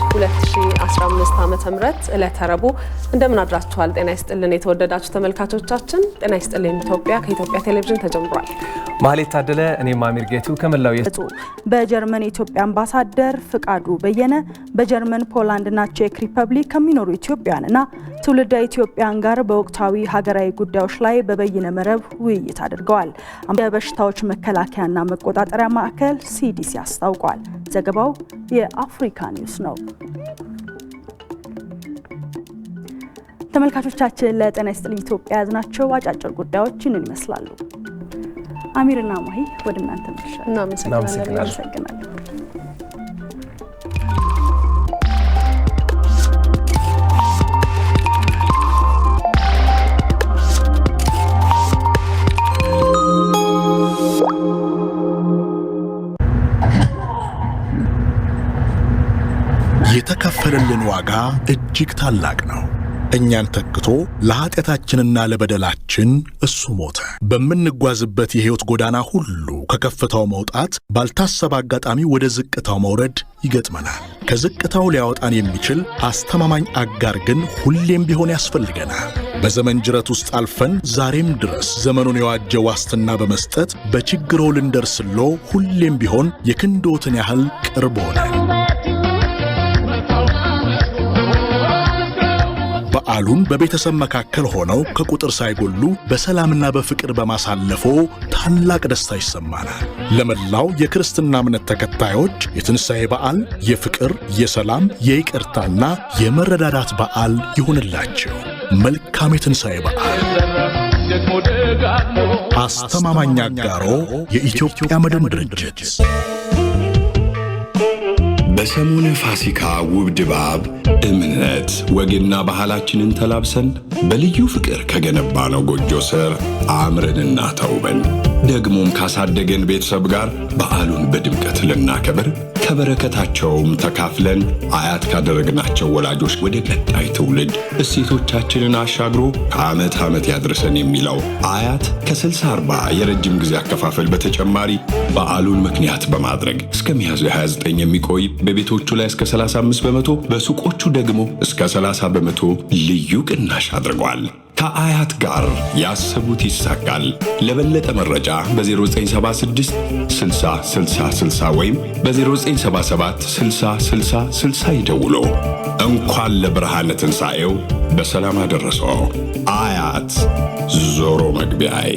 2015 ዓመተ ምህረት ዕለተ ረቡዕ እንደምን አድራችኋል? ጤና ይስጥልን የተወደዳችሁ ተመልካቾቻችን። ጤና ይስጥልን ኢትዮጵያ ከኢትዮጵያ ቴሌቪዥን ተጀምሯል። ማህሌት ታደለ እኔም አሚር ጌቱ ከመላው በጀርመን የኢትዮጵያ አምባሳደር ፍቃዱ በየነ በጀርመን ፖላንድና ቼክ ሪፐብሊክ ከሚኖሩ ኢትዮጵያውያንና ትውልደ ኢትዮጵያውያን ጋር በወቅታዊ ሀገራዊ ጉዳዮች ላይ በበይነ መረብ ውይይት አድርገዋል። የበሽታዎች መከላከያና መቆጣጠሪያ ማዕከል ሲዲሲ አስታውቋል። ዘገባው የአፍሪካ ኒውስ ነው። ተመልካቾቻችን ለጤና ይስጥልኝ ኢትዮጵያ ያዝናቸው አጫጭር ጉዳዮች እነዚህ ይመስላሉ። አሚርና ማሂ ወደ እናንተ መሻል እናመሰግናለን። የተከፈለልን ዋጋ እጅግ ታላቅ ነው። እኛን ተክቶ ለኃጢአታችንና ለበደላችን እሱ ሞተ። በምንጓዝበት የሕይወት ጎዳና ሁሉ ከከፍታው መውጣት፣ ባልታሰበ አጋጣሚ ወደ ዝቅታው መውረድ ይገጥመናል። ከዝቅታው ሊያወጣን የሚችል አስተማማኝ አጋር ግን ሁሌም ቢሆን ያስፈልገናል። በዘመን ጅረት ውስጥ አልፈን ዛሬም ድረስ ዘመኑን የዋጀ ዋስትና በመስጠት በችግሮ ልንደርስሎ ሁሌም ቢሆን የክንዶትን ያህል ቅርብ ሆነን በዓሉን በቤተሰብ መካከል ሆነው ከቁጥር ሳይጎሉ በሰላምና በፍቅር በማሳለፎ ታላቅ ደስታ ይሰማናል። ለመላው የክርስትና እምነት ተከታዮች የትንሣኤ በዓል የፍቅር፣ የሰላም፣ የይቅርታና የመረዳዳት በዓል ይሁንላቸው። መልካም የትንሣኤ በዓል። አስተማማኝ አጋሮ የኢትዮጵያ መድን ድርጅት። በሰሙነ ፋሲካ ውብ ድባብ እምነት ወግና ባህላችንን ተላብሰን በልዩ ፍቅር ከገነባነው ጎጆ ስር አምረንና ተውበን ደግሞም ካሳደገን ቤተሰብ ጋር በዓሉን በድምቀት ልናከብር ከበረከታቸውም ተካፍለን አያት ካደረግናቸው ወላጆች ወደ ቀጣይ ትውልድ እሴቶቻችንን አሻግሮ ከዓመት ዓመት ያድርሰን የሚለው አያት ከ60/40 የረጅም ጊዜ አከፋፈል በተጨማሪ በዓሉን ምክንያት በማድረግ እስከ ሚያዝያ 29 የሚቆይ በቤቶቹ ላይ እስከ 35% በሱቆቹ ደግሞ እስከ 30% ልዩ ቅናሽ አድርጓል። ከአያት ጋር ያሰቡት ይሳካል። ለበለጠ መረጃ በ0976 60 60 60 ወይም በ0977 60 60 60 ይደውሉ። እንኳን ለብርሃነ ትንሣኤው በሰላም አደረሰው። አያት ዞሮ መግቢያዬ።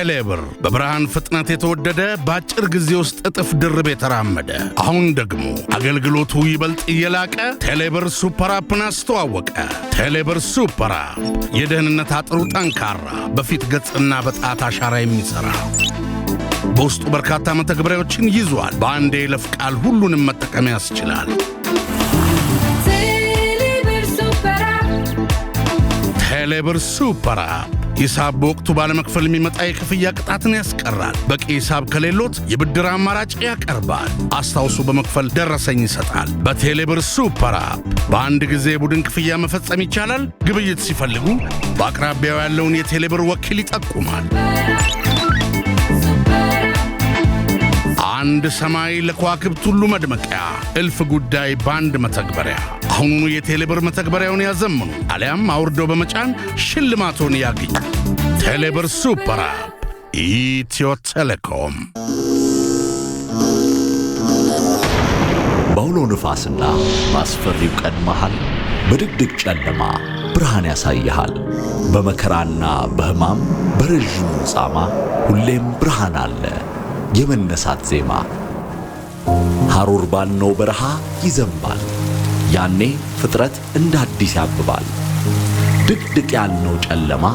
ቴሌብር በብርሃን ፍጥነት የተወደደ በአጭር ጊዜ ውስጥ እጥፍ ድርብ የተራመደ አሁን ደግሞ አገልግሎቱ ይበልጥ እየላቀ ቴሌብር ሱፐር አፕን አስተዋወቀ። ቴሌብር ሱፐር አፕ የደህንነት አጥሩ ጠንካራ፣ በፊት ገጽና በጣት አሻራ የሚሠራ በውስጡ በርካታ መተግበሪያዎችን ይዟል። በአንድ የይለፍ ቃል ሁሉንም መጠቀም ያስችላል። ቴሌብር ሱፐር አፕ ሂሳብ በወቅቱ ባለመክፈል የሚመጣ የክፍያ ቅጣትን ያስቀራል። በቂ ሂሳብ ከሌሎት የብድር አማራጭ ያቀርባል። አስታውሱ፣ በመክፈል ደረሰኝ ይሰጣል። በቴሌብር ሱፐር አፕ በአንድ ጊዜ የቡድን ክፍያ መፈጸም ይቻላል። ግብይት ሲፈልጉ በአቅራቢያው ያለውን የቴሌብር ወኪል ይጠቁማል። አንድ ሰማይ ለከዋክብት ሁሉ መድመቂያ፣ እልፍ ጉዳይ በአንድ መተግበሪያ። አሁኑኑ የቴሌብር መተግበሪያውን ያዘምኑ አሊያም አውርደው በመጫን ሽልማቶን ያግኙ። ቴሌብር ሱፐር አፕ ኢትዮ ቴሌኮም። በአውሎ ንፋስና በአስፈሪው ቀን መሃል በድቅድቅ ጨለማ ብርሃን ያሳይሃል። በመከራና በሕማም በረዥሙ ጻማ ሁሌም ብርሃን አለ። የመነሳት ዜማ ሐሩር ባልነው በረሃ ይዘንባል። ያኔ ፍጥረት እንደ አዲስ ያብባል። ድቅድቅ ያልነው ጨለማ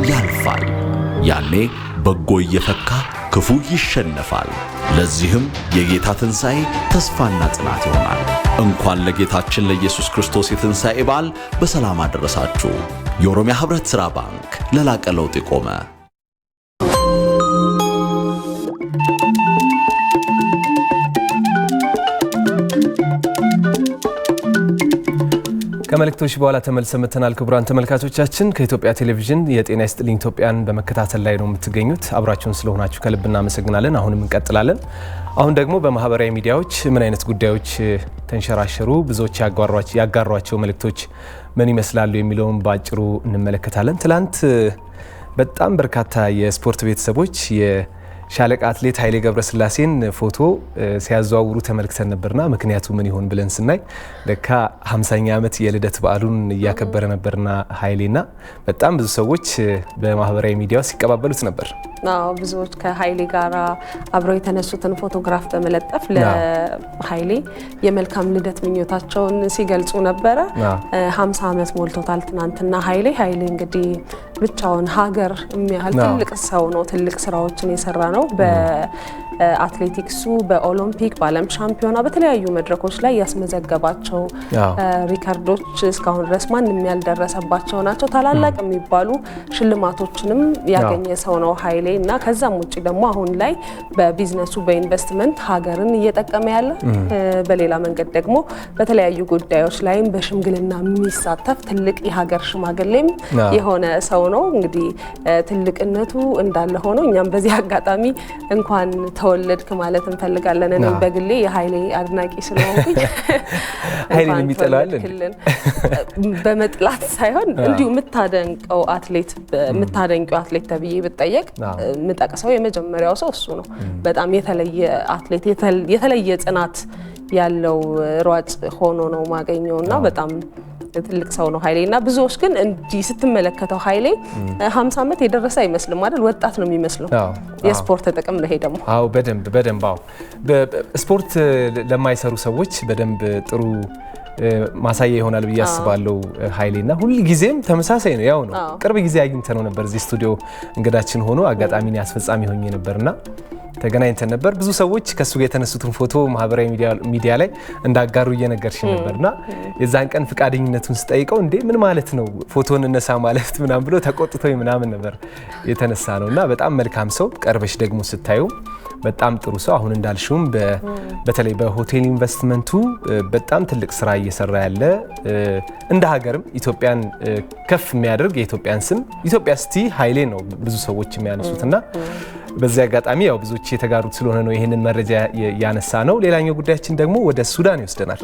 ያልፋል። ያኔ በጎ እየፈካ ክፉ ይሸነፋል። ለዚህም የጌታ ትንሣኤ ተስፋና ጽናት ይሆናል። እንኳን ለጌታችን ለኢየሱስ ክርስቶስ የትንሣኤ በዓል በሰላም አደረሳችሁ። የኦሮሚያ ኅብረት ሥራ ባንክ ለላቀ ለውጥ የቆመ። ከመልእክቶች በኋላ ተመልሰን መተናል። ክቡራን ተመልካቾቻችን ከኢትዮጵያ ቴሌቪዥን የጤና ይስጥልኝ ኢትዮጵያን በመከታተል ላይ ነው የምትገኙት። አብራችሁን ስለሆናችሁ ከልብ እናመሰግናለን። አሁንም እንቀጥላለን። አሁን ደግሞ በማህበራዊ ሚዲያዎች ምን አይነት ጉዳዮች ተንሸራሸሩ፣ ብዙዎች ያጋሯቸው መልእክቶች ምን ይመስላሉ የሚለውን ባጭሩ እንመለከታለን። ትላንት በጣም በርካታ የስፖርት ቤተሰቦች ሻለቃ አትሌት ኃይሌ ገብረስላሴን ፎቶ ሲያዘዋውሩ ተመልክተን ነበርና ምክንያቱ ምን ይሆን ብለን ስናይ ለካ 50ኛ ዓመት የልደት በዓሉን እያከበረ ነበርና ኃይሌና በጣም ብዙ ሰዎች በማህበራዊ ሚዲያው ሲቀባበሉት ነበር። ብዙዎች ከኃይሌ ጋር አብረው የተነሱትን ፎቶግራፍ በመለጠፍ ለኃይሌ የመልካም ልደት ምኞታቸውን ሲገልጹ ነበረ። 50 ዓመት ሞልቶታል ትናንትና ኃይሌ እንግዲህ ብቻውን ሀገር የሚያህል ትልቅ ሰው ነው። ትልቅ ስራዎችን የሰራ ነው። በአትሌቲክሱ፣ በኦሎምፒክ፣ በዓለም ሻምፒዮና በተለያዩ መድረኮች ላይ ያስመዘገባቸው ሪከርዶች እስካሁን ድረስ ማንም ያልደረሰባቸው ናቸው። ታላላቅ የሚባሉ ሽልማቶችንም ያገኘ ሰው ነው ኃይሌ እና ከዛም ውጪ ደግሞ አሁን ላይ በቢዝነሱ በኢንቨስትመንት ሀገርን እየጠቀመ ያለ በሌላ መንገድ ደግሞ በተለያዩ ጉዳዮች ላይም በሽምግልና የሚሳተፍ ትልቅ የሀገር ሽማግሌም የሆነ ሰው ነው። እንግዲህ ትልቅነቱ እንዳለ ሆኖ እኛም በዚህ አጋጣሚ እንኳን ተወለድክ ማለት እንፈልጋለን። እኔ በግሌ የኃይሌ አድናቂ ስለሆንኩኝ ኃይሌን የሚጠላል በመጥላት ሳይሆን እንዲሁ የምታደንቀው አትሌት ተብዬ ብጠየቅ ምጠቅሰው የመጀመሪያው ሰው እሱ ነው። በጣም የተለየ አትሌት የተለየ ጽናት ያለው ሯጭ ሆኖ ነው ማገኘውና በጣም ትልቅ ሰው ነው ኃይሌ እና ብዙዎች ግን እንዲህ ስትመለከተው ኃይሌ 50 ዓመት የደረሰ አይመስልም አይደል? ወጣት ነው የሚመስለው። የስፖርት ጥቅም ነው ይሄ ደግሞ። በደንብ ስፖርት ለማይሰሩ ሰዎች በደንብ ጥሩ ማሳያ ይሆናል ብዬ አስባለሁ። ኃይሌና ሁሉ ጊዜም ተመሳሳይ ነው፣ ያው ነው። ቅርብ ጊዜ አግኝተነው ነበር እዚህ ስቱዲዮ እንግዳችን ሆኖ አጋጣሚ ያስፈጻሚ ሆኜ ነበርና ተገናኝተን ነበር። ብዙ ሰዎች ከሱ ጋር የተነሱትን ፎቶ ማህበራዊ ሚዲያ ላይ እንዳጋሩ እየነገርሽ ነበርና የዛን ቀን ፍቃደኝነቱን ስጠይቀው እንዴ ምን ማለት ነው ፎቶን እነሳ ማለት ምናምን ብሎ ተቆጥቶኝ ምናምን ነበር የተነሳ ነውና በጣም መልካም ሰው፣ ቀርበሽ ደግሞ ስታዩ በጣም ጥሩ ሰው። አሁን እንዳልሽውም በተለይ በሆቴል ኢንቨስትመንቱ በጣም ትልቅ ስራ እየሰራ ያለ እንደ ሀገርም ኢትዮጵያን ከፍ የሚያደርግ የኢትዮጵያን ስም ኢትዮጵያ ስቲ ኃይሌ ነው ብዙ ሰዎች የሚያነሱትና በዚህ አጋጣሚ ያው ብዙዎች የተጋሩት ስለሆነ ነው ይሄንን መረጃ ያነሳ ነው። ሌላኛው ጉዳያችን ደግሞ ወደ ሱዳን ይወስደናል።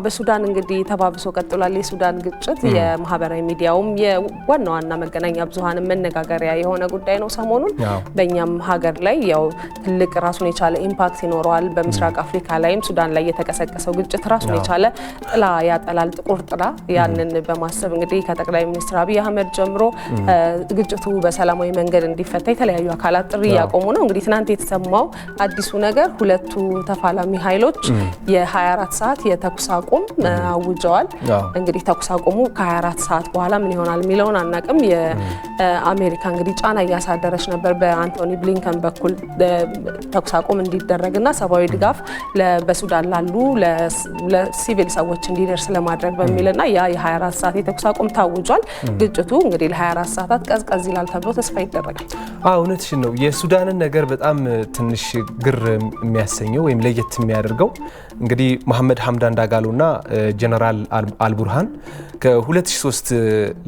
በሱዳን እንግዲህ ተባብሶ ቀጥሏል የሱዳን ግጭት። የማህበራዊ ሚዲያውም የዋና ዋና መገናኛ ብዙሃን መነጋገሪያ የሆነ ጉዳይ ነው ሰሞኑን። በእኛም ሀገር ላይ ያው ትልቅ ራሱን የቻለ ኢምፓክት ይኖረዋል። በምስራቅ አፍሪካ ላይም ሱዳን ላይ የተቀሰቀሰው ግጭት ራሱን የቻለ ጥላ ያጠላል፣ ጥቁር ጥላ። ያንን በማሰብ እንግዲህ ከጠቅላይ ሚኒስትር አብይ አህመድ ጀምሮ ግጭቱ በሰላማዊ መንገድ እንዲፈታ የተለያዩ አካላት ጥሪ ያቆሙ ነው። እንግዲህ ትናንት የተሰማው አዲሱ ነገር ሁለቱ ተፋላሚ ኃይሎች የ24 ሰዓት የተኩስ አቁም አውጀዋል። እንግዲህ ተኩስ አቁሙ ከ24 ሰዓት በኋላ ምን ይሆናል የሚለውን አናቅም። የአሜሪካ እንግዲህ ጫና እያሳደረች ነበር በአንቶኒ ብሊንከን በኩል ተኩስ አቁም እንዲደረግና ሰብአዊ ድጋፍ በሱዳን ላሉ ለሲቪል ሰዎች እንዲደርስ ለማድረግ በሚልና ያ የ24 ሰዓት የተኩስ አቁም ታውጇል። ግጭቱ እንግዲህ ለ24 ሰዓታት ቀዝቀዝ ይላል ተብሎ ተስፋ ይደረጋል። እውነትሽን ነው። የሱዳንን ነገር በጣም ትንሽ ግር የሚያሰኘው ወይም ለየት የሚያደርገው እንግዲህ መሐመድ ሐምዳን ዳጋሎና ጀነራል አልቡርሃን ከ2003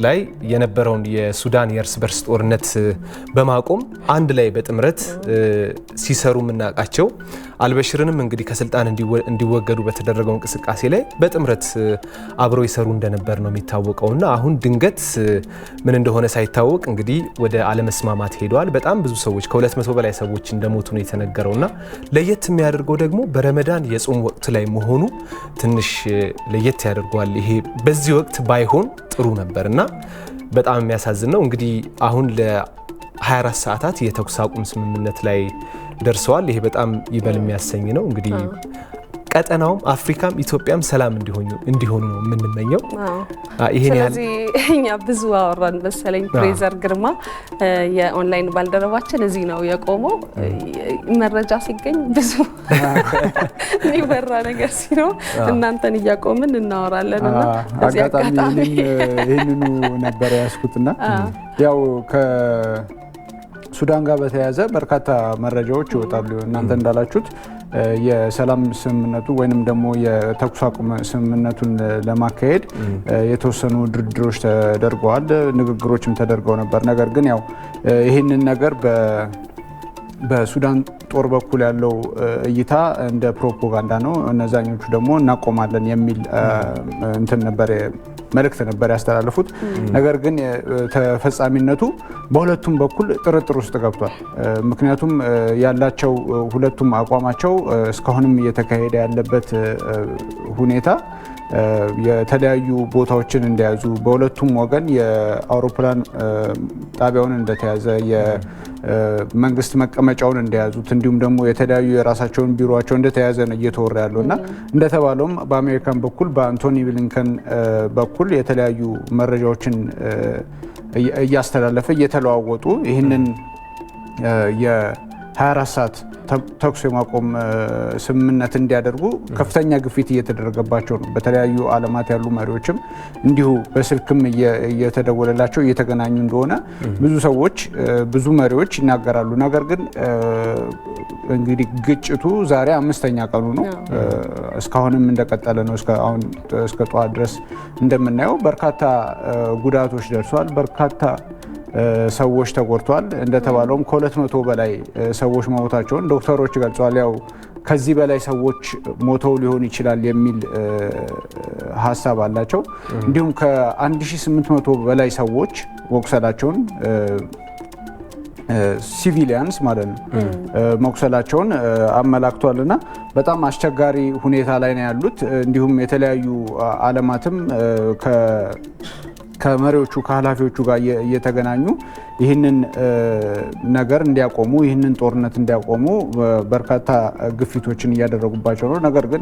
ላይ የነበረውን የሱዳን የእርስ በርስ ጦርነት በማቆም አንድ ላይ በጥምረት ሲሰሩ የምናውቃቸው አልበሽርንም እንግዲህ ከስልጣን እንዲወገዱ በተደረገው እንቅስቃሴ ላይ በጥምረት አብረው ይሰሩ እንደነበር ነው የሚታወቀውና አሁን ድንገት ምን እንደሆነ ሳይታወቅ እንግዲህ ወደ አለመስማማት ሄደዋል። በጣም ብዙ ሰዎች ከ200 በላይ ሰዎች እንደሞቱ ነው የተነገረውና ለየት የሚያደርገው ደግሞ በረመዳን የጾም ወቅት ላይ መሆኑ ትንሽ ለየት ያደርገዋል። ይሄ በዚህ ወቅት ባይሆን ጥሩ ነበርና በጣም የሚያሳዝን ነው። እንግዲህ አሁን ለ24 ሰዓታት የተኩስ አቁም ስምምነት ላይ ደርሰዋል። ይሄ በጣም ይበል የሚያሰኝ ነው። እንግዲህ ቀጠናውም አፍሪካም ኢትዮጵያም ሰላም እንዲሆኑ ነው የምንመኘው። ስለዚህ እኛ ብዙ አወራን መሰለኝ። ፍሬዘር ግርማ የኦንላይን ባልደረባችን እዚህ ነው የቆመው። መረጃ ሲገኝ ብዙ የሚበራ ነገር ሲኖር እናንተን እያቆምን እናወራለን እና አጋጣሚ ይህንኑ ነበር ያስኩትና ያው ሱዳን ጋር በተያያዘ በርካታ መረጃዎች ይወጣሉ። እናንተ እንዳላችሁት የሰላም ስምምነቱ ወይንም ደግሞ የተኩስ አቁም ስምምነቱን ለማካሄድ የተወሰኑ ድርድሮች ተደርገዋል፣ ንግግሮችም ተደርገው ነበር። ነገር ግን ያው ይህንን ነገር በሱዳን ጦር በኩል ያለው እይታ እንደ ፕሮፓጋንዳ ነው፣ እነዛኞቹ ደግሞ እናቆማለን የሚል እንትን ነበር መልእክት ነበር ያስተላለፉት። ነገር ግን ተፈጻሚነቱ በሁለቱም በኩል ጥርጥር ውስጥ ገብቷል። ምክንያቱም ያላቸው ሁለቱም አቋማቸው እስካሁንም እየተካሄደ ያለበት ሁኔታ የተለያዩ ቦታዎችን እንደያዙ በሁለቱም ወገን የአውሮፕላን ጣቢያውን እንደተያዘ የመንግስት መቀመጫውን እንደያዙት እንዲሁም ደግሞ የተለያዩ የራሳቸውን ቢሮቸው እንደተያዘ ነው እየተወራ ያለው እና እንደተባለውም በአሜሪካን በኩል በአንቶኒ ብሊንከን በኩል የተለያዩ መረጃዎችን እያስተላለፈ እየተለዋወጡ ይህንን የ24 ሰዓት ተኩስ የማቆም ስምምነት እንዲያደርጉ ከፍተኛ ግፊት እየተደረገባቸው ነው። በተለያዩ ዓለማት ያሉ መሪዎችም እንዲሁ በስልክም እየተደወለላቸው እየተገናኙ እንደሆነ ብዙ ሰዎች ብዙ መሪዎች ይናገራሉ። ነገር ግን እንግዲህ ግጭቱ ዛሬ 5ኛ ቀኑ ነው። እስካሁንም እንደቀጠለ ነው። እስከ ጠዋት ድረስ እንደምናየው በርካታ ጉዳቶች ደርሷል። በርካታ ሰዎች ተጎድተዋል። እንደተባለውም ከ200 በላይ ሰዎች መሞታቸውን ዶክተሮች ገልጸዋል። ያው ከዚህ በላይ ሰዎች ሞተው ሊሆን ይችላል የሚል ሀሳብ አላቸው። እንዲሁም ከ1800 በላይ ሰዎች መቁሰላቸውን ሲቪሊያንስ ማለት ነው መቁሰላቸውን አመላክቷልና በጣም አስቸጋሪ ሁኔታ ላይ ነው ያሉት። እንዲሁም የተለያዩ ዓለማትም ከመሪዎቹ ከኃላፊዎቹ ጋር እየተገናኙ ይህንን ነገር እንዲያቆሙ ይህንን ጦርነት እንዲያቆሙ በርካታ ግፊቶችን እያደረጉባቸው ነው። ነገር ግን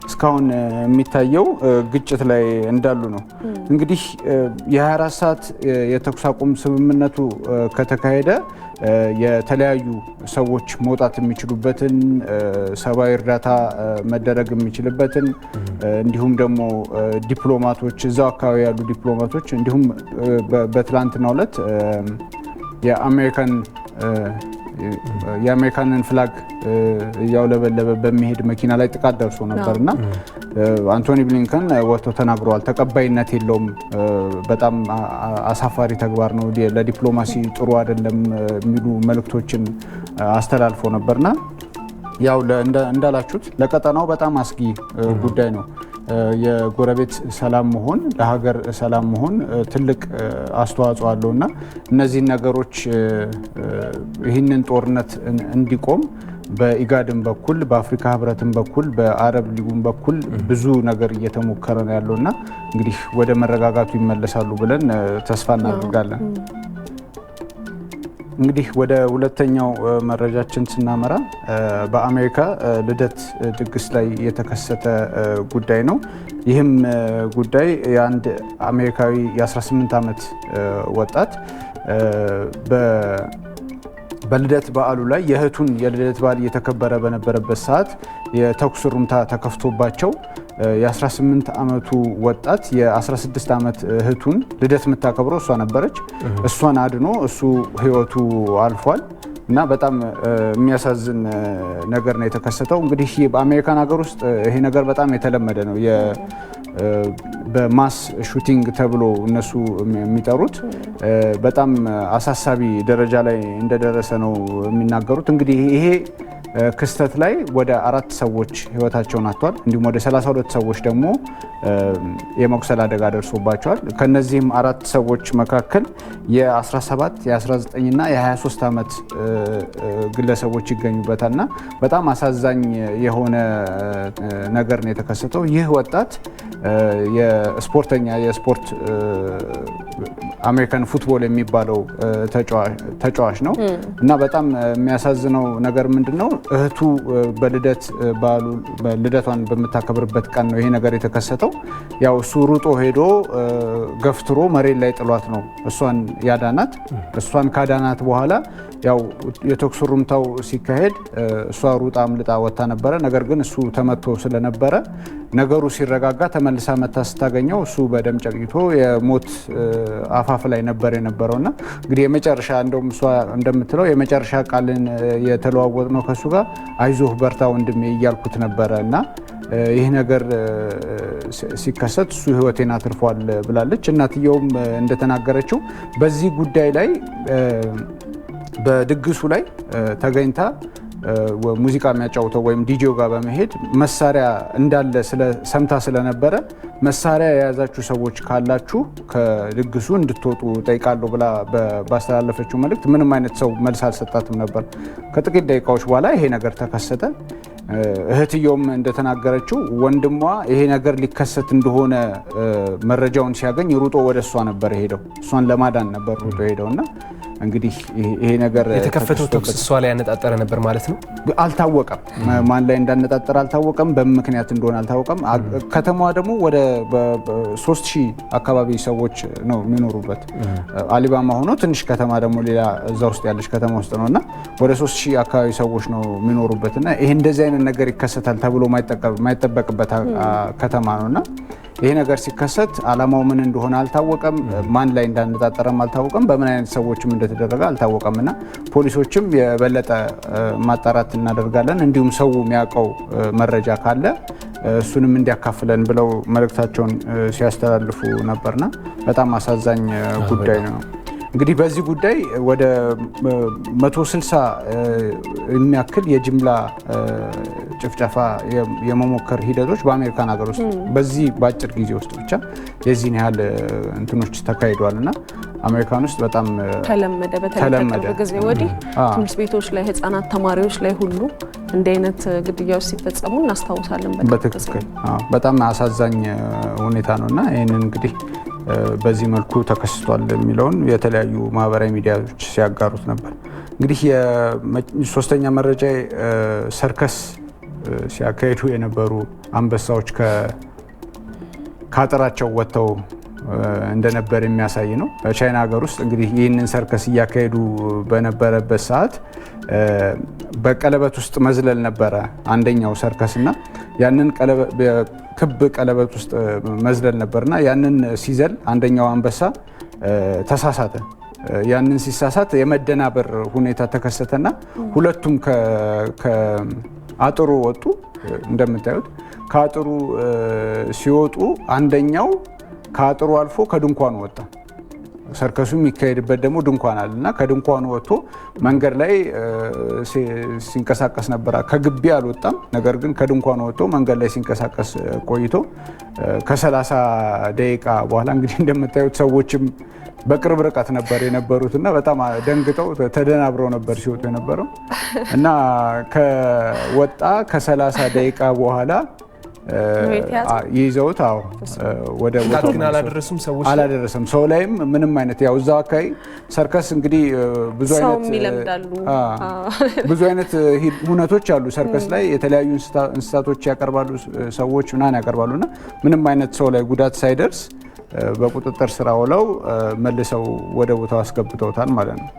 እስካሁን የሚታየው ግጭት ላይ እንዳሉ ነው። እንግዲህ የ24 ሰዓት የተኩስ አቁም ስምምነቱ ከተካሄደ የተለያዩ ሰዎች መውጣት የሚችሉበትን ሰብአዊ እርዳታ መደረግ የሚችልበትን እንዲሁም ደግሞ ዲፕሎማቶች እዛው አካባቢ ያሉ ዲፕሎማቶች እንዲሁም በትላንትናው ዕለት የአሜሪካንን ፍላግ እያውለበለበ በሚሄድ መኪና ላይ ጥቃት ደርሶ ነበርና አንቶኒ ብሊንከን ወጥተው ተናግረዋል። ተቀባይነት የለውም፣ በጣም አሳፋሪ ተግባር ነው፣ ለዲፕሎማሲ ጥሩ አይደለም የሚሉ መልእክቶችን አስተላልፎ ነበርና ያው እንዳላችሁት ለቀጠናው በጣም አስጊ ጉዳይ ነው። የጎረቤት ሰላም መሆን ለሀገር ሰላም መሆን ትልቅ አስተዋጽኦ አለውና እነዚህን ነገሮች ይህንን ጦርነት እንዲቆም በኢጋድም በኩል በአፍሪካ ህብረትም በኩል በአረብ ሊጉም በኩል ብዙ ነገር እየተሞከረ ነው ያለውና እንግዲህ ወደ መረጋጋቱ ይመለሳሉ ብለን ተስፋ እናደርጋለን። እንግዲህ ወደ ሁለተኛው መረጃችን ስናመራ በአሜሪካ ልደት ድግስ ላይ የተከሰተ ጉዳይ ነው። ይህም ጉዳይ የአንድ አሜሪካዊ የ18 ዓመት ወጣት በልደት በዓሉ ላይ የእህቱን የልደት በዓል እየተከበረ በነበረበት ሰዓት የተኩስ ሩምታ ተከፍቶባቸው የ18 ዓመቱ ወጣት የ16 ዓመት እህቱን ልደት የምታከብረው እሷ ነበረች። እሷን አድኖ እሱ ህይወቱ አልፏል እና በጣም የሚያሳዝን ነገር ነው የተከሰተው። እንግዲህ በአሜሪካን ሀገር ውስጥ ይሄ ነገር በጣም የተለመደ ነው። በማስ ሹቲንግ ተብሎ እነሱ የሚጠሩት በጣም አሳሳቢ ደረጃ ላይ እንደደረሰ ነው የሚናገሩት። እንግዲህ ይሄ ክስተት ላይ ወደ 4 ሰዎች ህይወታቸውን አጥተዋል። እንዲሁም ወደ 32 ሰዎች ደግሞ የመቁሰል አደጋ ደርሶባቸዋል። ከነዚህም 4 ሰዎች መካከል የ17 የ19 እና የ23 ዓመት ግለሰቦች ይገኙበታልና በጣም አሳዛኝ የሆነ ነገር ነው የተከሰተው። ይህ ወጣት የስፖርት አሜሪካን ፉትቦል የሚባለው ተጫዋች ነው እና በጣም የሚያሳዝነው ነገር ምንድነው እህቱ ልደቷን በምታከብርበት ቀን ነው ይሄ ነገር የተከሰተው። ያው እሱ ሩጦ ሄዶ ገፍትሮ መሬት ላይ ጥሏት ነው እሷን ያዳናት። እሷን ካዳናት በኋላ ያው የተኩስ ሩምታው ሲካሄድ እሷ ሩጣ አምልጣ ወጣ ነበረ። ነገር ግን እሱ ተመቶ ስለነበረ ነገሩ ሲረጋጋ ተመልሳ መታ ስታገኘው እሱ በደም ጨቅይቶ የሞት አፋፍ ላይ ነበር የነበረውና እንግዲህ የመጨረሻ እንደውም እሷ እንደምትለው የመጨረሻ ቃልን የተለዋወጥ ነው ከሱ ጋር አይዞህ በርታ ወንድሜ እያልኩት ነበረ እና ይህ ነገር ሲከሰት እሱ ህይወቴን አትርፏል ብላለች። እናትየውም እንደተናገረችው በዚህ ጉዳይ ላይ በድግሱ ላይ ተገኝታ ሙዚቃ የሚያጫውተው ወይም ዲጄው ጋር በመሄድ መሳሪያ እንዳለ ሰምታ ስለነበረ መሳሪያ የያዛችሁ ሰዎች ካላችሁ ከድግሱ እንድትወጡ ጠይቃለሁ ብላ ባስተላለፈችው መልእክት ምንም አይነት ሰው መልስ አልሰጣትም ነበር። ከጥቂት ደቂቃዎች በኋላ ይሄ ነገር ተከሰተ። እህትየውም እንደተናገረችው ወንድሟ ይሄ ነገር ሊከሰት እንደሆነ መረጃውን ሲያገኝ ሩጦ ወደ እሷ ነበር ሄደው እሷን ለማዳን ነበር ሩጦ ሄደውና እንግዲህ ይሄ ነገር የተከፈተው ተኩስ እሷ ላይ ያነጣጠረ ነበር ማለት ነው። አልታወቀም፣ ማን ላይ እንዳነጣጠረ አልታወቀም፣ በምክንያት እንደሆነ አልታወቀም። ከተማዋ ደግሞ ወደ 3000 አካባቢ ሰዎች ነው የሚኖሩበት። አሊባማ ሆኖ ትንሽ ከተማ ደግሞ ሌላ እዛ ውስጥ ያለች ከተማ ውስጥ ነውና ወደ 3000 አካባቢ ሰዎች ነው የሚኖሩበትና ይሄ እንደዚህ አይነት ነገር ይከሰታል ተብሎ ማይጠበቅበት ከተማ ነውና ይሄ ነገር ሲከሰት አላማው ምን እንደሆነ አልታወቀም፣ ማን ላይ እንዳነጣጠረም አልታወቀም፣ በምን አይነት ሰዎችም እንደተደረገ አልታወቀምና ፖሊሶችም የበለጠ ማጣራት እናደርጋለን እንዲሁም ሰው የሚያውቀው መረጃ ካለ እሱንም እንዲያካፍለን ብለው መልእክታቸውን ሲያስተላልፉ ነበርና በጣም አሳዛኝ ጉዳይ ነው። እንግዲህ በዚህ ጉዳይ ወደ 160 የሚያክል የጅምላ ጭፍጨፋ የመሞከር ሂደቶች በአሜሪካን ሀገር ውስጥ በዚህ በአጭር ጊዜ ውስጥ ብቻ የዚህን ያህል እንትኖች ተካሂዷልና አሜሪካን ውስጥ በጣም ተለመደ። በተለይ ከቅርብ ጊዜ ወዲህ ትምህርት ቤቶች ላይ ህፃናት ተማሪዎች ላይ ሁሉ እንዲህ አይነት ግድያዎች ሲፈጸሙ እናስታውሳለን። በትክክል በጣም አሳዛኝ ሁኔታ ነውና ይህንን እንግዲህ በዚህ መልኩ ተከስቷል የሚለውን የተለያዩ ማህበራዊ ሚዲያዎች ሲያጋሩት ነበር። እንግዲህ የሶስተኛ መረጃ ሰርከስ ሲያካሂዱ የነበሩ አንበሳዎች ከአጥራቸው ወጥተው እንደነበር የሚያሳይ ነው። በቻይና ሀገር ውስጥ እንግዲህ ይህንን ሰርከስ እያካሄዱ በነበረበት ሰዓት በቀለበት ውስጥ መዝለል ነበረ አንደኛው ሰርከስና ያንን ክብ ቀለበት ውስጥ መዝለል ነበርና ያንን ሲዘል አንደኛው አንበሳ ተሳሳተ። ያንን ሲሳሳት የመደናበር ሁኔታ ተከሰተና ሁለቱም ከአጥሩ ወጡ። እንደምታዩት ከአጥሩ ሲወጡ አንደኛው ከአጥሩ አልፎ ከድንኳኑ ወጣ። ሰርከሱ የሚካሄድበት ደግሞ ድንኳን አለና ከድንኳኑ ወጥቶ መንገድ ላይ ሲንቀሳቀስ ነበር። ከግቢ አልወጣም፣ ነገር ግን ከድንኳኑ ወጥቶ መንገድ ላይ ሲንቀሳቀስ ቆይቶ ከ30 ደቂቃ በኋላ እንግዲህ እንደምታዩት ሰዎችም በቅርብ ርቀት ነበር የነበሩትና በጣም ደንግጠው ተደናብረው ነበር ሲወጡ የነበረው እና ከወጣ ከ30 ደቂቃ በኋላ ይዘውት ወደ ግን አላደረሱም። ሰዎች አላደረሰም። ሰው ላይም ምንም አይነት ያው እዛው አካባቢ ሰርከስ እንግዲህ ብዙ አይነት ሁነቶች አሉ። ሰርከስ ላይ የተለያዩ እንስሳቶች ያቀርባሉ፣ ሰዎች ምናምን ያቀርባሉና ምንም አይነት ሰው ላይ ጉዳት ሳይደርስ በቁጥጥር ስር ውለው መልሰው ወደ ቦታው አስገብተውታል ማለት ነው።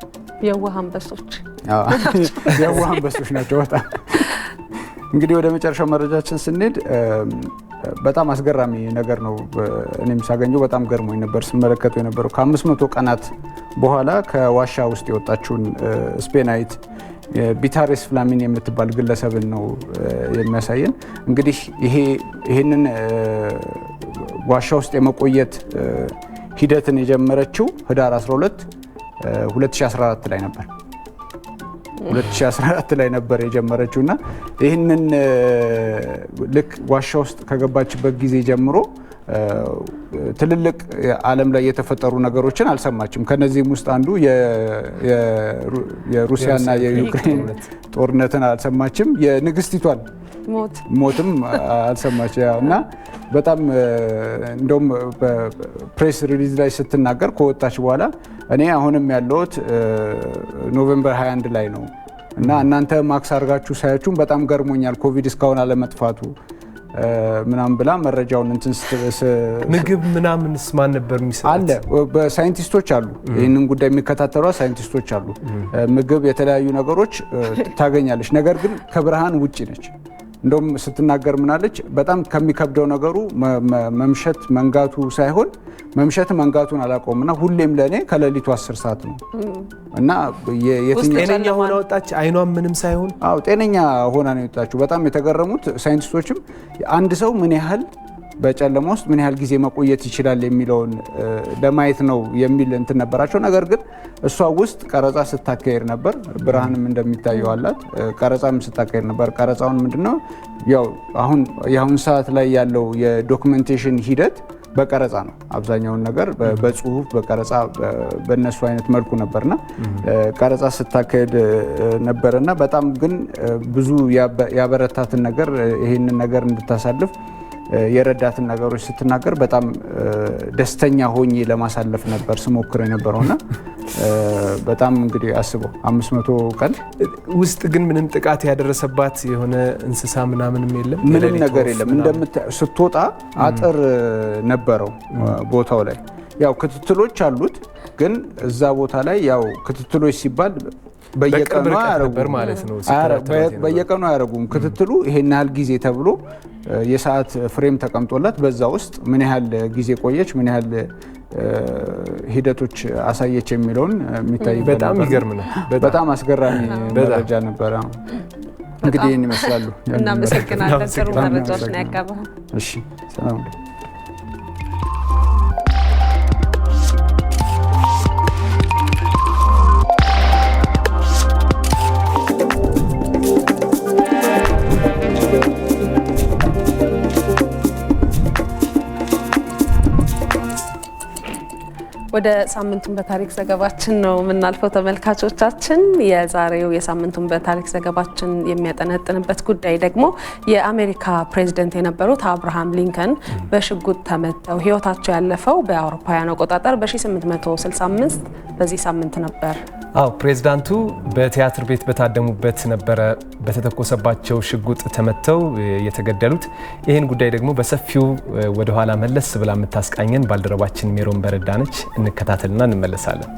የዋህ አንበሶች ናቸው በጣም። እንግዲህ ወደ መጨረሻው መረጃችን ስንሄድ በጣም አስገራሚ ነገር ነው። እኔም ሳገኘው በጣም ገርሞኝ ነበር ስመለከተው የነበረው ከ500 ቀናት በኋላ ከዋሻ ውስጥ የወጣችውን ስፔናዊት ቢታሬስ ፍላሚን የምትባል ግለሰብን ነው የሚያሳየን። እንግዲህ ይህንን ዋሻ ውስጥ የመቆየት ሂደትን የጀመረችው ህዳር 12 2014 ላይ ነበር 2014 ላይ ነበር የጀመረችው እና ይህንን ልክ ዋሻ ውስጥ ከገባችበት ጊዜ ጀምሮ ትልልቅ ዓለም ላይ የተፈጠሩ ነገሮችን አልሰማችም። ከነዚህም ውስጥ አንዱ የሩሲያና የዩክሬን ጦርነትን አልሰማችም። የንግስቲቷን ሞትም አልሰማች እና በጣም እንደውም በፕሬስ ሪሊዝ ላይ ስትናገር ከወጣች በኋላ እኔ አሁንም ያለሁት ኖቬምበር 21 ላይ ነው እና እናንተ ማክስ አድርጋችሁ ሳያችሁም በጣም ገርሞኛል ኮቪድ እስካሁን አለመጥፋቱ ምናምን ብላ መረጃውን እንትን ምግብ ምናምንስ ማን ነበር የሚሰጣት? አለ በሳይንቲስቶች አሉ፣ ይህንን ጉዳይ የሚከታተሉ ሳይንቲስቶች አሉ። ምግብ የተለያዩ ነገሮች ታገኛለች፣ ነገር ግን ከብርሃን ውጪ ነች። እንደውም ስትናገር ምናለች በጣም ከሚከብደው ነገሩ መምሸት መንጋቱ ሳይሆን መምሸት መንጋቱን አላቆምና ሁሌም ለኔ ከሌሊቱ 10 ሰዓት ነው እና ጤነኛ ሆና ወጣች። አይኗም ምንም ሳይሆን ጤነኛ ሆና ነው የወጣችው። በጣም የተገረሙት ሳይንቲስቶችም አንድ ሰው ምን ያህል በጨለማ ውስጥ ምን ያህል ጊዜ መቆየት ይችላል የሚለውን ለማየት ነው የሚል እንትን ነበራቸው። ነገር ግን እሷ ውስጥ ቀረጻ ስታካሄድ ነበር። ብርሃንም እንደሚታየው አላት። ቀረጻም ስታካሄድ ነበር። ቀረጻውን ምንድነው ያው አሁን ሰዓት ላይ ያለው የዶክመንቴሽን ሂደት በቀረጻ ነው። አብዛኛውን ነገር በጽሁፍ በቀረጻ በእነሱ አይነት መልኩ ነበርና ቀረጻ ስታካሄድ ነበርና በጣም ግን ብዙ ያበረታትን ነገር ይሄንን ነገር እንድታሳልፍ የረዳትን ነገሮች ስትናገር በጣም ደስተኛ ሆኜ ለማሳለፍ ነበር ስሞክር የነበረውና በጣም እንግዲህ አስበው 500 ቀን ውስጥ ግን ምንም ጥቃት ያደረሰባት የሆነ እንስሳ ምናምንም የለም፣ ምንም ነገር የለም። ስትወጣ አጥር ነበረው ቦታው ላይ ያው ክትትሎች አሉት። ግን እዛ ቦታ ላይ ያው ክትትሎች ሲባል በየቀኑ አያረጉም። ክትትሉ ይሄን ያህል ጊዜ ተብሎ የሰዓት ፍሬም ተቀምጦላት በዛ ውስጥ ምን ያህል ጊዜ ቆየች፣ ምን ያህል ሂደቶች አሳየች የሚለውን የሚታይ በጣም ይገርም ነው። በጣም አስገራሚ መረጃ ነበረ። እንግዲህ ይህን ይመስላሉ። እናመሰግናለን። ጥሩ መረጃዎች ነው ያቀረበው። እሺ ሰላም። ወደ ሳምንቱን በታሪክ ዘገባችን ነው የምናልፈው ተመልካቾቻችን። የዛሬው የሳምንቱን በታሪክ ዘገባችን የሚያጠነጥንበት ጉዳይ ደግሞ የአሜሪካ ፕሬዝዳንት የነበሩት አብርሃም ሊንከን በሽጉጥ ተመተው ህይወታቸው ያለፈው በአውሮፓውያን አቆጣጠር በ1865 በዚህ ሳምንት ነበር። ፕሬዝዳንቱ በቲያትር ቤት በታደሙበት ነበረ በተተኮሰባቸው ሽጉጥ ተመተው የተገደሉት። ይህን ጉዳይ ደግሞ በሰፊው ወደ ኋላ መለስ ብላ የምታስቃኘን ባልደረባችን ሜሮን በረዳነች። እንከታተልና እንመለሳለን።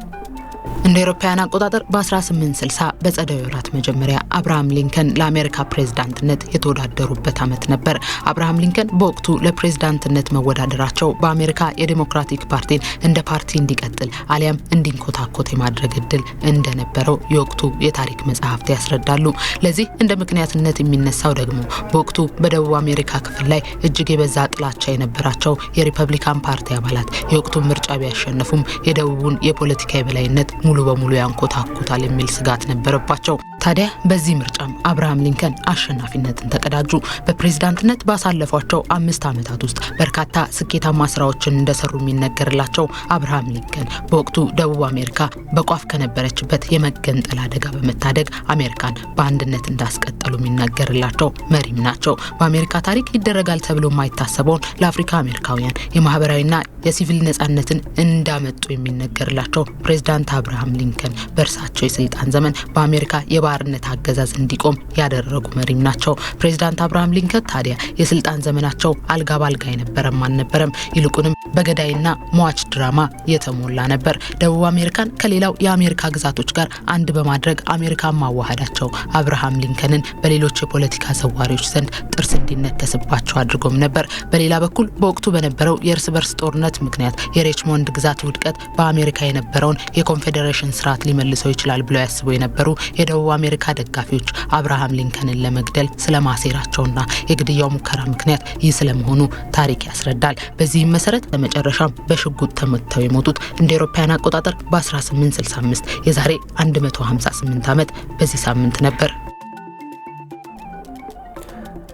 እንደ አውሮፓውያን አቆጣጠር በ1860 በጸደይ ወራት መጀመሪያ አብርሃም ሊንከን ለአሜሪካ ፕሬዝዳንትነት የተወዳደሩበት ዓመት ነበር። አብርሃም ሊንከን በወቅቱ ለፕሬዝዳንትነት መወዳደራቸው በአሜሪካ የዲሞክራቲክ ፓርቲን እንደ ፓርቲ እንዲቀጥል አሊያም እንዲንኮታኮት የማድረግ እድል እንደነበረው የወቅቱ የታሪክ መጽሐፍት ያስረዳሉ። ለዚህ እንደ ምክንያትነት የሚነሳው ደግሞ በወቅቱ በደቡብ አሜሪካ ክፍል ላይ እጅግ የበዛ ጥላቻ የነበራቸው የሪፐብሊካን ፓርቲ አባላት የወቅቱን ምርጫ ቢያሸነፉም የደቡቡን የፖለቲካ የበላይነት ሙሉ በሙሉ ያንኮታኩታል የሚል ስጋት ነበረባቸው። ታዲያ በዚህ ምርጫም አብርሃም ሊንከን አሸናፊነትን ተቀዳጁ። በፕሬዝዳንትነት ባሳለፏቸው 5 ዓመታት ውስጥ በርካታ ስኬታማ ስራዎችን እንደሰሩ የሚነገርላቸው አብርሃም ሊንከን በወቅቱ ደቡብ አሜሪካ በቋፍ ከነበረችበት የመገንጠል አደጋ በመታደግ አሜሪካን በአንድነት እንዳስቀጠሉ የሚነገርላቸው መሪም ናቸው። በአሜሪካ ታሪክ ይደረጋል ተብሎ የማይታሰበውን ለአፍሪካ አሜሪካውያን የማህበራዊና የሲቪል ነጻነትን እንዳመጡ የሚነገርላቸው ፕሬዝዳንት አብርሃም ሊንከን በእርሳቸው የስልጣን ዘመን በአሜሪካ የባርነት አገዛዝ እንዲቆም ያደረጉ መሪም ናቸው። ፕሬዝዳንት አብርሃም ሊንከን ታዲያ የስልጣን ዘመናቸው አልጋ ባልጋ የነበረም አልነበረም። ይልቁንም በገዳይና ሟች ድራማ የተሞላ ነበር። ደቡብ አሜሪካን ከሌላው የአሜሪካ ግዛቶች ጋር አንድ በማድረግ አሜሪካን ማዋሃዳቸው አብርሃም ሊንከንን በሌሎች የፖለቲካ ዘዋሪዎች ዘንድ ጥርስ እንዲነከስባቸው አድርጎም ነበር። በሌላ በኩል በወቅቱ በነበረው የእርስ በርስ ጦርነት ምክንያት የሪችሞንድ ግዛት ውድቀት በአሜሪካ የነበረውን የኮንፌዴሬሽን ስርዓት ሊመልሰው ይችላል ብለው ያስቡ የነበሩ የደቡብ አሜሪካ ደጋፊዎች አብርሃም ሊንከንን ለመግደል ስለማሴራቸውና የግድያው ሙከራ ምክንያት ይህ ስለመሆኑ ታሪክ ያስረዳል። በዚህም መሰረት በመጨረሻም በሽጉጥ ተመተው የሞቱት እንደ አውሮፓውያን አቆጣጠር በ1865 የዛሬ 158 ዓመት በዚህ ሳምንት ነበር።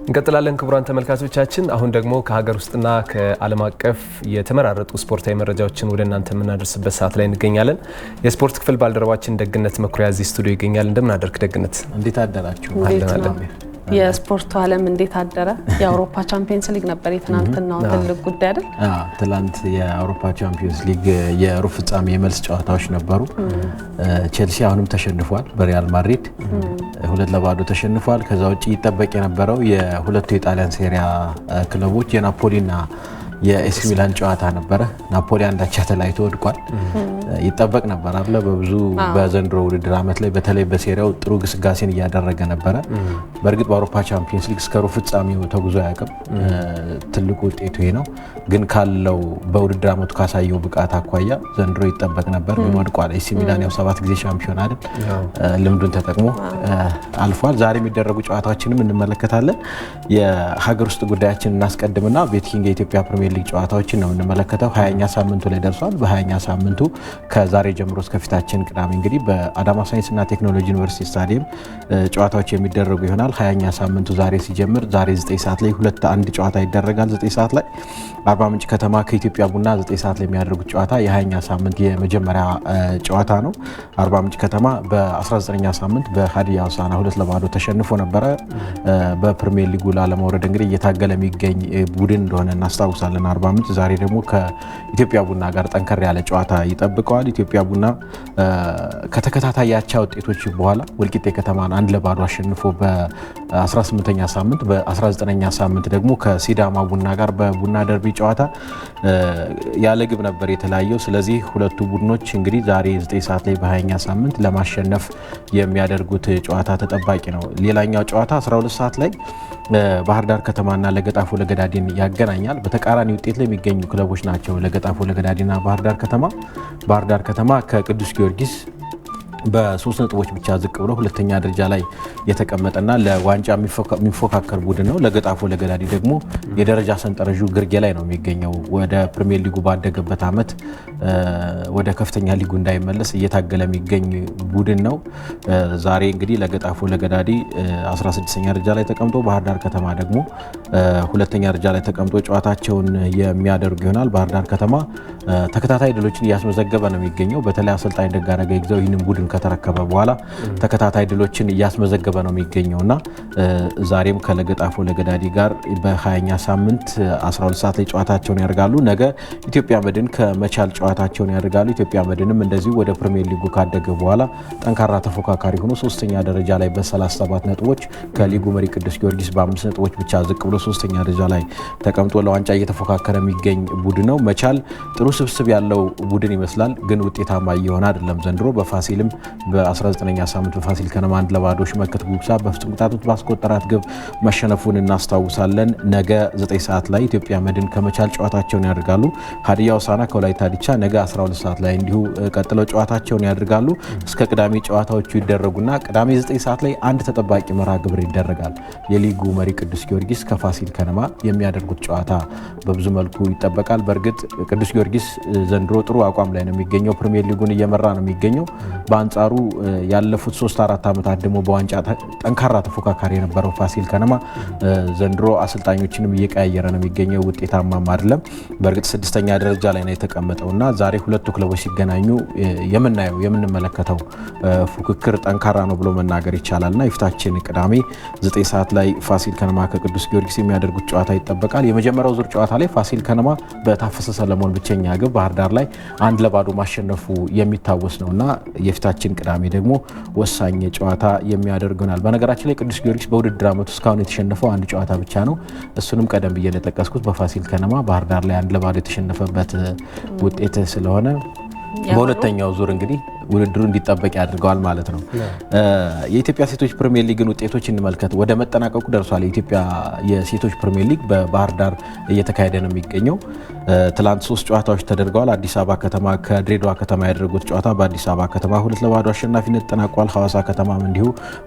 እንቀጥላለን ክቡራን ተመልካቾቻችን። አሁን ደግሞ ከሀገር ውስጥና ከዓለም አቀፍ የተመራረጡ ስፖርታዊ መረጃዎችን ወደ እናንተ የምናደርስበት ሰዓት ላይ እንገኛለን። የስፖርት ክፍል ባልደረባችን ደግነት መኩሪያ እዚህ ስቱዲዮ ይገኛል። እንደምን አደርክ ደግነት? እንዴት አደራችሁ? የስፖርቱ ዓለም እንዴት አደረ? የአውሮፓ ቻምፒየንስ ሊግ ነበር የትናንትናው ትልቅ ጉዳይ አይደል? ትላንት የአውሮፓ ቻምፒየንስ ሊግ የሩብ ፍጻሜ የመልስ ጨዋታዎች ነበሩ። ቼልሲ አሁንም ተሸንፏል በሪያል ማድሪድ 2-0 ተሸንፏል። ከዛ ውጪ ይጠበቅ የነበረው የሁለቱ የጣሊያን ሴሪያ ክለቦች የናፖሊና የኤሲ ሚላን ጨዋታ ነበረ። ናፖሊ አንዳቻ ተለያይቶ ወድቋል። ይጠበቅ ነበር አለ በብዙ በዘንድሮ ውድድር ዓመት ላይ በተለይ በሴሪያው ጥሩ ግስጋሴን እያደረገ ነበረ። በእርግጥ በአውሮፓ ቻምፒየንስ ሊግ እስከ ሩብ ፍጻሜው ተጉዞ ያቀም ትልቁ ውጤቱ ይሄ ነው። ግን ካለው በውድድር ዓመቱ ካሳየው ብቃት አኳያ ዘንድሮ ይጠበቅ ነበር ግን ወድቋል። ኤሲ ሚላን ያው 7 ጊዜ ሻምፒዮን አይደል ልምዱን ተጠቅሞ አልፏል። ዛሬ የሚደረጉ ጨዋታዎችንም እንመለከታለን። የሀገር ውስጥ ጉዳያችን እናስቀድምና ቤትኪንግ የኢትዮጵያ ፕሪሚየር ሊግ ጨዋታዎችን ነው የምንመለከተው። 20ኛ ሳምንቱ ላይ ደርሷል። በ20ኛ ሳምንቱ ከዛሬ ጀምሮ እስከ ፊታችን ቅዳሜ እንግዲህ በአዳማ ሳይንስና ቴክኖሎጂ ዩኒቨርሲቲ ስታዲየም ጨዋታዎች የሚደረጉ ይሆናል። 20ኛ ሳምንቱ ዛሬ ሲጀምር ዛሬ 9 ሰዓት ላይ 2-1 ጨዋታ ይደረጋል። 9 ሰዓት ላይ አርባ ምንጭ ከተማ ከኢትዮጵያ ቡና 9 ሰዓት ላይ የሚያደርጉት ጨዋታ የ20ኛ ሳምንት የመጀመሪያ ጨዋታ ነው። አርባ ምንጭ ከተማ በ19ኛ ሳምንት በሀዲያ ሆሳዕና 2-0 ተሸንፎ ነበረ። በፕሪሚየር ሊጉ ላለመውረድ እንግዲህ እየታገለ የሚገኝ ቡድን እንደሆነ እናስታውሳለን። አርባ ምንጭ ዛሬ ደግሞ ከኢትዮጵያ ቡና ጋር ጠንከር ያለ ጨዋታ ይጠብቀዋል። ኢትዮጵያ ቡና ከተከታታይ ያቻ ውጤቶች በኋላ ወልቂጤ ከተማን 1-0 አሸንፎ በ18ኛ ሳምንት በ19ኛ ሳምንት ደግሞ ከሲዳማ ቡና ጋር በቡና ደርቢ ጨዋታ ያለ ግብ ነበር የተለያየው። ስለዚህ ሁለቱ ቡድኖች እንግዲህ ዛሬ 9 ሰዓት ላይ በ20ኛ ሳምንት ለማሸነፍ የሚያደርጉት ጨዋታ ተጠባቂ ነው። ሌላኛው ጨዋታ 12 ሰዓት ላይ ባህር ዳር ከተማና ለገጣፎ ለገዳዲን ያገናኛል። በተቃራኒ ውጤት ላይ የሚገኙ ክለቦች ናቸው ለገጣፎ ለገዳዲና ባህር ዳር ከተማ። ባህር ዳር ከተማ ከቅዱስ ጊዮርጊስ በ3 ነጥቦች ብቻ ዝቅ ብሎ ሁለተኛ ደረጃ ላይ የተቀመጠና ለዋንጫ የሚፎካከር ቡድን ነው። ለገጣፎ ለገዳዲ ደግሞ የደረጃ ሰንጠረዡ ግርጌ ላይ ነው የሚገኘው። ወደ ፕሪሚየር ሊጉ ባደገበት ዓመት ወደ ከፍተኛ ሊጉ እንዳይመለስ እየታገለ የሚገኝ ቡድን ነው። ዛሬ እንግዲህ ለገጣፎ ለገዳዲ 16ኛ ደረጃ ላይ ተቀምጦ ባህር ዳር ከተማ ደግሞ ሁለተኛ ደረጃ ላይ ተቀምጦ ጨዋታቸውን የሚያደርጉ ይሆናል። ባህር ዳር ከተማ ተከታታይ ድሎችን እያስመዘገበ ነው የሚገኘው። በተለይ አሰልጣኝ ደጋረገ ይግዛው ይህንን ቡድን ከተረከበ በኋላ ተከታታይ ድሎችን እያስመዘገበ ነው የሚገኘውና ዛሬም ከለገጣፎ ለገዳዲ ጋር በ20ኛ ሳምንት 12 ሰዓት ላይ ጨዋታቸውን ያደርጋሉ። ነገ ኢትዮጵያ መድን ከመቻል ጨዋታቸውን ያደርጋሉ። ኢትዮጵያ መድንም እንደዚሁ ወደ ፕሪሚየር ሊጉ ካደገ በኋላ ጠንካራ ተፎካካሪ ሆኖ 3ኛ ደረጃ ላይ በ37 ነጥቦች ከሊጉ መሪ ቅዱስ ጊዮርጊስ በ5 ነጥቦች ብቻ ዝቅ ብሎ 3ኛ ደረጃ ላይ ተቀምጦ ለዋንጫ እየተፎካከረ የሚገኝ ቡድን ነው። መቻል ጥሩ ስብስብ ያለው ቡድን ይመስላል፣ ግን ውጤታማ እየሆነ አይደለም ዘንድሮ። በፋሲልም በ19ኛ ሳምንት በፋሲል ከነማ 1-0 ሽመክት ጉብሳ በፍጹም ቅጣት ምት ባስቆጠራት ግብ መሸነፉን እናስታውሳለን። ነገ 9 ሰዓት ላይ ኢትዮጵያ መድን ከመቻል ጨዋታቸውን ያደርጋሉ። ሀዲያ ሆሳዕና ከወላይታ ዲቻ ነገ 12 ሰዓት ላይ እንዲሁ ቀጥለው ጨዋታቸውን ያደርጋሉ። እስከ ቅዳሜ ጨዋታዎቹ ይደረጉና ቅዳሜ 9 ሰዓት ላይ አንድ ተጠባቂ መርሃ ግብር ይደረጋል። የሊጉ መሪ ቅዱስ ጊዮርጊስ ከፋሲል ከነማ የሚያደርጉት ጨዋታ በብዙ መልኩ ይጠበቃል። በእርግጥ ቅዱስ ጊዮርጊስ ዘንድሮ ጥሩ አቋም ላይ ነው የሚገኘው። ፕሪሚየር ሊጉን እየመራ ነው የሚገኘው። በአንጻሩ ያለፉት 3-4 ዓመታት ደግሞ በዋንጫ ጠንካራ ተፎካካሪ የነበረው ፋሲል ከነማ ዘንድሮ አሰልጣኞችንም እየቀያየረ ነው የሚገኘው። ውጤታማም አይደለም። በእርግጥ 6ኛ ደረጃ ላይ ነው የተቀመጠውና ዛሬ ሁለቱ ክለቦች ሲገናኙ የምንመለከተው ፉክክር ጠንካራ ነው ብሎ መናገር ይቻላልና የፊታችን ቅዳሜ 9 ሰዓት ላይ ፋሲል ከነማ ከቅዱስ ጊዮርጊስ የሚያደርጉት ጨዋታ ይጠበቃል። የመጀመሪያው ዙር ጨዋታ ላይ ፋሲል ከነማ በታፈሰ ሰለሞን ብቸኛ ግብ ባህር ዳር ላይ 1-0 ማሸነፉ የሚታወስ ነውና የፊታችን ቅዳሜ ደግሞ ወሳኝ ጨዋታ የሚያደርጉናል። በነገራችን ላይ ቅዱስ ጊዮርጊስ በውድድር ዓመቱ እስካሁን የተሸነፈው አንድ ጨዋታ ብቻ ነው። እሱንም ቀደም ብዬ እንደጠቀስኩት በፋሲል ከነማ ባህር ዳር ላይ 1-0 የተሸነፈበት ውጤት ስለሆነ በሁለተኛው ዙር እንግዲህ ውድድሩ እንዲጠበቅ ያድርገዋል ማለት ነው። የኢትዮጵያ ሴቶች ፕሪሚየር ሊግን ውጤቶች እንመልከት። ወደ መጠናቀቁ ደርሷል። የኢትዮጵያ የሴቶች ፕሪሚየር ሊግ በባህር ዳር እየተካሄደ ነው የሚገኘው። ትላንት 3 ጨዋታዎች ተደርገዋል። አዲስ አበባ ከተማ ከድሬዳዋ ከተማ ያደረጉት ጨዋታ በአዲስ አበባ ከተማ 2-0 አሸናፊነት ተጠናቋል። ሐዋሳ ከተማም እንዲሁ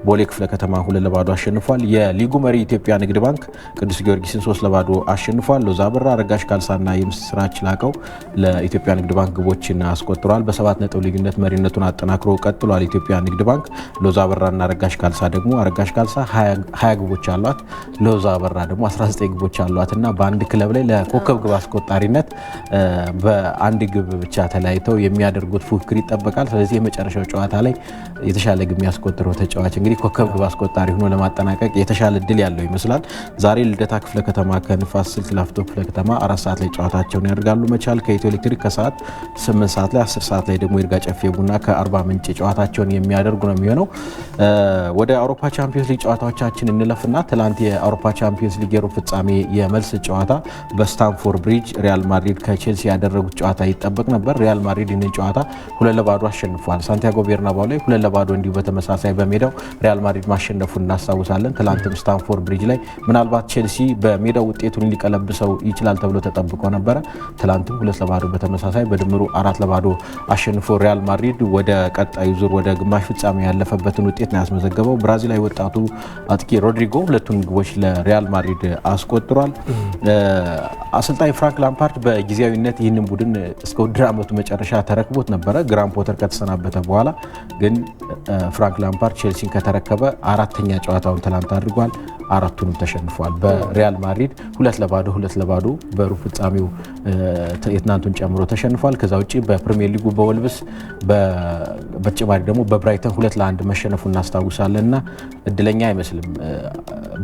ቦሌ ክፍለ ከተማ 2-0 አሸንፏል። የሊጉ መሪ ኢትዮጵያ ንግድ ባንክ ቅዱስ ጊዮርጊስን 3-0 አሸንፏል። ሎዛ አበራ፣ አረጋሽ ካልሳና የምስራች ላቀው ለኢትዮጵያ ንግድ ባንክ ግቦችን አስቆጥረዋል። በ7 ነጥብ ልዩነት መሪነቱን አጠናክሮ ቀጥሏል። ኢትዮጵያ ንግድ ባንክ ሎዛ አበራና አረጋሽ ካልሳ ደግሞ አረጋሽ ካልሳ 20 ግቦች አሏት፣ ሎዛ አበራ ደግሞ 19 ግቦች አሏትና በአንድ ክለብ ላይ ለኮከብ ግብ አስቆጣሪነት በአንድ ግብ ብቻ ተለያይተው የሚያደርጉት ፉክክር ይጠበቃል። ስለዚህ የመጨረሻው ጨዋታ ላይ የተሻለ ግብ የሚያስቆጥረው ተጫዋች እንግዲህ ኮከብ ግብ አስቆጣሪ ሆኖ ለማጠናቀቅ የተሻለ እድል ያለው ይመስላል። ዛሬ ልደታ ክፍለ ከተማ ከንፋስ ስልክ ላፍቶ ክፍለ ከተማ 4 ሰዓት ላይ ጨዋታቸውን ያደርጋሉ። መቻል ከኢትዮ ኤሌክትሪክ ከሰዓት 8 ሰዓት ላይ 10 ሰዓት ላይ ደግሞ ይርጋ ጨፌ ቡና ከአርባ ምንጭ ጨዋታቸውን የሚያደርጉ ነው የሚሆነው። ወደ አውሮፓ ቻምፒዮንስ ሊግ ጨዋታዎቻችን እንለፍና ትላንት የአውሮፓ ቻምፒዮንስ ሊግ የሩብ ፍጻሜ የመልስ ጨዋታ በስታንፎርድ ብሪጅ ሪያል ማድሪድ ከቼልሲ ያደረጉት ጨዋታ ይጠበቅ ነበር። ሪያል ማድሪድ ይህንን ጨዋታ 2-0 አሸንፏል። ሳንቲያጎ ቤርናባው ላይ 2-0 እንዲሁ በተመሳሳይ በሜዳው ሪያል ማድሪድ ማሸነፉን እናስታውሳለን። ትላንትም ስታንፎርድ ብሪጅ ላይ ምናልባት ቼልሲ በሜዳው ውጤቱን ሊቀለብሰው ይችላል ተብሎ ተጠብቆ ነበረ። ትላንትም 2-0 በተመሳሳይ በድምሩ 4-0 አሸንፎ ሪያል ማድሪድ ወደ ቀጣዩ ዙር ወደ ግማሽ ፍጻሜ ያለፈበትን ውጤት ነው ያስመዘገበው። ብራዚላዊ ወጣቱ አጥቂ ሮድሪጎ ሁለቱን ግቦች ለሪያል ማድሪድ አስቆጥሯል። አሰልጣኝ ፍራንክ ላምፓርድ በጊዜያዊነት ይህንን ቡድን እስከ ውድድር ዓመቱ መጨረሻ ተረክቦት ነበረ ግራም ፖተር ከተሰናበተ በኋላ። ግን ፍራንክ ላምፓርድ ቼልሲን ከተረከበ አራተኛ ጨዋታውን ትላንት አድርጓል። አራቱንም ተሸንፏል። በሪያል ማድሪድ 2-0 በሩብ ፍጻሜው የትናንቱን ጨምሮ ተሸንፏል። ከዛ ውጪ በፕሪሚየር ሊጉ በወልቭስ በተጨማሪ ደግሞ በብራይተን 2-1 መሸነፉ እናስታውሳለን እና እድለኛ አይመስልም።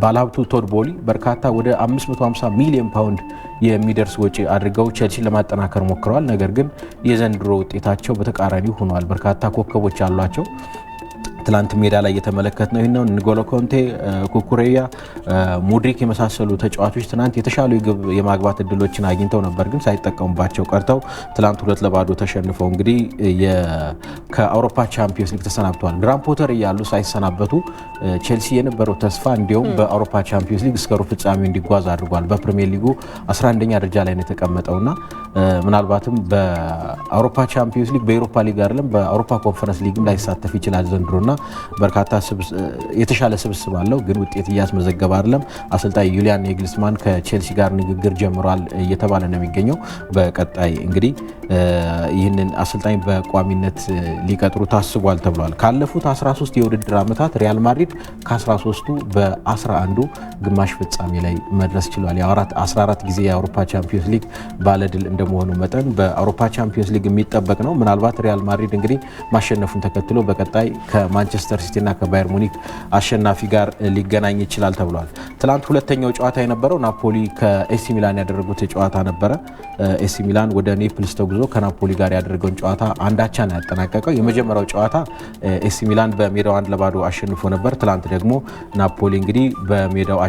ባለሀብቱ ቶድ ቦሊ በርካታ ወደ 550 ሚሊዮን ፓውንድ የሚደርስ ወጪ አድርገው ቼልሲን ለማጠናከር ሞክረዋል። ነገር ግን የዘንድሮ ውጤታቸው በተቃራኒው ሆኗል። በርካታ ኮከቦች አሏቸው። ትላንት ሜዳ ላይ የተመለከትነው ይሄን ነው። ንጎሎ ኮንቴ፣ ኩኩሬያ፣ ሙድሪክ የመሳሰሉ ተጫዋቾች ትናንት የተሻሉ ግብ የማግባት እድሎችን አግኝተው ነበር፣ ግን ሳይጠቀሙባቸው ቀርተው ትላንት 2-0 ተሸንፈው እንግዲህ ከአውሮፓ ቻምፒዮንስ ሊግ ተሰናብተዋል። ግራም ፖተር እያሉ ሳይሰናበቱ ቼልሲ የነበረው ተስፋ እንዲሁም በአውሮፓ ቻምፒዮንስ ሊግ እስከ ሩብ ፍጻሜው እንዲጓዝ አድርጓል። በፕሪሚየር ሊጉ 11ኛ ደረጃ ላይ ነው የተቀመጠውና ምናልባትም በአውሮፓ ቻምፒዮንስ ሊግ በኤሮፓ ሊግ አይደለም በአውሮፓ ኮንፈረንስ ሊግም ላይሳተፍ ይችላል ዘንድሮና በርካታ የተሻለ ስብስብ አለው፣ ግን ውጤት እያስመዘገበ አይደለም። አሰልጣኝ ዩሊያን ኔግልስማን ከቼልሲ ጋር ንግግር ጀምሯል እየተባለ ነው የሚገኘው። በቀጣይ እንግዲህ ይህንን አሰልጣኝ በቋሚነት ሊቀጥሩ ታስቧል ተብሏል። ካለፉት 13 የውድድር ዓመታት ሪያል ማድሪድ ከ13ቱ በ11ዱ ግማሽ ፍጻሜ ላይ መድረስ ችሏል። 14 ጊዜ የአውሮፓ ቻምፒዮንስ ሊግ ባለድል እንደመሆኑ መጠን በአውሮፓ ቻምፒዮንስ ሊግ የሚጠበቅ ነው። ምናልባት ሪያል ማድሪድ እንግዲህ ማሸነፉን ተከትሎ በቀጣይ ከማንቸስተር ሲቲ እና ከባየር ሙኒክ አሸናፊ ጋር ሊገናኝ ይችላል ተብሏል። ትላንት ሁለተኛው ጨዋታ የነበረው ናፖሊ ከኤሲ ሚላን ያደረጉት ጨዋታ ነበረ። ኤሲ ሚላን ወደ ኔፕልስ ተጉዞ ከናፖሊ ጋር ያደረገውን ጨዋታ አንዳቻ ነው ያጠናቀቀው። የመጀመሪያው ጨዋታ ኤሲ ሚላን በሜዳው 1-0 አሸንፎ ነበር። ትላንት ደግሞ ናፖሊ እንግዲህ በሜዳው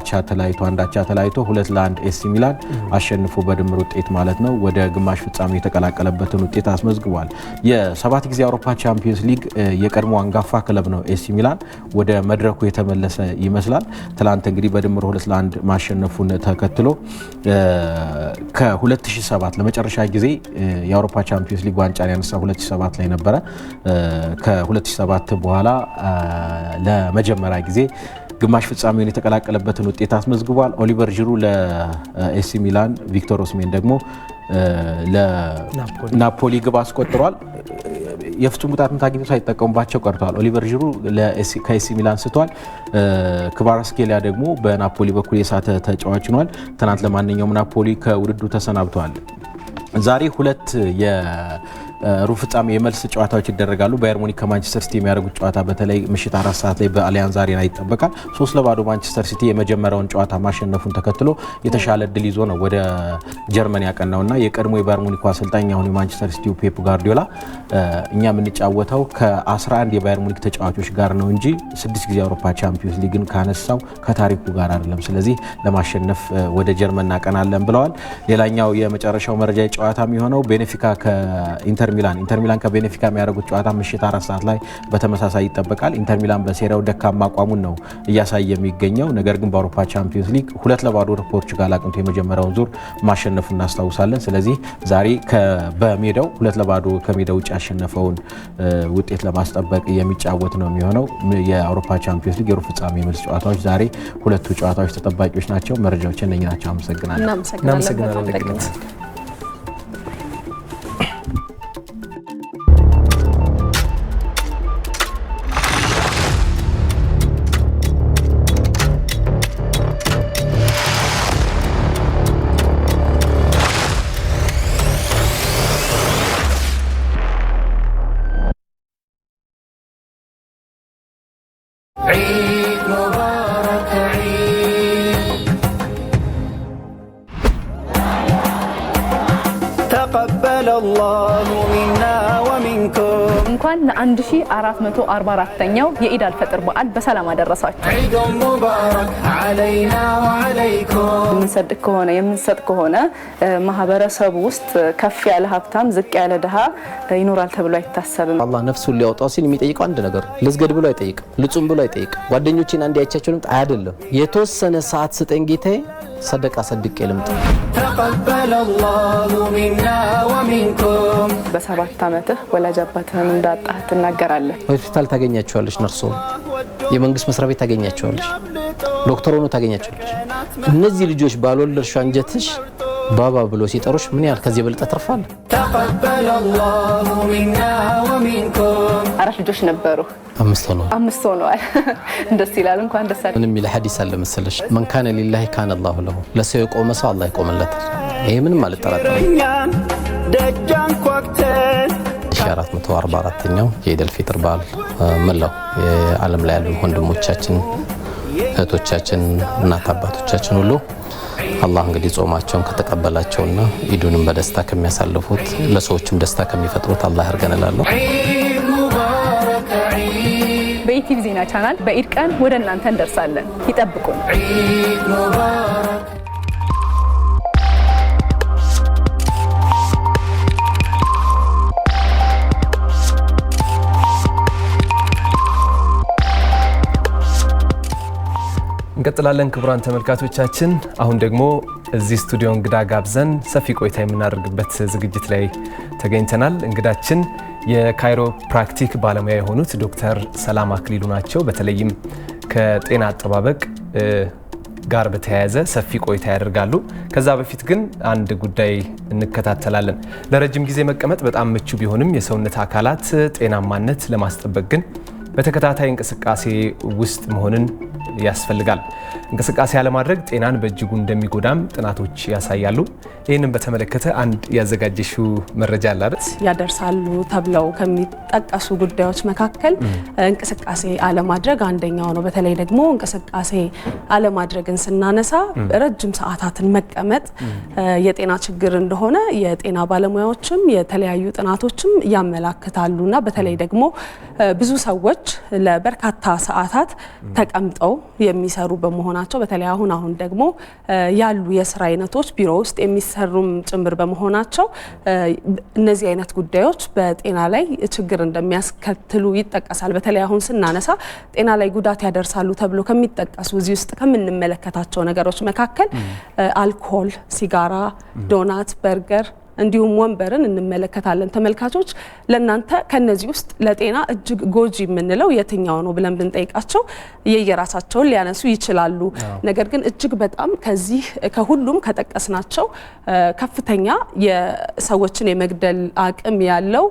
አንዳቻ ተለያይቶ 2-1 ኤሲ ሚላን አሸንፎ በድምር ውጤት ማለት ነው ወደ ግማሽ ፍጻሜ የተቀላቀለበትን ውጤት አስመዝግቧል። የ7 ጊዜ አውሮፓ ቻምፒዮንስ ሊግ የቀድሞ አንጋፋ ክለብ ነው ኤሲ ሚላን ወደ መድረኩ የተመለሰ ይመስላል። ትላንት እንግዲህ በድምር 2-1 ማሸነፉን ተከትሎ ከ2007 ለመጨረሻ ጊዜ የአውሮፓ ቻምፒዮንስ ሊግ ዋንጫን ያነሳው 2007 ላይ ነበረ። ከ2007 በኋላ ለመጀመሪያ ጊዜ ግማሽ ፍጻሜውን የተቀላቀለበትን ውጤት አስመዝግቧል። ኦሊቨር ጂሩ ለኤሲ ሚላን፣ ቪክቶር ኦስሜን ደግሞ ለናፖሊ ግብ አስቆጥሯል። የፍጹም ቅጣት ምት አግኝተው ሳይጠቀሙባቸው ቀርተዋል። ኦሊቨር ጂሩ ከኤሲ ሚላን ስቷል። ክቫራትስኬሊያ ደግሞ በናፖሊ በኩል የሳተ ተጫዋች ሆኗል። ትናንት ለማንኛውም ናፖሊ ከውድድሩ ተሰናብተዋል። ዛሬ ሁለት ሩብ ፍጻሜ የመልስ ጨዋታዎች ይደረጋሉ። ባየር ሙኒክ ከማንቸስተር ሲቲ የሚያደርጉት ጨዋታ በተለይ ምሽት 4 ሰዓት ላይ በአሊያንዝ አሬና ይጠበቃል። 3-0 ማንቸስተር ሲቲ የመጀመሪያውን ጨዋታ ማሸነፉን ተከትሎ የተሻለ እድል ይዞ ነው ወደ ጀርመን ያቀናውና የቀድሞ የባየር ሙኒክ አሰልጣኝ አሁን የማንቸስተር ሲቲው ፔፕ ጋርዲዮላ እኛ የምንጫወተው ከ11 የባየር ሙኒክ ተጫዋቾች ጋር ነው እንጂ 6 ጊዜ የአውሮፓ ቻምፒዮንስ ሊግን ካነሳው ከታሪኩ ጋር አይደለም፣ ስለዚህ ለማሸነፍ ወደ ጀርመን እናቀናለን ብለዋል። ሌላኛው የመጨረሻው መረጃ ጨዋታ የሚሆነው ቤኔፊካ ከኢንተር ሚላን ከቤኔፊካ የሚያደርጉት ጨዋታ ምሽት 4 ሰዓት ላይ በተመሳሳይ ይጠበቃል። ኢንተር ሚላን በሴሪያው ደካማ አቋሙን ነው እያሳየ የሚገኘው። ነገር ግን በአውሮፓ ቻምፒዮንስ ሊግ 2-0 ፖርቹጋል አቅንቶ የመጀመሪያውን ዙር ማሸነፉ እናስታውሳለን። ስለዚህ ዛሬ በሜዳው 2-0 ከሜዳው ውጭ ያሸነፈውን ውጤት ለማስጠበቅ የሚጫወት ነው የሚሆነው። የአውሮፓ ቻምፒዮንስ ሊግ የሩብ ፍጻሜ መልስ ጨዋታዎች ዛሬ ሁለቱ ጨዋታዎች ተጠባቂዎች ናቸው። መረጃዎች እነኚህ ናቸው። አመሰግናለሁ። እንኳን ለ1444ኛው የኢድ አልፈጥር በዓል በሰላም አደረሳችሁ። የምንሰጥ ከሆነ ማህበረሰቡ ውስጥ ከፍ ያለ ሀብታም ዝቅ ያለ ድሃ ይኖራል ተብሎ አይታሰብም። አላህ ነፍሱን ሊያወጣው ሲል የሚጠይቀው አንድ ነገር ልዝገድ ብሎ አይጠይቅም፣ ልጹም ብሎ አይጠይቅም። ጓደኞቼን አንድ ያቻቸው ልምጣ አይደለም። የተወሰነ ሰዓት ስጠኝ ጌታዬ ሰደቃ ሰድቄ ልምጣ። ተቀበለላሁ ሚና ወሚንኩም። በ7 ዓመትህ ወላጅ አባትህን እንዳጣህ ትናገራለህ። ሆስፒታል ታገኛቸዋለሽ፣ ነርሶ የመንግስት መስሪያ ቤት ታገኛቸዋለሽ፣ ዶክተር ሆኖ ታገኛቸዋለሽ። እነዚህ ልጆች ባልወለድሽው አንጀትሽ ባባ ብሎ ሲጠሩሽ ምን ያህል ከዚህ በልጠ ተርፋለ? ተቀበለላሁ ሚና ወሚንኩም። 4 ልጆች ነበሩ፣ 5 ሆነዋል። ደስ ይላል። እንኳን ደስ አለ። ምንም ይለ ሐዲስ አለ መሰለሽ መን ካነ ሊላሂ ካነ አላሁ ለሁ። ለሰው የቆመ ሰው አላህ ይቆምለታል። ይሄ ምንም አልጠራጠርም። ደጃን ኳክተን 1444ኛው የኢድ አልፊጥር በዓል መላው የዓለም ላይ ያሉ ወንድሞቻችን እህቶቻችን እናት አባቶቻችን ሁሉ አላህ እንግዲህ ጾማቸውን ከተቀበላቸውና ኢዱንም በደስታ ከሚያሳልፉት ለሰዎችም ደስታ ከሚፈጥሩት አላህ ያርገን እላለሁ። በኢቲቪ ዜና ቻናል በኢድ ቀን ወደ እናንተ እንደርሳለን። ይጠብቁን። እንቀጥላለን። ክቡራን ተመልካቾቻችን አሁን ደግሞ እዚህ ስቱዲዮ እንግዳ ጋብዘን ሰፊ ቆይታ የምናደርግበት ዝግጅት ላይ ተገኝተናል። እንግዳችን የካይሮፕራክቲክ ባለሙያ የሆኑት ዶክተር ሰላም አክሊሉ ናቸው። በተለይም ከጤና አጠባበቅ ጋር በተያያዘ ሰፊ ቆይታ ያደርጋሉ። ከዛ በፊት ግን አንድ ጉዳይ እንከታተላለን። ለረጅም ጊዜ መቀመጥ በጣም ምቹ ቢሆንም የሰውነት አካላት ጤናማነት ለማስጠበቅ ግን በተከታታይ እንቅስቃሴ ውስጥ መሆንን ያስፈልጋል። እንቅስቃሴ ያለማድረግ ጤናን በእጅጉ እንደሚጎዳም ጥናቶች ያሳያሉ። ይህንን በተመለከተ አንድ ያዘጋጀሽው መረጃ አለ አይደል? ያደርሳሉ ተብለው ከሚጠቀሱ ጉዳዮች መካከል እንቅስቃሴ አለማድረግ አንደኛው ነው። በተለይ ደግሞ እንቅስቃሴ አለማድረግን ስናነሳ ረጅም ሰዓታትን መቀመጥ የጤና ችግር እንደሆነ የጤና ባለሙያዎችም የተለያዩ ጥናቶችም ያመላክታሉና በተለይ ደግሞ ብዙ ሰዎች ለበርካታ ሰዓታት ተቀምጠው የሚሰሩ በመሆናቸው በተለይ አሁን ደግሞ ያሉ የስራ አይነቶች ቢሮ ውስጥ የሚሰሩም ጭምር በመሆናቸው እነዚህ አይነት ጉዳዮች በጤና ላይ ችግር እንደሚያስከትሉ ይጠቀሳል። በተለይ አሁን ስናነሳ ጤና ላይ ጉዳት ያደርሳሉ ተብሎ ከሚጠቀሱ እዚህ ውስጥ ከምንመለከታቸው ነገሮች መካከል አልኮል፣ ሲጋራ፣ ዶናት፣ በርገር እንዲሁም ወንበርን እንመለከታለን። ተመልካቾች ለናንተ ከነዚህ ውስጥ ለጤና እጅግ ጎጂ የምንለው የትኛው ነው ብለን ብንጠይቃቸው የየራሳቸውን ሊያነሱ ይችላሉ። ነገር ግን እጅግ በጣም ከሁሉም ከጠቀስናቸው ከፍተኛ የሰዎችን የመግደል አቅም ያለው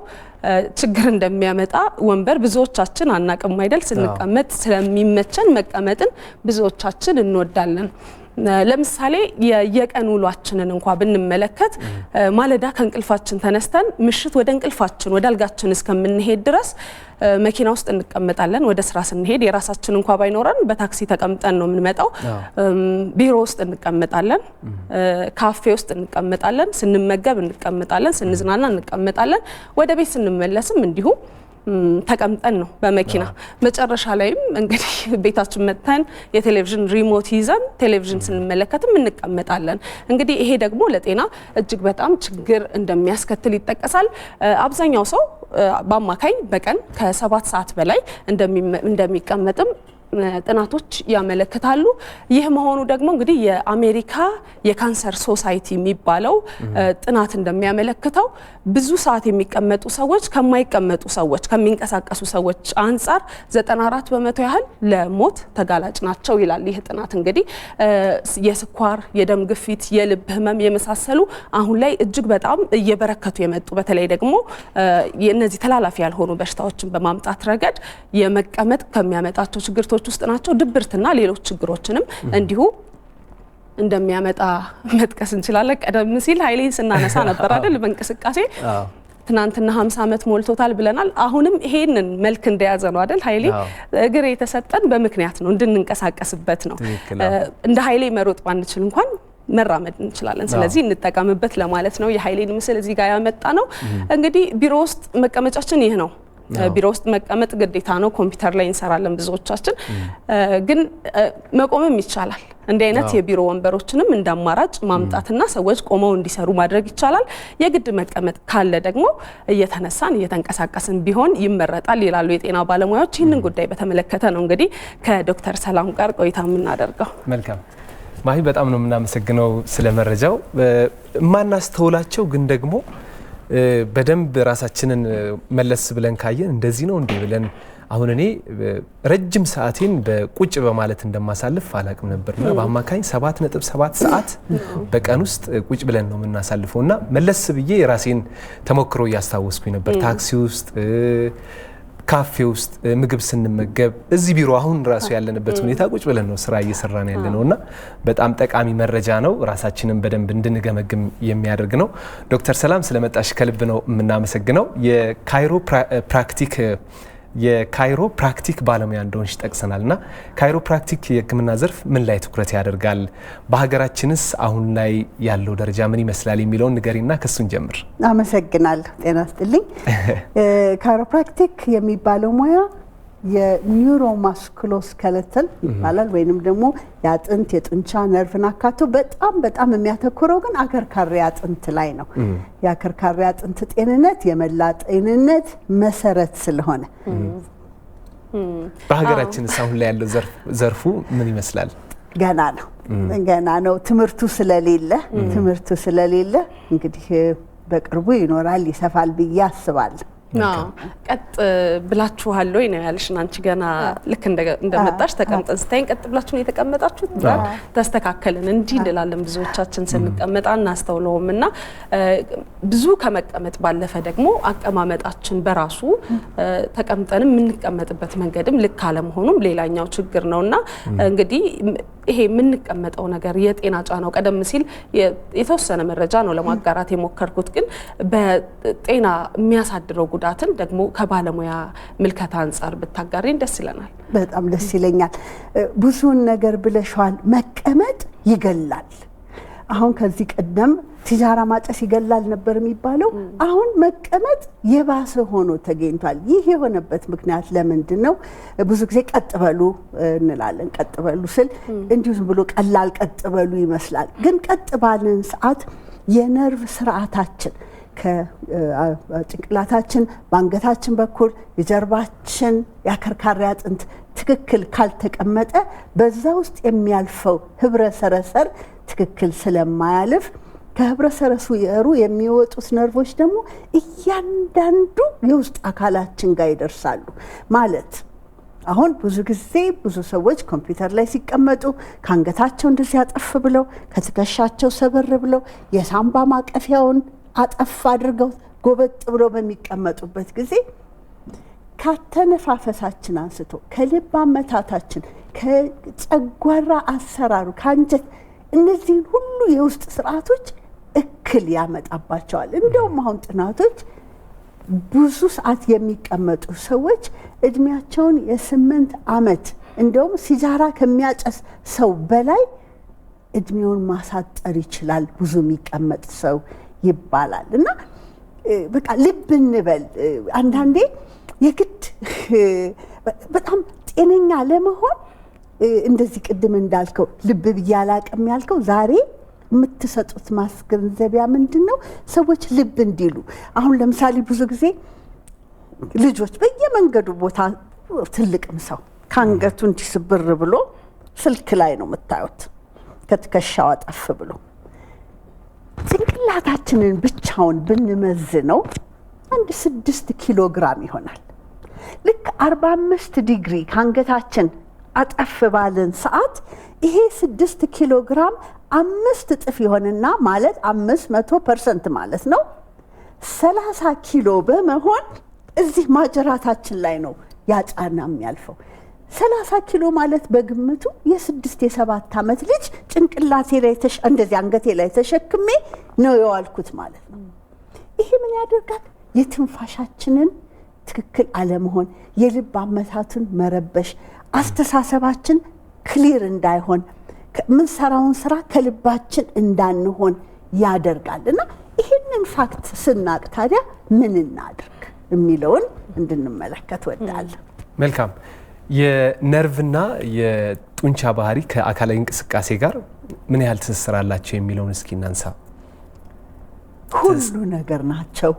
ችግር እንደሚያመጣ ወንበር ብዙዎቻችን አናቅም አይደል? ስንቀመጥ ስለሚመቸን መቀመጥን ብዙዎቻችን እንወዳለን። ለምሳሌ የቀን ውሏችንን እንኳን ብንመለከት ማለዳ ከእንቅልፋችን ተነስተን ምሽት ወደ እንቅልፋችን ወደ አልጋችን እስከምንሄድ ድረስ መኪና ውስጥ እንቀመጣለን። ወደ ስራ ስንሄድ የራሳችን እንኳን ባይኖረን በታክሲ ተቀምጠን ነው የምንመጣው። ቢሮ ውስጥ እንቀመጣለን፣ ካፌ ውስጥ እንቀመጣለን፣ ስንመገብ እንቀመጣለን፣ ስንዝናና እንቀመጣለን። ወደ ቤት ስንመለስም እንዲሁ ተቀምጠን ነው በመኪና። መጨረሻ ላይም እንግዲህ ቤታችን መጥተን የቴሌቪዥን ሪሞት ይዘን ቴሌቪዥን ስንመለከትም እንቀመጣለን። እንግዲህ ይሄ ደግሞ ለጤና እጅግ በጣም ችግር እንደሚያስከትል ይጠቀሳል። አብዛኛው ሰው በአማካኝ በቀን ከ7 ሰዓት በላይ እንደሚቀመጥም ጥናቶች ያመለክታሉ። ይህ መሆኑ ደግሞ እንግዲህ የአሜሪካ የካንሰር ሶሳይቲ የሚባለው ጥናት እንደሚያመለክተው ብዙ ሰዓት የሚቀመጡ ሰዎች ከማይቀመጡ ሰዎች ከሚንቀሳቀሱ ሰዎች አንጻር 94 በመቶ ያህል ለሞት ተጋላጭ ናቸው ይላል ይህ ጥናት። እንግዲህ የስኳር፣ የደም ግፊት፣ የልብ ህመም የመሳሰሉ አሁን ላይ እጅግ በጣም እየበረከቱ የመጡ በተለይ ደግሞ የነዚህ ተላላፊ ያልሆኑ በሽታዎችን በማምጣት ረገድ የመቀመጥ ከሚያመጣቸው ችግሮች ውስጥ ናቸው። ድብርትና ሌሎች ችግሮችንም እንዲሁ እንደሚያመጣ መጥቀስ እንችላለን። ቀደም ሲል ኃይሌን ስናነሳ ነበር አይደል? በእንቅስቃሴ ትናንትና 50 ዓመት ሞልቶታል ብለናል። አሁንም ይሄንን መልክ እንደያዘ ነው አይደል? ኃይሌ እግር የተሰጠን በምክንያት ነው፣ እንድንንቀሳቀስበት ነው። እንደ ኃይሌ መሮጥ ባንችል እንኳን መራመድ እንችላለን። ስለዚህ እንጠቀምበት ለማለት ነው። የኃይሌን ምስል እዚህ ጋር ያመጣ ነው። እንግዲህ ቢሮ ውስጥ መቀመጫችን ይህ ነው። ቢሮ ውስጥ መቀመጥ ግዴታ ነው። ኮምፒውተር ላይ እንሰራለን ብዙዎቻችን፣ ግን መቆምም ይቻላል። እንደ አይነት የቢሮ ወንበሮችንም እንዳማራጭ ማምጣትና ሰዎች ቆመው እንዲሰሩ ማድረግ ይቻላል። የግድ መቀመጥ ካለ ደግሞ እየተነሳን እየተንቀሳቀስን ቢሆን ይመረጣል ይላሉ የጤና ባለሙያዎች። ይህንን ጉዳይ በተመለከተ ነው እንግዲህ ከዶክተር ሰላም ጋር ቆይታ የምናደርገው። መልካም ማሂ፣ በጣም ነው የምናመሰግነው ስለ መረጃው። ማናስተውላቸው ግን ደግሞ በደንብ ራሳችንን መለስ ብለን ካየን እንደዚህ ነው እንዴ ብለን አሁን እኔ ረጅም ሰዓቴን በቁጭ በማለት እንደማሳልፍ አላቅም ነበርና በአማካኝ 7.7 ሰዓት በቀን ውስጥ ቁጭ ብለን ነው የምናሳልፈውና መለስ ብዬ ራሴን ተሞክሮ እያስታወስኩኝ ነበር። ታክሲ ውስጥ፣ ካፌ ውስጥ ምግብ ስንመገብ፣ እዚህ ቢሮ አሁን ራሱ ያለንበት ሁኔታ ቁጭ ብለን ነው ስራ እየሰራን ያለነውና በጣም ጠቃሚ መረጃ ነው። ራሳችንን በደንብ እንድንገመግም የሚያደርግ ነው። ዶክተር ሰላም ስለመጣሽ ከልብ ነው የምናመሰግነው። የካይሮፕራክቲክ ባለሙያ እንደሆንሽ ጠቅሰናልና ካይሮፕራክቲክ የሕክምና ዘርፍ ምን ላይ ትኩረት ያደርጋል? በሀገራችንስ አሁን ላይ ያለው ደረጃ ምን ይመስላል የሚለውን ንገሪና ከሱን ጀምር። አመሰግናለሁ። ጤና ይስጥልኝ። ካይሮፕራክቲክ የሚባለው ሙያ የኒውሮማስኩሎስኬለተል ይባላል፣ ወይንም ደግሞ የአጥንት የጡንቻ ነርቭን አካቶ በጣም የሚያተኩረው ግን አከርካሪ አጥንት ላይ ነው። የአከርካሪ አጥንት ጤንነት የመላ ጤንነት መሰረት ስለሆነ በሀገራችንስ አሁን ላይ ያለው ዘርፉ ምን ይመስላል? ገና ነው። ትምህርቱ ስለሌለ እንግዲህ በቅርቡ ይኖራል፣ ይሰፋል ብዬ አስባለሁ። ቀጥ ብላችኋል ወይ ነው ያልሽን? አንቺ ገና ልክ እንደመጣሽ ተቀምጠን ስታይን ቀጥ ብላችሁ ነው የተቀመጣችሁት? ተስተካከልን እንጂ እንላለን ብዙዎቻችን ስንቀመጥ አናስተውለውምና ብዙ ከመቀመጥ ባለፈ ደግሞ አቀማመጣችን በራሱ ተቀምጠንም የምንቀመጥበት መንገድም ልክ አለመሆኑም ሌላኛው ችግር ነውና እንግዲህ ይሄ የምንቀመጠው ነገር የጤና ጫናው ቀደም ሲል የተወሰነ መረጃ ነው ለማጋራት የሞከርኩት፣ ግን በጤና የሚያሳድረው ጉዳትን ደግሞ ከባለሙያ ምልከታ አንጻር ብታጋሪን ደስ ይለናል። በጣም ደስ ይለኛል። ብዙውን ነገር ብለሽዋል። መቀመጥ ይገላል። አሁን ከዚህ ቀደም ሲጃራ ማጨስ ይገላል ነበር የሚባለው። አሁን መቀመጥ የባሰ ሆኖ ተገኝቷል። ይህ የሆነበት ምክንያት ለምንድን ነው? ብዙ ጊዜ ቀጥ በሉ እንላለን። ቀጥ በሉ ስል እንዲሁ ዝም ብሎ ቀላል ቀጥ በሉ ይመስላል። ግን ቀጥ ባልን ሰዓት የነርቭ ስርዓታችን ከጭንቅላታችን በአንገታችን በኩል የጀርባችን የአከርካሪ አጥንት ትክክል ካልተቀመጠ በዛ ውስጥ የሚያልፈው ህብረ ሰረሰር ትክክል ስለማያልፍ ከህብረ ሰረሰሩ የሚወጡት ነርቮች ደግሞ እያንዳንዱ የውስጥ አካላችን ጋር ይደርሳሉ ማለት። አሁን ብዙ ጊዜ ብዙ ሰዎች ኮምፒውተር ላይ ሲቀመጡ ከአንገታቸው እንደዚህ አጠፍ ብለው ከትከሻቸው ሰበር ብለው የሳምባ ማቀፊያውን አጠፍ አድርገው ጎበጥ ብለው በሚቀመጡበት ጊዜ ከተነፋፈሳችን አንስቶ ከልብ አመታታችን ከጨጓራ አሰራሩ ከአንጀት እነዚህ ሁሉ የውስጥ ስርዓቶች እክል ያመጣባቸዋል። እንደውም አሁን ጥናቶች ብዙ ሰዓት የሚቀመጡ ሰዎች እድሜያቸውን የ8 ዓመት እንደውም ሲጃራ ከሚያጨስ ሰው በላይ እድሜውን ማሳጠር ይችላል ብዙ የሚቀመጥ ሰው ይባላል። እና በቃ ልብ እንበል። አንዳንዴ የግድ በጣም ጤነኛ ለመሆን እንደዚህ ቅድም እንዳልከው ልብ ብዬ አላቅም ያልከው ዛሬ የምትሰጡት ማስገንዘቢያ ምንድነው? ሰዎች ልብ እንዲሉ። አሁን ለምሳሌ ብዙ ጊዜ ልጆች በየመንገዱ ቦታ ትልቅም ሰው ካንገቱ እንዲስብር ብሎ ስልክ ላይ ነው የምታዩት፣ ከትከሻው አጠፍ ብሎ። ጭንቅላታችንን ብቻውን ብንመዝነው 6 ኪሎ ግራም ይሆናል። ልክ 45 ዲግሪ ካንገታችን አጠፍ ባለን ሰዓት ይሄ 6 ኪሎ ግራም 5 እጥፍ ይሆንና ማለት 500% ማለት ነው 30 ኪሎ በመሆን እዚህ ማጀራታችን ላይ ነው ያጫና የሚያልፈው። 30 ኪሎ ማለት በግምቱ የ6-7 ዓመት ልጅ ጭንቅላቴ ላይ እንደዚህ አንገቴ ላይ ተሸክሜ ነው የዋልኩት ማለት ነው። ይሄ ምን ያደርጋል? የትንፋሻችንን ትክክል አለመሆን፣ የልብ አመታቱን መረበሽ፣ አስተሳሰባችን ክሊር እንዳይሆን፣ ምንሰራውን ስራ ከልባችን እንዳንሆን ያደርጋል። እና ይህንን ፋክት ስናቅ ታዲያ ምን እናድርግ? የሚለውን እንድንመለከት ወዳለሁ። መልካም። የነርቭና የጡንቻ ባህሪ ከአካላዊ እንቅስቃሴ ጋር ምን ያህል ትስስር አላቸው የሚለውን እስኪ እናንሳ። ሁሉ ነገር ናቸው።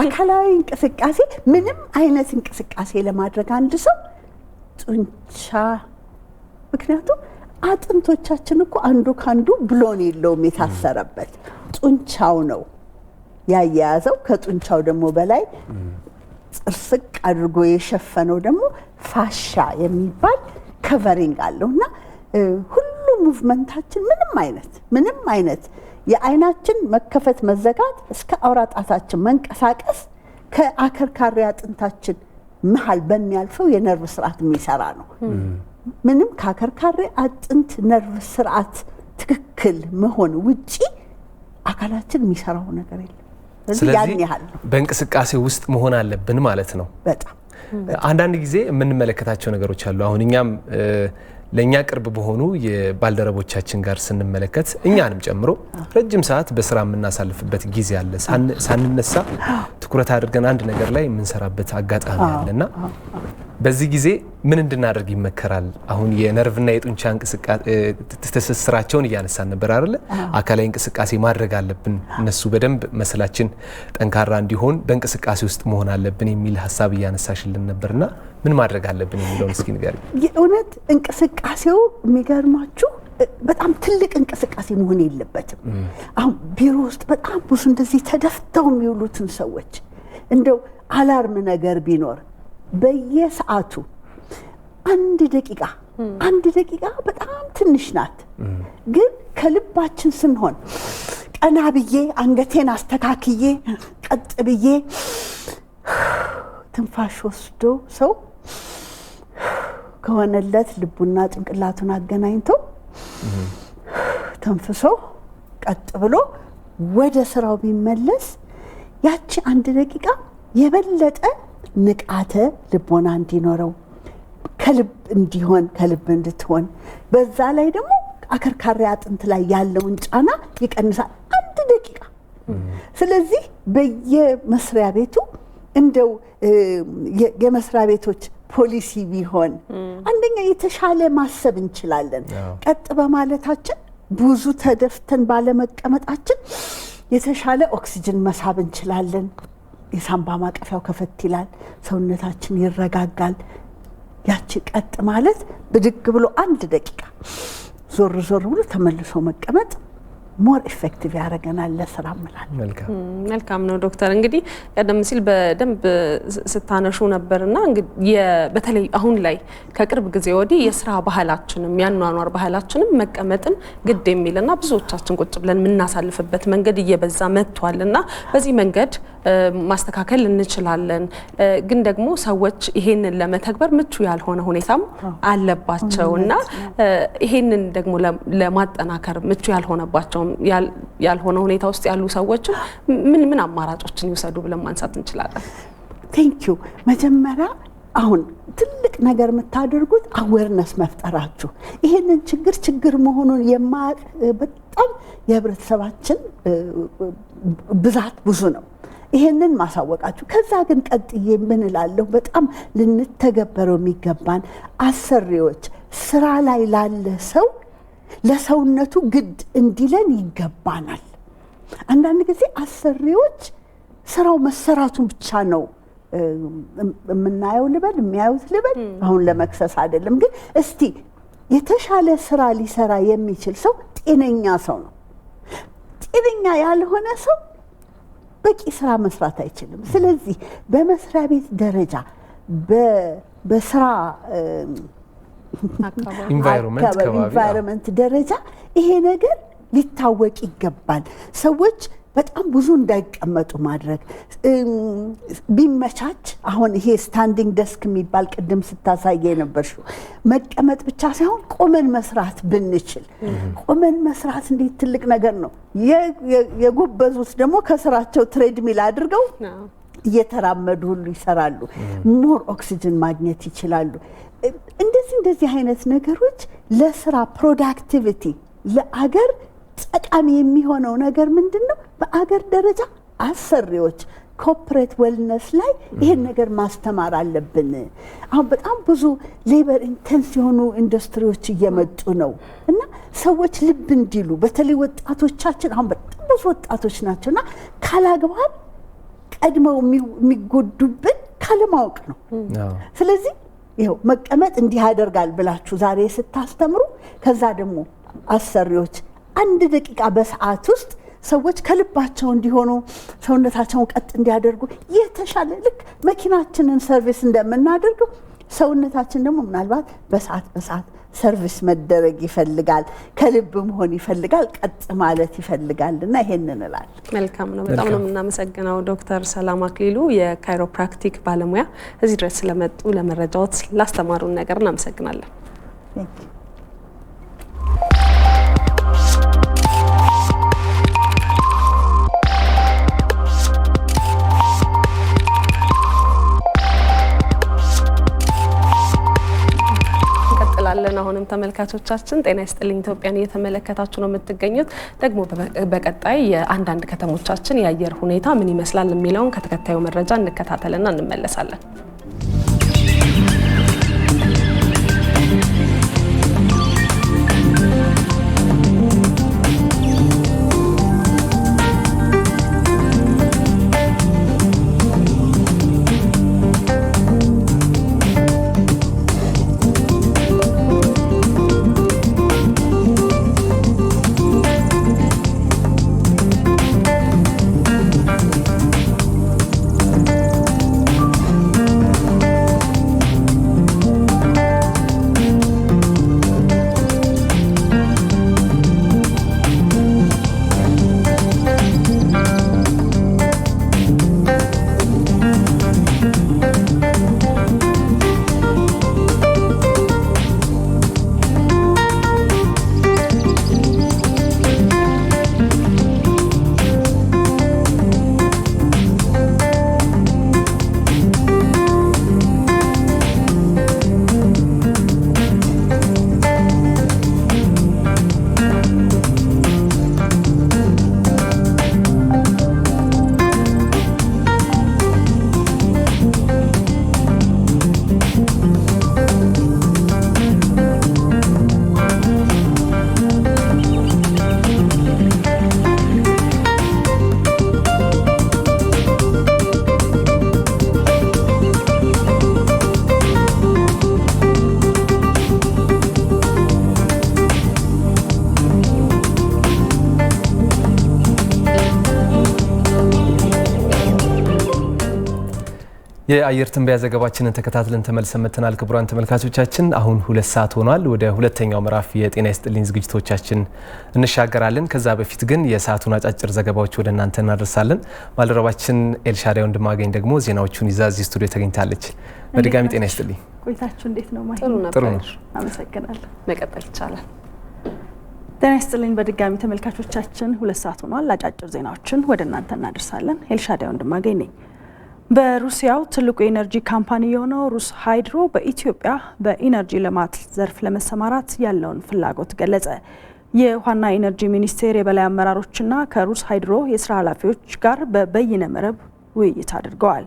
አካላዊ እንቅስቃሴ ምንም አይነት እንቅስቃሴ ለማድረግ አንድ ሰው ጡንቻ፣ ምክንያቱም አጥንቶቻችን እኮ አንዱ ካንዱ ብሎን የለውም የታሰረበት ጡንቻው ነው ያያያዘው። ከጡንቻው ደግሞ በላይ ጽርስቅ አድርጎ የሸፈነው ደግሞ ፋሻ የሚባል ከቨሪንግ አለውና ሁሉ ሙቭመንታችን ምንም አይነት የአይናችን መከፈት መዘጋት እስከ አውራ ጣታችን መንቀሳቀስ ከአከርካሪ አጥንታችን መሃል በሚያልፈው የነርቭ ስርዓት የሚሰራ ነው። ምንም ከአከርካሪ አጥንት ነርቭ ስርዓት ትክክል መሆን ውጪ አካላችን የሚሰራው ነገር የለም። ስለዚህ በእንቅስቃሴ ውስጥ መሆን አለብን ማለት ነው። በጣም አንዳንድ ጊዜ የምንመለከታቸው ነገሮች አሉ። አሁን እኛም ለኛ ቅርብ በሆኑ የባልደረቦቻችን ጋር ስንመለከት እኛንም ጨምሮ ረጅም ሰዓት በስራ የምናሳልፍበት ጊዜ አለ። ሳንነሳ ትኩረት አድርገን አንድ ነገር ላይ የምንሰራበት አጋጣሚ አለና በዚህ ጊዜ ምን እንድናደርግ ይመከራል? አሁን የነርቭና የጡንቻ እንቅስቃሴ ትስስራቸውን እያነሳን ነበር አይደል? አካላዊ እንቅስቃሴ ማድረግ አለብን፣ እነሱ በደንብ መስላችን ጠንካራ እንዲሆን በእንቅስቃሴ ውስጥ መሆን አለብን የሚል ሀሳብ እያነሳሽልን ነበርና ምን ማድረግ አለብን የሚለውን እስኪ ንገሪኝ። የእውነት እንቅስቃሴው የሚገርማችሁ በጣም ትልቅ እንቅስቃሴ መሆን የለበትም። አሁን ቢሮ ውስጥ በጣም ብዙ እንደዚህ ተደፍተው የሚውሉትን ሰዎች እንደው አላርም ነገር ቢኖር በየሰዓቱ አንድ ደቂቃ በጣም ትንሽ ናት፣ ግን ከልባችን ስንሆን ቀና ብዬ አንገቴን አስተካክዬ ቀጥ ብዬ ትንፋሽ ወስዶ ሰው ከሆነለት ልቡና ጭንቅላቱን አገናኝቶ ተንፍሶ ቀጥ ብሎ ወደ ስራው ቢመለስ ያቺ አንድ ደቂቃ የበለጠ ንቃተ ልቦና እንዲኖረው ከልብ እንድትሆን በዛ ላይ ደግሞ አከርካሪ አጥንት ላይ ያለውን ጫና ይቀንሳል አንድ ደቂቃ። ስለዚህ በየመስሪያ ቤቱ እንደው የመስሪያ ቤቶች ፖሊሲ ቢሆን አንደኛ የተሻለ ማሰብ እንችላለን። ቀጥ በማለታችን ብዙ ተደፍተን ባለመቀመጣችን የተሻለ ኦክሲጅን መሳብ እንችላለን። የሳምባ ማቀፊያው ከፈት ይላል፣ ሰውነታችን ይረጋጋል። ያቺ ቀጥ ማለት ብድግ ብሎ አንድ ደቂቃ ዞር ብሎ ተመልሶ መቀመጥ ሞር ኢፌክቲቭ ያደርገናል ለስራ ማለት። መልካም ነው ዶክተር። እንግዲህ ቀደም ሲል በደንብ ስታነሹ ነበርና በተለይ አሁን ላይ ከቅርብ ጊዜ ወዲህ የስራ ባህላችንም ያኗኗር ባህላችንም መቀመጥን ግድ የሚልና ብዙዎቻችን ቁጭ ብለን የምናሳልፍበት መንገድ እየበዛ መጥቷልና በዚህ መንገድ ማስተካከል እንችላለን። ግን ደግሞ ሰዎች ይሄንን ለመተግበር ምቹ ያልሆነ ሁኔታም አለባቸውና ይሄንን ደግሞ ለማጠናከር ምቹ ያልሆነባቸው ያልሆነ ሁኔታ ውስጥ ያሉ ሰዎች ምን አማራጮችን ይወሰዱ ብለን ማንሳት እንችላለን? ቴንክ ዩ። መጀመሪያ አሁን ትልቅ ነገር የምታደርጉት አዌርነስ መፍጠራችሁ። ይሄንን ችግር መሆኑን የማያውቅ በጣም የህብረተሰባችን ብዛት ብዙ ነው። ይሄንን ማሳወቃችሁ። ከዛ ግን ቀጥዬ ምን እላለሁ፣ በጣም ልንተገበረው የሚገባን አሰሪዎች ስራ ላይ ላለ ሰው ለሰውነቱ ግድ እንዲለን ይገባናል። አንዳንድ ጊዜ አሰሪዎች ስራው መሰራቱን ብቻ ነው የምናየው የሚያዩት ልበል፣ አሁን ለመክሰስ አይደለም። ግን እስቲ የተሻለ ስራ ሊሰራ የሚችል ሰው ጤነኛ ሰው ነው። ጤነኛ ያልሆነ ሰው በቂ ስራ መስራት አይችልም። ስለዚህ በመስሪያ ቤት ደረጃ በስራ ኢንቫይሮንመንት ደረጃ ይሄ ነገር ሊታወቅ ይገባል። ሰዎች በጣም ብዙ እንዳይቀመጡ ማድረግ ቢመቻች። አሁን ይሄ ስታንዲንግ ደስክ የሚባል ቅድም ስታሳየ ነበርሽው፣ መቀመጥ ብቻ ሳይሆን ቆመን መስራት ብንችል። ቆመን መስራት እንዴት ትልቅ ነገር ነው። የጎበዙት ደግሞ ከስራቸው ትሬድሚል አድርገው እየተራመዱ ሁሉ ይሰራሉ። ሞር ኦክሲጅን ማግኘት ይችላሉ። እንደዚህ አይነት ነገሮች ለስራ ፕሮዳክቲቪቲ ለአገር ጠቃሚ የሚሆነው ነገር ምንድነው? በአገር ደረጃ አሰሪዎች ኮርፖሬት ዌልነስ ላይ ይሄን ነገር ማስተማር አለብን። አሁን በጣም ብዙ ሌበር ኢንቴንስ የሆኑ ኢንዱስትሪዎች እየመጡ ነው እና ሰዎች ልብ እንዲሉ በተለይ ወጣቶቻችን አሁን በጣም ብዙ ወጣቶች ናቸውና ካላግባብ ቀድመው የሚጎዱብን ካለማወቅ ነው። ስለዚህ ይኸው መቀመጥ እንዲህ ያደርጋል ብላችሁ ዛሬ ስታስተምሩ ከዛ ደግሞ አሰሪዎች 1 ደቂቃ በሰዓት ውስጥ ሰዎች ከልባቸው እንዲሆኑ ሰውነታቸውን ቀጥ እንዲያደርጉ የተሻለ ልክ መኪናችንን ሰርቪስ እንደምናደርገው ሰውነታችን ደግሞ ምናልባት በሰዓት ሰርቪስ መደረግ ይፈልጋል፣ ከልብ መሆን ይፈልጋል፣ ቀጥ ማለት ይፈልጋልና ይሄንን እላለሁ። መልካም ነው። በጣም ነው የምናመሰግነው ዶክተር ሰላም አክሊሉ የካይሮፕራክቲክ ባለሙያ እዚህ ድረስ ስለመጡ ለመረጃዎት ላስተማሩን ነገር እናመሰግናለን። አሁንም ተመልካቾቻችን ጤና ይስጥልኝ ኢትዮጵያን እየተመለከታችሁ ነው የምትገኙት። ደግሞ በቀጣይ የአንዳንድ ከተሞቻችን የአየር ሁኔታ ምን ይመስላል የሚለውን ከተከታዩ መረጃ እንከታተልና እንመለሳለን። የአየር ትንበያ ዘገባችንን ተከታትለን ተመልሰን መጥተናል። ክቡራን ተመልካቾቻችን አሁን 2 ሰዓት ሆኗል። ወደ ሁለተኛው ምዕራፍ የጤና ይስጥልኝ ዝግጅቶቻችን እንሻገራለን። ከዛ በፊት ግን የሰዓቱን አጫጭር ዘገባዎች ወደ እናንተ እናደርሳለን። ባልደረባችን ኤልሻዳይ ወንድማገኝ ደግሞ ዜናዎቹን ይዛ እዚህ ስቱዲዮ ተገኝታለች። በድጋሚ ጤና ይስጥልኝ። ቆይታችሁ እንዴት ነው? ጥሩ ነው። አመሰግናለሁ። መቀጠል ይቻላል። ጤና ይስጥልኝ በድጋሚ ተመልካቾቻችን 2 ሰዓት ሆኗል። አጫጭር ዜናዎችን ወደ እናንተ እናደርሳለን። ኤልሻዳይ ወንድማገኝ ነኝ። በሩሲያው ትልቁ የኢነርጂ ካምፓኒ የሆነው ሩስ ሃይድሮ በኢትዮጵያ በኢነርጂ ልማት ዘርፍ ለመሰማራት ያለውን ፍላጎት ገለጸ። የውሃና ኢነርጂ ሚኒስቴር የበላይ አመራሮችና ከሩስ ሃይድሮ የስራ ኃላፊዎች ጋር በበይነ መረብ ውይይት አድርገዋል።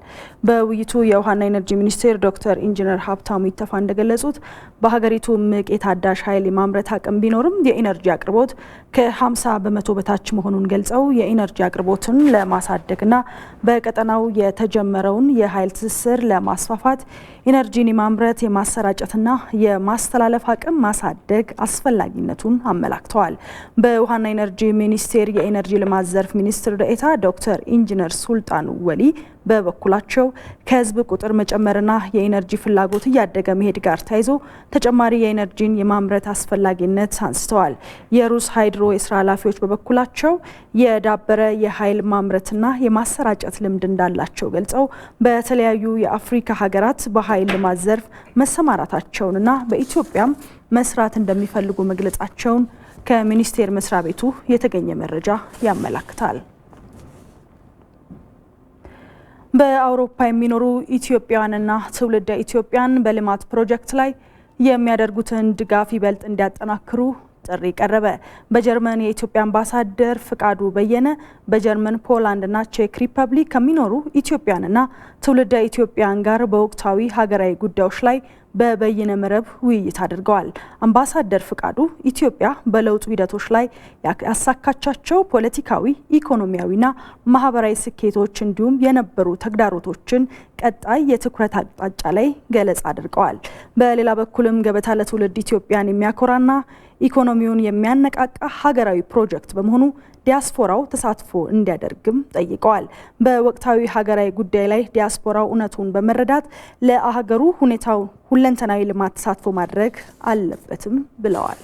በውይይቱ የውሃና ኢነርጂ ሚኒስቴር ዶክተር ኢንጂነር ሀብታሙ ይተፋ እንደገለጹት በሀገሪቱ እምቅ የታዳሽ ኃይል የማምረት አቅም ቢኖርም የኢነርጂ አቅርቦት ከ50 በመቶ በታች መሆኑን ገልጸው የኢነርጂ አቅርቦትን ለማሳደግና በቀጠናው የተጀመረውን የኃይል ትስስር ለማስፋፋት ኢነርጂን የማምረት የማሰራጨትና የማስተላለፍ አቅም ማሳደግ አስፈላጊነቱን አመላክተዋል። በውሃና ኢነርጂ ሚኒስቴር የኢነርጂ ልማት ዘርፍ ሚኒስትር ዴኤታ ዶክተር ኢንጂነር ሱልጣን ወሊ በበኩላቸው ከህዝብ ቁጥር መጨመርና የኢነርጂ ፍላጎት እያደገ መሄድ ጋር ተያይዞ ተጨማሪ የኢነርጂን የማምረት አስፈላጊነት አንስተዋል። የሩስ ሃይድሮ የስራ ኃላፊዎች በበኩላቸው የዳበረ የኃይል ማምረትና የማሰራጨት ልምድ እንዳላቸው ገልጸው በተለያዩ የአፍሪካ ሀገራት በኃይል ልማት ዘርፍ መሰማራታቸውንና በኢትዮጵያም መስራት እንደሚፈልጉ መግለጻቸውን ከሚኒስቴር መስሪያ ቤቱ የተገኘ መረጃ ያመላክታል። በአውሮፓ የሚኖሩ ኢትዮጵያውያንና ትውልደ ኢትዮጵያን በልማት ፕሮጀክት ላይ የሚያደርጉትን ድጋፍ ይበልጥ እንዲያጠናክሩ ጥሪ ቀረበ። በጀርመን የኢትዮጵያ አምባሳደር ፍቃዱ በየነ በጀርመን ፖላንድና ቼክ ሪፐብሊክ ከሚኖሩ ኢትዮጵያንና ትውልደ ኢትዮጵያን ጋር በወቅታዊ ሀገራዊ ጉዳዮች ላይ በበይነ መረብ ውይይት አድርገዋል። አምባሳደር ፍቃዱ ኢትዮጵያ በለውጡ ሂደቶች ላይ ያሳካቻቸው ፖለቲካዊ፣ ኢኮኖሚያዊና ማህበራዊ ስኬቶች እንዲሁም የነበሩ ተግዳሮቶችን ቀጣይ የትኩረት አቅጣጫ ላይ ገለጻ አድርገዋል። በሌላ በኩልም ገበታ ለትውልድ ኢትዮጵያን የሚያኮራና ኢኮኖሚውን የሚያነቃቃ ሀገራዊ ፕሮጀክት በመሆኑ ዲያስፖራው ተሳትፎ እንዲያደርግም ጠይቀዋል። በወቅታዊ ሀገራዊ ጉዳይ ላይ ዲያስፖራው እውነቱን በመረዳት ለሀገሩ ሁኔታው ሁለንተናዊ ልማት ተሳትፎ ማድረግ አለበትም ብለዋል።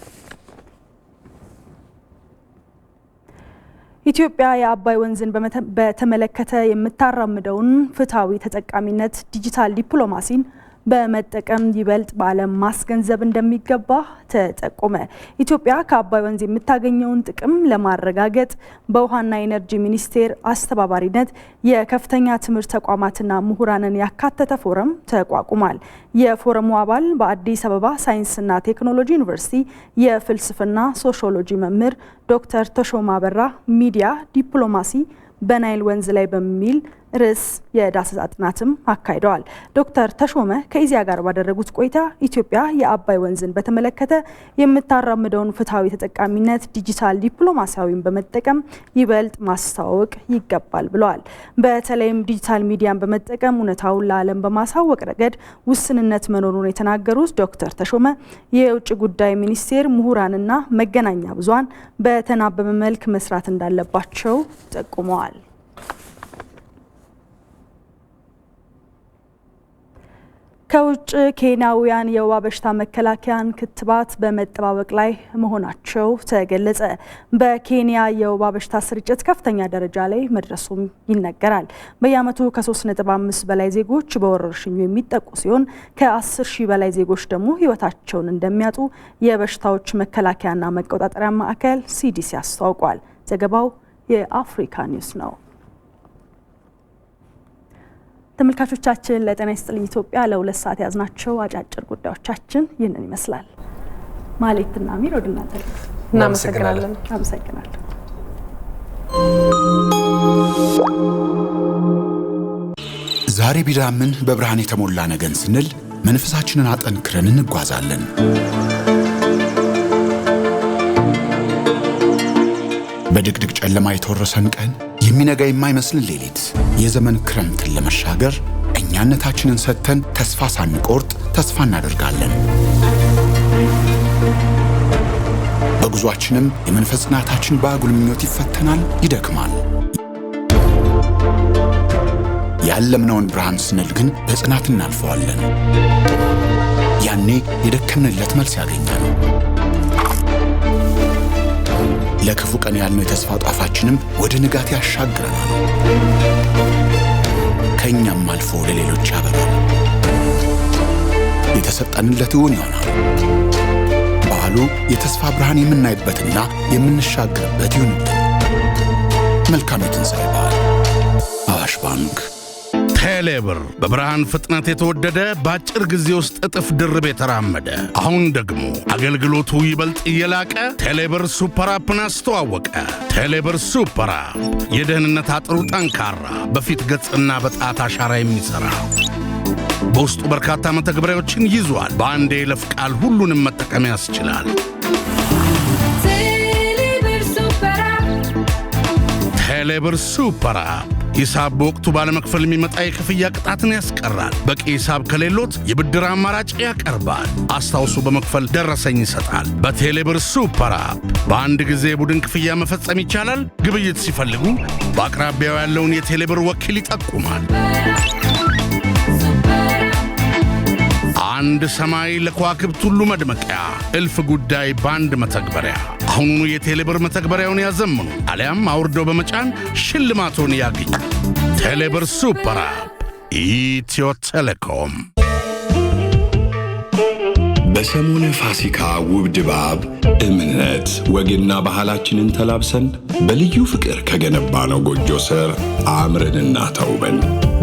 ኢትዮጵያ የአባይ ወንዝን በተመለከተ የምታራምደውን ፍትሃዊ ተጠቃሚነት ዲጂታል ዲፕሎማሲን በመጠቀም ይበልጥ በዓለም ማስገንዘብ እንደሚገባ ተጠቆመ። ኢትዮጵያ ከአባይ ወንዝ የምታገኘውን ጥቅም ለማረጋገጥ በውሃና ኢነርጂ ሚኒስቴር አስተባባሪነት የከፍተኛ ትምህርት ተቋማትና ምሁራንን ያካተተ ፎረም ተቋቁሟል። የፎረሙ አባል በአዲስ አበባ ሳይንስና ቴክኖሎጂ ዩኒቨርሲቲ የፍልስፍና ሶሺዮሎጂ መምህር ዶክተር ተሾማ አበራ ሚዲያ ዲፕሎማሲ በናይል ወንዝ ላይ በሚል ርዕስ የዳሰሳ ጥናትም አካሂደዋል። ዶክተር ተሾመ ከኢዜአ ጋር ባደረጉት ቆይታ ኢትዮጵያ የአባይ ወንዝን በተመለከተ የምታራምደውን ፍትሃዊ ተጠቃሚነት ዲጂታል ዲፕሎማሲያዊን በመጠቀም ይበልጥ ማስተዋወቅ ይገባል ብለዋል። በተለይም ዲጂታል ሚዲያን በመጠቀም እውነታውን ለዓለም በማሳወቅ ረገድ ውስንነት መኖሩን የተናገሩት ዶክተር ተሾመ የውጭ ጉዳይ ሚኒስቴር ምሁራንና መገናኛ ብዙሃን በተናበበ መልክ መስራት እንዳለባቸው ጠቁመዋል። ከውጭ ኬንያውያን የወባ በሽታ መከላከያን ክትባት በመጠባበቅ ላይ መሆናቸው ተገለጸ። በኬንያ የወባ በሽታ ስርጭት ከፍተኛ ደረጃ ላይ መድረሱም ይነገራል። በየዓመቱ ከ3.5 በላይ ዜጎች በወረርሽኙ የሚጠቁ ሲሆን ከ10 ሺህ በላይ ዜጎች ደግሞ ሕይወታቸውን እንደሚያጡ የበሽታዎች መከላከያና መቆጣጠሪያ ማዕከል ሲዲሲ አስታውቋል። ዘገባው የአፍሪካ ኒውስ ነው። ተመልካቾቻችን ለጤና ይስጥልኝ ኢትዮጵያ ለ2 ሰዓት ያዝናቸው አጫጭር ጉዳዮቻችን ይህንን ይመስላል። ማሌትና አሚር ወደ እናንተ እናመሰግናለን። ዛሬ ቢዳምን በብርሃን የተሞላ ነገን ስንል መንፈሳችንን አጠንክረን እንጓዛለን። በድቅድቅ ጨለማ የተወረሰን ቀን የሚነጋ የማይመስልን ሌሊት የዘመን ክረምትን ለመሻገር እኛነታችንን ሰጥተን ተስፋ ሳንቆርጥ ተስፋ እናደርጋለን። በጉዟችንም የመንፈስ ጽናታችን በአጉል ምኞት ይፈተናል፣ ይደክማል። ያለምነውን ብርሃን ስንል ግን በጽናት እናልፈዋለን። ያኔ የደከምንለት መልስ ያገኛል። ለክፉ ቀን ያልነው የተስፋ ጧፋችንም ወደ ንጋት ያሻግረናል። ከኛም አልፎ ለሌሎች ያበራል። የተሰጠንለት እውን ይሆናል። በዓሉ የተስፋ ብርሃን የምናይበትና የምንሻገርበት ይሁንልን። መልካም የትንሣኤ በዓል። አዋሽ ባንክ። ቴሌብር በብርሃን ፍጥነት የተወደደ በአጭር ጊዜ ውስጥ እጥፍ ድርብ የተራመደ አሁን ደግሞ አገልግሎቱ ይበልጥ እየላቀ ቴሌብር ሱፐር አፕን አስተዋወቀ። ቴሌብር ሱፐር አፕ የደህንነት አጥሩ ጠንካራ፣ በፊት ገጽና በጣት አሻራ የሚሰራ በውስጡ በርካታ መተግበሪያዎችን ይዟል። በአንድ የይለፍ ቃል ሁሉንም መጠቀም ያስችላል። ቴሌብር ሱፐር አፕ ሂሳብ በወቅቱ ባለመክፈል የሚመጣ የክፍያ ቅጣትን ያስቀራል። በቂ ሂሳብ ከሌሎት የብድር አማራጭ ያቀርባል። አስታውሱ፣ በመክፈል ደረሰኝ ይሰጣል። በቴሌብር ሱፐር አፕ በአንድ ጊዜ የቡድን ክፍያ መፈጸም ይቻላል። ግብይት ሲፈልጉ በአቅራቢያው ያለውን የቴሌብር ወኪል ይጠቁማል። አንድ ሰማይ ለከዋክብት ሁሉ መድመቂያ፣ እልፍ ጉዳይ በአንድ መተግበሪያ። አሁኑኑ የቴሌብር መተግበሪያውን ያዘምኑ አሊያም አውርደው በመጫን ሽልማቶን ያግኙ። ቴሌብር ሱፐር አፕ ኢትዮ ቴሌኮም። በሰሙነ ፋሲካ ውብ ድባብ እምነት ወግና ባህላችንን ተላብሰን በልዩ ፍቅር ከገነባነው ጎጆ ስር አምረንና ተውበን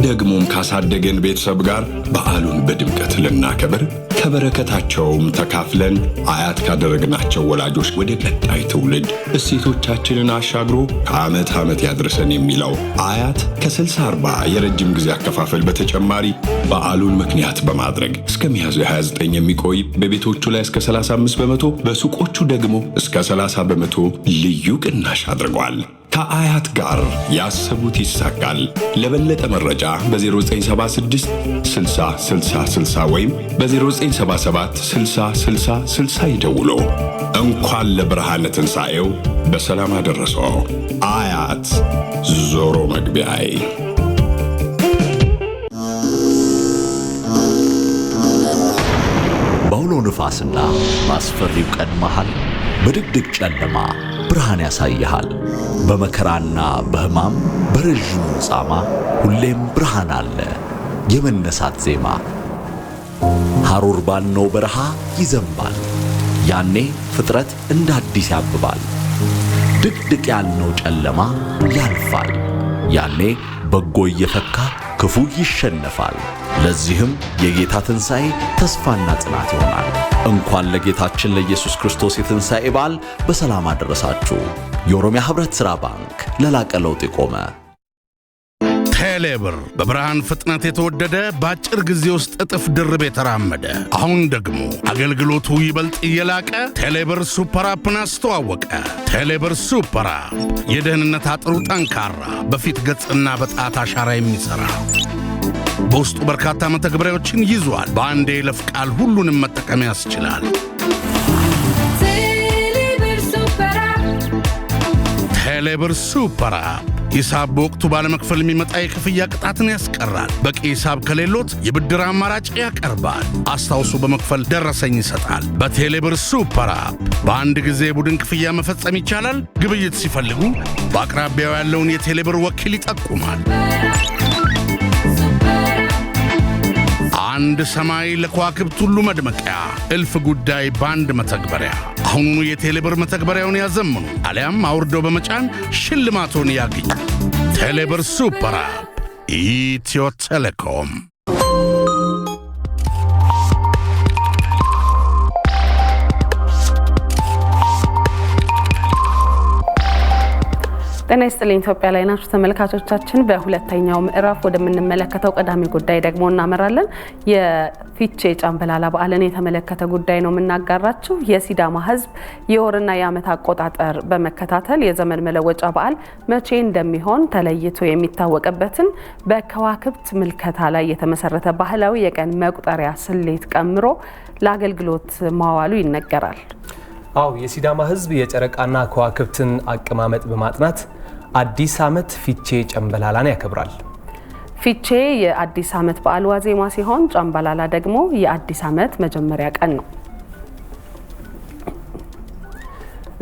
ደግሞም ካሳደገን ቤተሰብ ጋር በዓሉን በድምቀት ልናከብር ከበረከታቸውም ተካፍለን አያት ካደረግናቸው ወላጆች ወደ ቀጣይ ትውልድ እሴቶቻችንን አሻግሮ ከዓመት ዓመት ያድርሰን የሚለው አያት ከ60/40 የረጅም ጊዜ አከፋፈል በተጨማሪ በዓሉን ምክንያት በማድረግ እስከ ሚያዝያ 29 የሚቆይ በቤቶቹ ላይ እስከ 35% በሱቆቹ ደግሞ እስከ 30% ልዩ ቅናሽ አድርጓል። ከአያት ጋር ያሰቡት ይሳካል። ለበለጠ መረጃ በ0976 60 60 60 ወይም በ0977 60 60 60 ይደውሉ። እንኳን ለብርሃነ ትንሣኤው በሰላም አደረሰው። አያት ዞሮ መግቢያዬ። በአውሎ ንፋስና በአስፈሪው ቀን መሃል በድቅድቅ ጨለማ ብርሃን ያሳይሃል። በመከራና በሕማም በረዥሙ ጻማ ሁሌም ብርሃን አለ። የመነሳት ዜማ ሐሩር ባልነው በረሃ ይዘንባል። ያኔ ፍጥረት እንደ አዲስ ያብባል። ድቅድቅ ያልነው ጨለማ ያልፋል። ያኔ በጎ እየፈካ ክፉ ይሸነፋል። ለዚህም የጌታ ትንሣኤ ተስፋና ጽናት ይሆናል። እንኳን ለጌታችን ለኢየሱስ ክርስቶስ የትንሣኤ በዓል በሰላም አደረሳችሁ። የኦሮሚያ ህብረት ሥራ ባንክ ለላቀ ለውጥ የቆመ። ቴሌብር በብርሃን ፍጥነት የተወደደ በአጭር ጊዜ ውስጥ እጥፍ ድርብ የተራመደ አሁን ደግሞ አገልግሎቱ ይበልጥ እየላቀ ቴሌብር ሱፐር አፕን አስተዋወቀ። ቴሌብር ሱፐር አፕ የደህንነት አጥሩ ጠንካራ፣ በፊት ገጽና በጣት አሻራ የሚሠራ በውስጡ በርካታ መተግበሪያዎችን ይዟል። በአንድ የይለፍ ቃል ሁሉንም መጠቀም ያስችላል። ቴሌብር ሱፐር አፕ ሂሳብ በወቅቱ ባለመክፈል የሚመጣ የክፍያ ቅጣትን ያስቀራል። በቂ ሂሳብ ከሌሎት የብድር አማራጭ ያቀርባል። አስታውሱ፣ በመክፈል ደረሰኝ ይሰጣል። በቴሌብር ሱፐር አፕ በአንድ ጊዜ የቡድን ክፍያ መፈጸም ይቻላል። ግብይት ሲፈልጉ በአቅራቢያው ያለውን የቴሌብር ወኪል ይጠቁማል። አንድ ሰማይ ለከዋክብት ሁሉ መድመቂያ፣ እልፍ ጉዳይ በአንድ መተግበሪያ። አሁኑኑ የቴሌብር መተግበሪያውን ያዘምኑ አሊያም አውርደው በመጫን ሽልማቶን ያግኙ። ቴሌብር ሱፐር አፕ ኢትዮ ቴሌኮም። ጤና ይስጥልኝ። ኢትዮጵያ ላይ ናችሁ ተመልካቾቻችን። በሁለተኛው ምዕራፍ ወደምንመለከተው ቀዳሚ ጉዳይ ደግሞ እናመራለን። የፊቼ ጫምበላላ በዓልን የተመለከተ ጉዳይ ነው የምናጋራችሁ። የሲዳማ ሕዝብ የወርና የዓመት አቆጣጠር በመከታተል የዘመን መለወጫ በዓል መቼ እንደሚሆን ተለይቶ የሚታወቅበትን በከዋክብት ምልከታ ላይ የተመሰረተ ባህላዊ የቀን መቁጠሪያ ስሌት ቀምሮ ለአገልግሎት ማዋሉ ይነገራል። አው የሲዳማ ሕዝብ የጨረቃና ከዋክብትን አቀማመጥ በማጥናት አዲስ ዓመት ፊቼ ጫምበላላን ያከብራል። ፊቼ የአዲስ ዓመት በዓል ዋዜማ ሲሆን ጫምበላላ ደግሞ የአዲስ ዓመት መጀመሪያ ቀን ነው።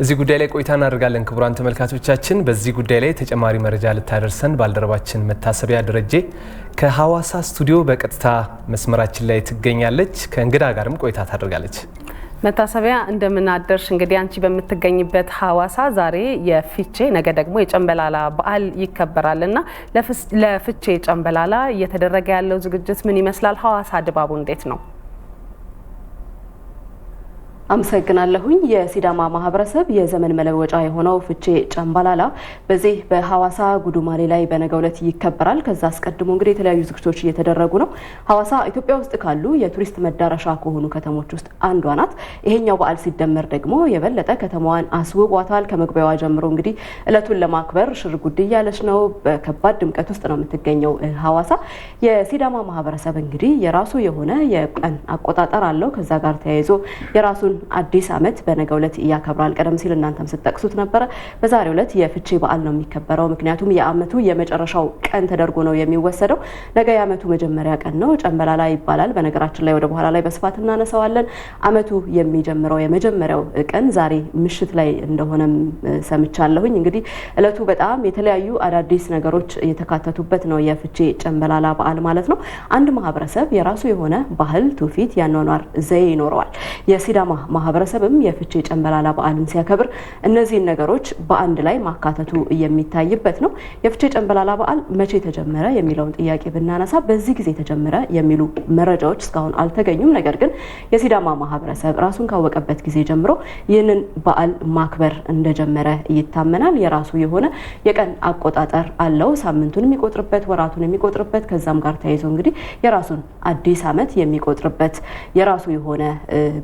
እዚህ ጉዳይ ላይ ቆይታ እናደርጋለን። ክቡራን ተመልካቾቻችን፣ በዚህ ጉዳይ ላይ ተጨማሪ መረጃ ልታደርሰን ባልደረባችን መታሰቢያ ደረጀ ከሐዋሳ ስቱዲዮ በቀጥታ መስመራችን ላይ ትገኛለች። ከእንግዳ ጋርም ቆይታ ታደርጋለች። መታሰቢያ እንደምን አደርሽ? እንግዲህ አንቺ በምትገኝበት ሐዋሳ ዛሬ የፊቼ ነገ ደግሞ የጫምበላላ በዓል ይከበራልና ለፊቼ ጫምበላላ እየተደረገ ያለው ዝግጅት ምን ይመስላል? ሐዋሳ ድባቡ እንዴት ነው? አመሰግናለሁኝ። የሲዳማ ማህበረሰብ የዘመን መለወጫ የሆነው ፊቼ ጫምበላላ በዚህ በሐዋሳ ጉዱማሌ ላይ በነገው ዕለት ይከበራል። ከዛ አስቀድሞ እንግዲህ የተለያዩ ዝግጅቶች እየተደረጉ ነው። ሐዋሳ ኢትዮጵያ ውስጥ ካሉ የቱሪስት መዳረሻ ከሆኑ ከተሞች ውስጥ አንዷ ናት። ይሄኛው በዓል ሲደመር ደግሞ የበለጠ ከተማዋን አስውቧታል። ከመግቢያዋ ጀምሮ እንግዲህ እለቱን ለማክበር ሽር ጉድ እያለች ነው። በከባድ ድምቀት ውስጥ ነው የምትገኘው ሐዋሳ። የሲዳማ ማህበረሰብ እንግዲህ የራሱ የሆነ የቀን አቆጣጠር አለው። ከዛ ጋር ተያይዞ የራሱን አዲስ ዓመት በነገው ዕለት ያከብራል። ቀደም ሲል እናንተም ስትጠቅሱት ነበረ። በዛሬው ዕለት የፊቼ በዓል ነው የሚከበረው። ምክንያቱም የዓመቱ የመጨረሻው ቀን ተደርጎ ነው የሚወሰደው። ነገ የዓመቱ መጀመሪያ ቀን ነው፣ ጫምበላላ ይባላል። በነገራችን ላይ ወደ በኋላ ላይ በስፋት እናነሳዋለን። ዓመቱ የሚጀምረው የመጀመሪያው ቀን ዛሬ ምሽት ላይ እንደሆነም ሰምቻለሁኝ። እንግዲህ ዕለቱ በጣም የተለያዩ አዳዲስ ነገሮች የተካተቱበት ነው፣ የፊቼ ጫምበላላ በዓል ማለት ነው። አንድ ማህበረሰብ የራሱ የሆነ ባህል፣ ትውፊት፣ ያኗኗር ዘዬ ይኖረዋል። የሲዳማ ማህበረሰብም የፍቼ ጨንበላላ በዓልን ሲያከብር እነዚህን ነገሮች በአንድ ላይ ማካተቱ የሚታይበት ነው። የፍቼ ጨንበላላ በዓል መቼ ተጀመረ የሚለውን ጥያቄ ብናነሳ በዚህ ጊዜ ተጀመረ የሚሉ መረጃዎች እስካሁን አልተገኙም። ነገር ግን የሲዳማ ማህበረሰብ ራሱን ካወቀበት ጊዜ ጀምሮ ይህንን በዓል ማክበር እንደጀመረ ይታመናል። የራሱ የሆነ የቀን አቆጣጠር አለው። ሳምንቱን የሚቆጥርበት፣ ወራቱን የሚቆጥርበት፣ ከዛም ጋር ተያይዞ እንግዲህ የራሱን አዲስ ዓመት የሚቆጥርበት የራሱ የሆነ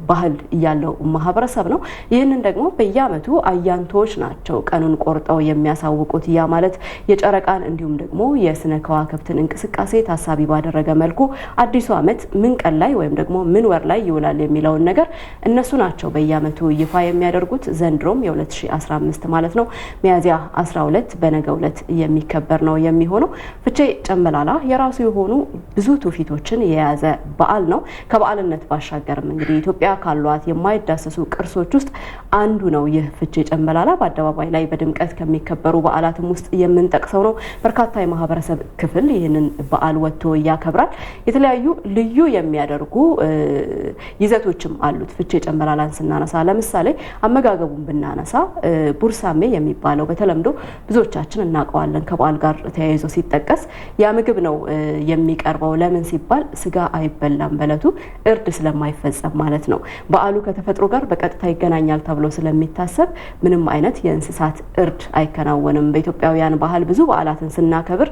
ባህል ያለው ማህበረሰብ ነው። ይህንን ደግሞ በየዓመቱ አያንቶች ናቸው ቀኑን ቆርጠው የሚያሳውቁት። ያ ማለት የጨረቃን እንዲሁም ደግሞ የስነ ከዋክብትን እንቅስቃሴ ታሳቢ ባደረገ መልኩ አዲሱ ዓመት ምን ቀን ላይ ወይም ደግሞ ምን ወር ላይ ይውላል የሚለውን ነገር እነሱ ናቸው በየዓመቱ ይፋ የሚያደርጉት። ዘንድሮም የ2015 ማለት ነው ሚያዝያ 12 በነገው ዕለት የሚከበር ነው የሚሆነው። ፍቼ ጨንበላላ የራሱ የሆኑ ብዙ ትውፊቶችን የያዘ በዓል ነው። ከበዓልነት ባሻገርም እንግዲህ ኢትዮጵያ ካሏት የማይዳሰሱ ቅርሶች ውስጥ አንዱ ነው ይህ ፍቼ ጨንበላላ። በአደባባይ ላይ በድምቀት ከሚከበሩ በዓላትም ውስጥ የምንጠቅሰው ነው። በርካታ የማህበረሰብ ክፍል ይህንን በዓል ወጥቶ ያከብራል። የተለያዩ ልዩ የሚያደርጉ ይዘቶችም አሉት። ፍቼ ጨንበላላን ስናነሳ ለምሳሌ አመጋገቡን ብናነሳ ቡርሳሜ የሚባለው በተለምዶ ብዙዎቻችን እናውቀዋለን ከበዓል ጋር ተያይዞ ሲጠቀስ ያ ምግብ ነው የሚቀርበው። ለምን ሲባል ስጋ አይበላም በለቱ እርድ ስለማይፈጸም ማለት ነው። በዓሉ ከተፈጥሮ ጋር በቀጥታ ይገናኛል ተብሎ ስለሚታሰብ ምንም አይነት የእንስሳት እርድ አይከናወንም። በኢትዮጵያውያን ባህል ብዙ በዓላትን ስናከብር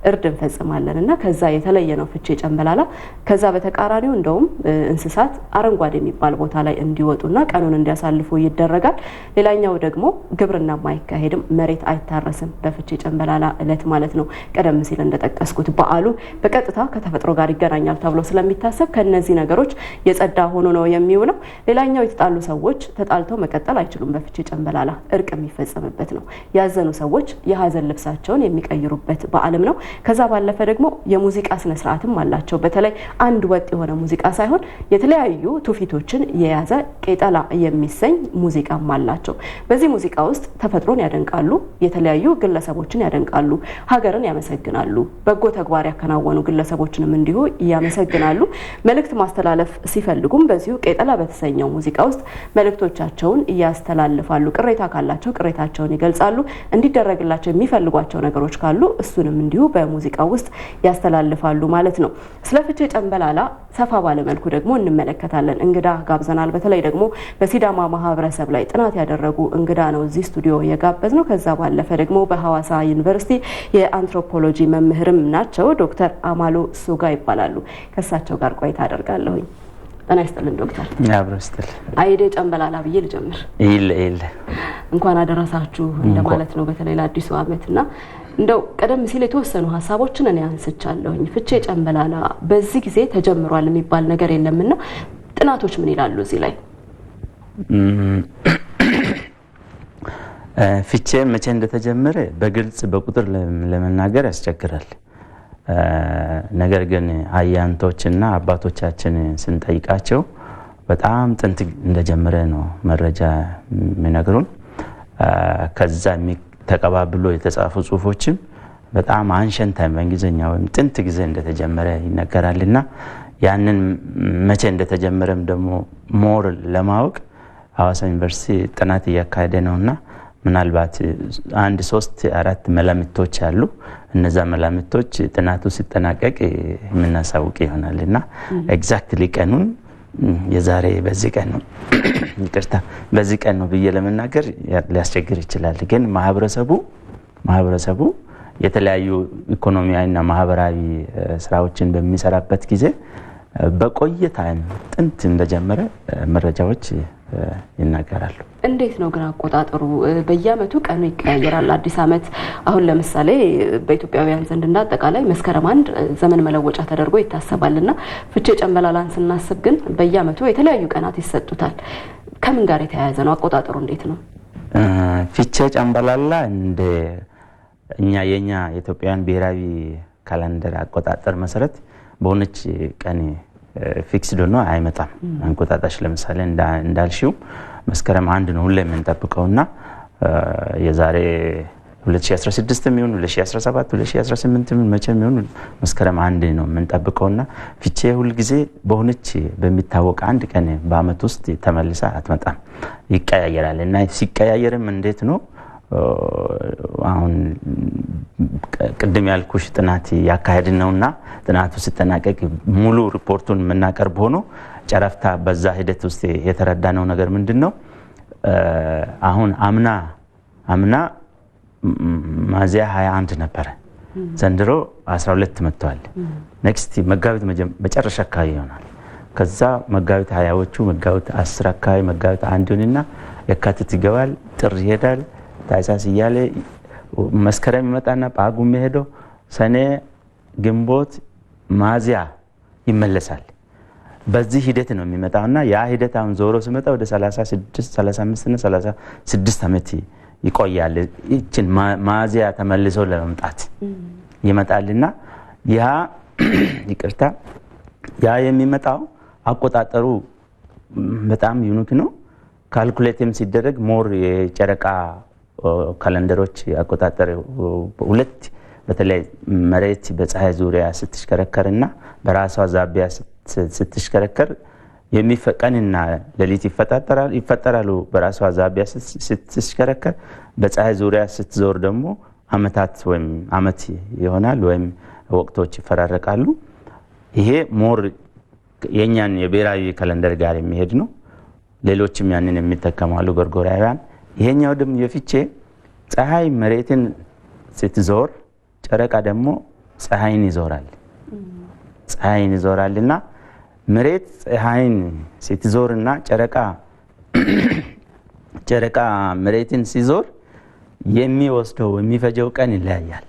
እርድ እንፈጽማለን እና ከዛ የተለየ ነው ፍቼ ጨንበላላ። ከዛ በተቃራኒው እንደውም እንስሳት አረንጓዴ የሚባል ቦታ ላይ እንዲወጡና ቀኑን እንዲያሳልፉ ይደረጋል። ሌላኛው ደግሞ ግብርና ማይካሄድም፣ መሬት አይታረስም በፍቼ ጨንበላላ እለት ማለት ነው። ቀደም ሲል እንደጠቀስኩት በዓሉ በቀጥታ ከተፈጥሮ ጋር ይገናኛል ተብሎ ስለሚታሰብ ከነዚህ ነገሮች የጸዳ ሆኖ ነው የሚውለው። ሌላኛው የተጣሉ ሰዎች ተጣልተው መቀጠል አይችሉም። በፍቼ ጨንበላላ እርቅ የሚፈጸምበት ነው። ያዘኑ ሰዎች የሀዘን ልብሳቸውን የሚቀይሩበት በዓልም ነው። ከዛ ባለፈ ደግሞ የሙዚቃ ስነ ስርዓትም አላቸው። በተለይ አንድ ወጥ የሆነ ሙዚቃ ሳይሆን የተለያዩ ትውፊቶችን የያዘ ቄጠላ የሚሰኝ ሙዚቃም አላቸው። በዚህ ሙዚቃ ውስጥ ተፈጥሮን ያደንቃሉ፣ የተለያዩ ግለሰቦችን ያደንቃሉ፣ ሀገርን ያመሰግናሉ፣ በጎ ተግባር ያከናወኑ ግለሰቦችንም እንዲሁ ያመሰግናሉ። መልእክት ማስተላለፍ ሲፈልጉም በዚሁ ቄጠላ በተሰኘው ሙዚቃ ውስጥ መልእክቶቻቸውን ያስተላልፋሉ። ቅሬታ ካላቸው ቅሬታቸውን ይገልጻሉ። እንዲደረግላቸው የሚፈልጓቸው ነገሮች ካሉ እሱንም እንዲሁ በሙዚቃው ውስጥ ያስተላልፋሉ ማለት ነው። ስለ ፍቼ ጨንበላላ ሰፋ ባለ መልኩ ደግሞ እንመለከታለን። እንግዳ ጋብዘናል። በተለይ ደግሞ በሲዳማ ማህበረሰብ ላይ ጥናት ያደረጉ እንግዳ ነው እዚህ ስቱዲዮ የጋበዝ ነው። ከዛ ባለፈ ደግሞ በሐዋሳ ዩኒቨርሲቲ የአንትሮፖሎጂ መምህርም ናቸው። ዶክተር አማሎ ሱጋ ይባላሉ። ከሳቸው ጋር ቆይታ አደርጋለሁኝ። ጤና ይስጥልን ዶክተር። ያብረስተል አይዴ ጨንበላላ ብዬ ልጀምር። ይል እንኳን አደረሳችሁ እንደማለት ነው በተለይ ለአዲሱ ዓመትና እንደው ቀደም ሲል የተወሰኑ ሀሳቦችን እኔ አንስቻለሁኝ። ፍቼ ጨንበላላ በዚህ ጊዜ ተጀምሯል የሚባል ነገር የለምና ጥናቶች ምን ይላሉ እዚህ ላይ? ፍቼ መቼ እንደተጀመረ በግልጽ በቁጥር ለመናገር ያስቸግራል። ነገር ግን አያንቶችና አባቶቻችን ስንጠይቃቸው በጣም ጥንት እንደጀመረ ነው መረጃ የሚነግሩን። ከዛ ተቀባብሎ የተጻፉ ጽሁፎችም በጣም አንሸንት ታይም በእንግሊዝኛ ወይም ጥንት ጊዜ እንደተጀመረ ይነገራልና ያንን መቼ እንደተጀመረም ደግሞ ሞር ለማወቅ ሐዋሳ ዩኒቨርሲቲ ጥናት እያካሄደ ነውና ምናልባት 1-3-4 መላምቶች አሉ። እነዛ መላምቶች ጥናቱ ሲጠናቀቅ የምናሳውቅ ይሆናልና ኤግዛክትሊ ቀኑን የዛሬ በዚህ ቀን ነው ይቅርታ በዚህ ቀን ነው ብዬ ለመናገር ሊያስቸግር ይችላል። ግን ማህበረሰቡ የተለያዩ ኢኮኖሚያዊና ማህበራዊ ስራዎችን በሚሰራበት ጊዜ በቆየ ታይም ጥንት እንደጀመረ መረጃዎች ይናገራሉ። እንዴት ነው ግን አቆጣጠሩ? በየዓመቱ ቀኑ ይቀያየራል። አዲስ ዓመት አሁን ለምሳሌ በኢትዮጵያውያን ዘንድ እንዳጠቃላይ መስከረም 1 ዘመን መለወጫ ተደርጎ ይታሰባልና ፍቼ ጨንበላላን ስናስብ ግን በየዓመቱ የተለያዩ ቀናት ይሰጡታል። ከምን ጋር የተያያዘ ነው? አቆጣጠሩ እንዴት ነው? ፍቼ ጨንበላላ እንደ የኛ የኢትዮጵያውያን ብሔራዊ ካላንደር አቆጣጠር መሰረት በሆነች ቀን ፊክስድ ሆኖ አይመጣም። እንቁጣጣሽ ለምሳሌ እንዳልሽው መስከረም 1 ነው ሁሌ የምንጠብቀውና የዛሬ 2016 የሚሆን 2017 2018 መቼም የሚሆን መስከረም 1 ነው የምንጠብቀውና ፊቼ ሁል ጊዜ በሆነች በሚታወቅ አንድ ቀን በአመት ውስጥ ተመልሳ አትመጣም፣ ይቀያየራል። እና ሲቀያየርም እንዴት ነው አሁን ቅድም ያልኩሽ ጥናት ያካሄድን ነውና ጥናቱ ሲጠናቀቅ ሙሉ ሪፖርቱን የምናቀርብ ሆኖ ጨረፍታ በዛ ሂደት ውስጥ የተረዳነው ነገር ምንድነው? አሁን አምና ሚያዝያ 21 ነበረ፣ ዘንድሮ 12 መጥቷል። ኔክስት መጋቢት መጨረሻ አካባቢ ይሆናል። ከዛ መጋቢት 20ዎቹ መጋቢት 10 አካባቢ መጋቢት 1 ይሆንና የካቲት ይገባል፣ ጥር ይሄዳል፣ ታህሳስ እያለ መስከረም ይመጣና ጳጉሜ ሄዶ ሰኔ፣ ግንቦት፣ ሚያዝያ ይመለሳል። በዚህ ሂደት ነው የሚመጣውና ያ ሂደት አሁን ዞሮ ሲመጣ ወደ 36 35 እና 36 ዓመት ይቆያል። እቺን ሚያዝያ ተመልሶ ለመምጣት ይመጣልና ያ ይቅርታ ያ የሚመጣው አቆጣጠሩ በጣም ዩኒክ ነው። ካልኩሌትም ሲደረግ ሞር የጨረቃ ካሌንደሮች አቆጣጠር ሁለት በተለይ መሬት በፀሐይ ዙሪያ ስትሽከረከርና በራሷ ዛቢያ ስትሽከረከር የሚፈቀንና ሌሊት ይፈጠራሉ። በራሷ ዛቢያ ስትሽከረከር በፀሐይ ዙሪያ ስትዞር ደግሞ አመታት ወይም አመት ይሆናል ወይም ወቅቶች ይፈራረቃሉ። ይሄ ሞር የኛን የብሔራዊ ካሌንደር ጋር የሚሄድ ነው። ሌሎችም ያንን የሚጠቀማሉ ጎርጎራውያን። ይሄኛው ደግሞ የፊቼ ፀሐይ መሬትን ስትዞር ጨረቃ ደግሞ ፀሐይን ይዞራልና መሬት ፀሐይን ስትዞርና ጨረቃ መሬትን ሲዞር የሚወስደው የሚፈጀው ቀን ይለያያል።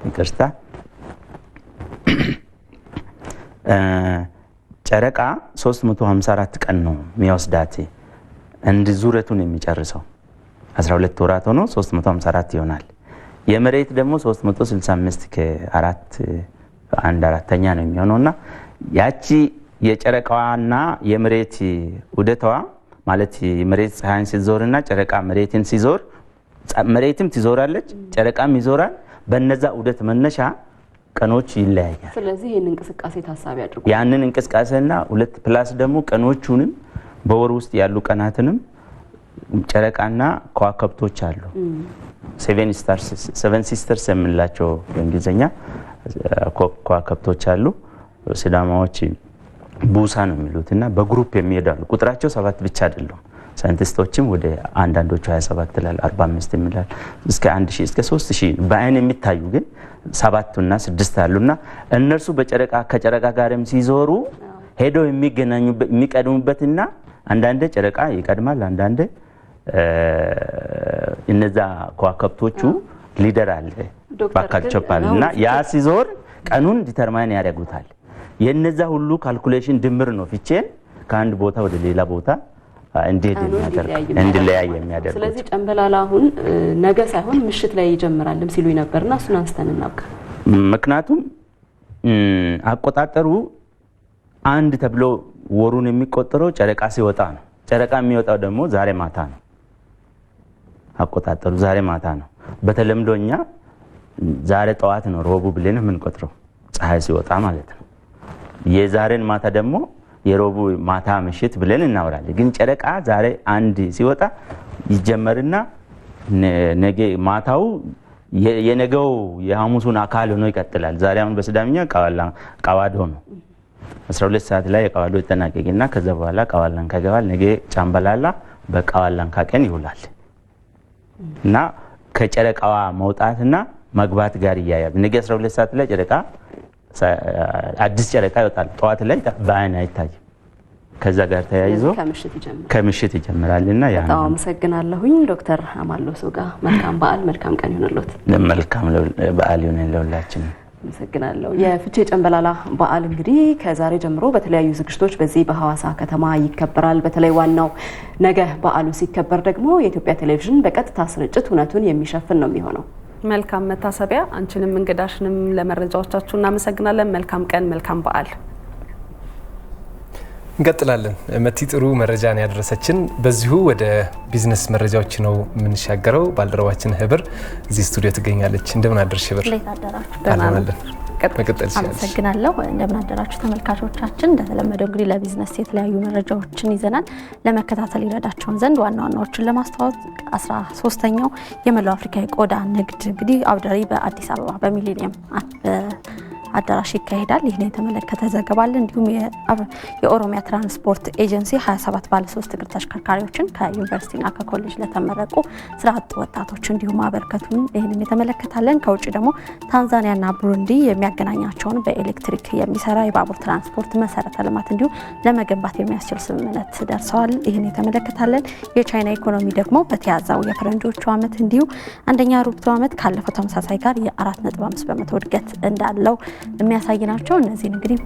ይቅርታ ጨረቃ 354 ቀን ነው የሚወስዳት እንድ ዙረቱን የሚጨርሰው 12 ወራት ሆኖ 354 ይሆናል። የመሬት ደግሞ 365 ከ4 1/4ኛ ነው የሚሆነውና ያቺ የጨረቃዋና የመሬት ውደታዋ ማለት የመሬት ፀሐይን ሲዞርና ጨረቃ መሬትን ሲዞር መሬትም ትዞራለች ጨረቃም ይዞራል። በነዛ ውደት መነሻ ቀኖች ይለያያል። ስለዚህ ይሄን እንቅስቃሴ ታሳቢ አድርጉ። ያንን እንቅስቃሴና ሁለት ፕላስ ደግሞ ቀኖቹንም በወር ውስጥ ያሉ ቀናትንም ጨረቃና ከዋክብቶች አሉ። ሴቨን ሲስተርስ የምንላቸው በእንግሊዝኛ ከዋክብቶች አሉ። ሲዳማዎች ቡሳ ነው የሚሉትና በግሩፕ የሚሄዳሉ። ቁጥራቸው 7 ብቻ አይደለም። ሳይንቲስቶችም ወደ አንዳንዶቹ 27 ይላል 45 ይላል እስከ 1000 እስከ 3000 በአይን የሚታዩ ግን 7 እና 6 አሉና እነርሱ በጨረቃ ከጨረቃ ጋርም ሲዞሩ ሄደው የሚቀድሙበትና አንዳንዴ ጨረቃ ይቀድማል፣ አንዳንዴ እነዛ ከዋክብቶቹ ሊደር አለ ባካቸውና ያ ሲዞር ቀኑን ዲተርማይን ያደርጉታል። የነዛ ሁሉ ካልኩሌሽን ድምር ነው ፊቼን ከአንድ ቦታ ወደ ሌላ ቦታ እንዲለያይ የሚያደርግ። ስለዚህ ጨምበላላ አሁን ነገ ሳይሆን ምሽት ላይ ይጀምራልም ሲሉ ነበርና እሱን አንስተን እናውቃ። ምክንያቱም አቆጣጠሩ አንድ ተብሎ ወሩን የሚቆጠረው ጨረቃ ሲወጣ ነው። ጨረቃ የሚወጣው ደግሞ ዛሬ ማታ ነው። አቆጣጠሩ ዛሬ ማታ ነው። በተለምዶኛ ዛሬ ጠዋት ነው ረቡዕ ብለን የምንቆጥረው ፀሐይ ሲወጣ ማለት ነው። የዛሬን ማታ ደግሞ የረቡዕ ማታ ምሽት ብለን እናወራለን። ግን ጨረቃ ዛሬ አንድ ሲወጣ ይጀመርና ነገ ማታው የነገው የሐሙሱን አካል ሆኖ ይቀጥላል። ዛሬ አሁን በሲዳምኛ ቀዋዶ ነው። 12 ሰዓት ላይ ቀዋዶ ይጠናቀቅና ከዛ በኋላ ቀዋላን ከገባል ነገ ጫምበላላ በቀዋላን ካቀን ይውላል እና ከጨረቃዋ መውጣትና መግባት ጋር ይያያል። ነገ 12 ሰዓት ላይ ጨረቃ አዲስ ጨረቃ ይወጣል። ጠዋት ላይ በአይን አይታይም። ከዛ ጋር ተያይዞ ከምሽት ይጀምራልና ያ በጣም አመሰግናለሁኝ ዶክተር አማሎ ሶጋ። መልካም በዓል፣ መልካም ቀን ይሁንልዎት። መልካም በዓል ይሁንልዎት ለሁላችን። አመሰግናለሁ። የፍቼ ጨምበላላ በዓል እንግዲህ ከዛሬ ጀምሮ በተለያዩ ዝግጅቶች በዚህ በሐዋሳ ከተማ ይከበራል። በተለይ ዋናው ነገ በዓሉ ሲከበር ደግሞ የኢትዮጵያ ቴሌቪዥን በቀጥታ ስርጭት እውነቱን የሚሸፍን ነው የሚሆነው። መልካም መታሰቢያ። አንቺንም እንግዳሽንም ለመረጃዎቻችሁ እናመሰግናለን። መልካም ቀን፣ መልካም በዓል። እንቀጥላለን። መቲ ጥሩ መረጃን ያደረሰችን። በዚሁ ወደ ቢዝነስ መረጃዎች ነው የምንሻገረው። ባልደረባችን ህብር እዚህ ስቱዲዮ ትገኛለች። እንደምን አደርሽ ህብር? መቀጠል ይችላል። አመሰግናለሁ። እንደምን አደራችሁ ተመልካቾቻችን። እንደተለመደው እንግዲህ ለቢዝነስ የተለያዩ መረጃዎችን ይዘናል። ለመከታተል ይረዳቸውን ዘንድ ዋና ዋናዎችን ለማስተዋወቅ 13ኛው የመላው አፍሪካ የቆዳ ንግድ እንግዲህ አውደ ርዕይ በአዲስ አበባ በሚሊኒየም አዳራሽ ይካሄዳል። ይህን የተመለከተ ዘገባ አለ። እንዲሁም የኦሮሚያ ትራንስፖርት ኤጀንሲ 27 ባለ 3 እግር ተሽከርካሪዎችን ከዩኒቨርሲቲና ከኮሌጅ ለተመረቁ ስራ አጥ ወጣቶች እንዲሁም ማበርከቱን ይህንን የተመለከታለን። ከውጭ ደግሞ ታንዛኒያና ብሩንዲ የሚያገናኛቸውን በኤሌክትሪክ የሚሰራ የባቡር ትራንስፖርት መሰረተ ልማት እንዲሁም ለመገንባት የሚያስችል ስምምነት ደርሰዋል። ይህን የተመለከታለን። የቻይና ኢኮኖሚ ደግሞ በተያዘው የፈረንጆቹ ዓመት እንዲሁ አንደኛ ሩብ ዓመት ካለፈው ተመሳሳይ ጋር የ4.5 በመቶ እድገት እንዳለው የሚያሳይ ናቸው። እነዚህን እንግዲህ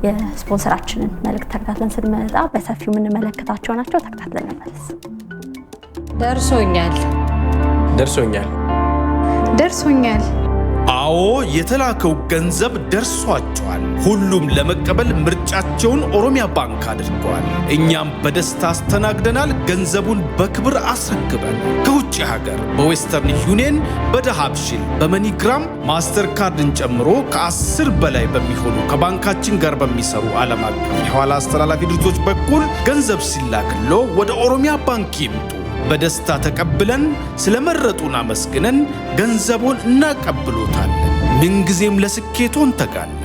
የስፖንሰራችንን መልእክት ተከታትለን ስንመጣ በሰፊው የምንመለከታቸው ናቸው። ተከታትለን እንመለስ። ደርሶኛል። አዎ የተላከው ገንዘብ ደርሷቸዋል። ሁሉም ለመቀበል ምርጫቸውን ኦሮሚያ ባንክ አድርገዋል። እኛም በደስታ አስተናግደናል። ገንዘቡን በክብር አስረክበን ከውጭ ሀገር በዌስተርን ዩኒየን፣ በዳሃብሺል፣ በመኒግራም ማስተር ካርድን ጨምሮ ከ10 በላይ በሚሆኑ ከባንካችን ጋር በሚሰሩ ዓለም አቀፍ የኋላ አስተላላፊ ድርጅቶች በኩል ገንዘብ ሲላክሎ ወደ ኦሮሚያ ባንክ ይምጡ። በደስታ ተቀብለን ስለመረጡን አመስግነን ገንዘቡን እናቀብሎታለን። ምንጊዜም ለስኬቶ እንተጋለን።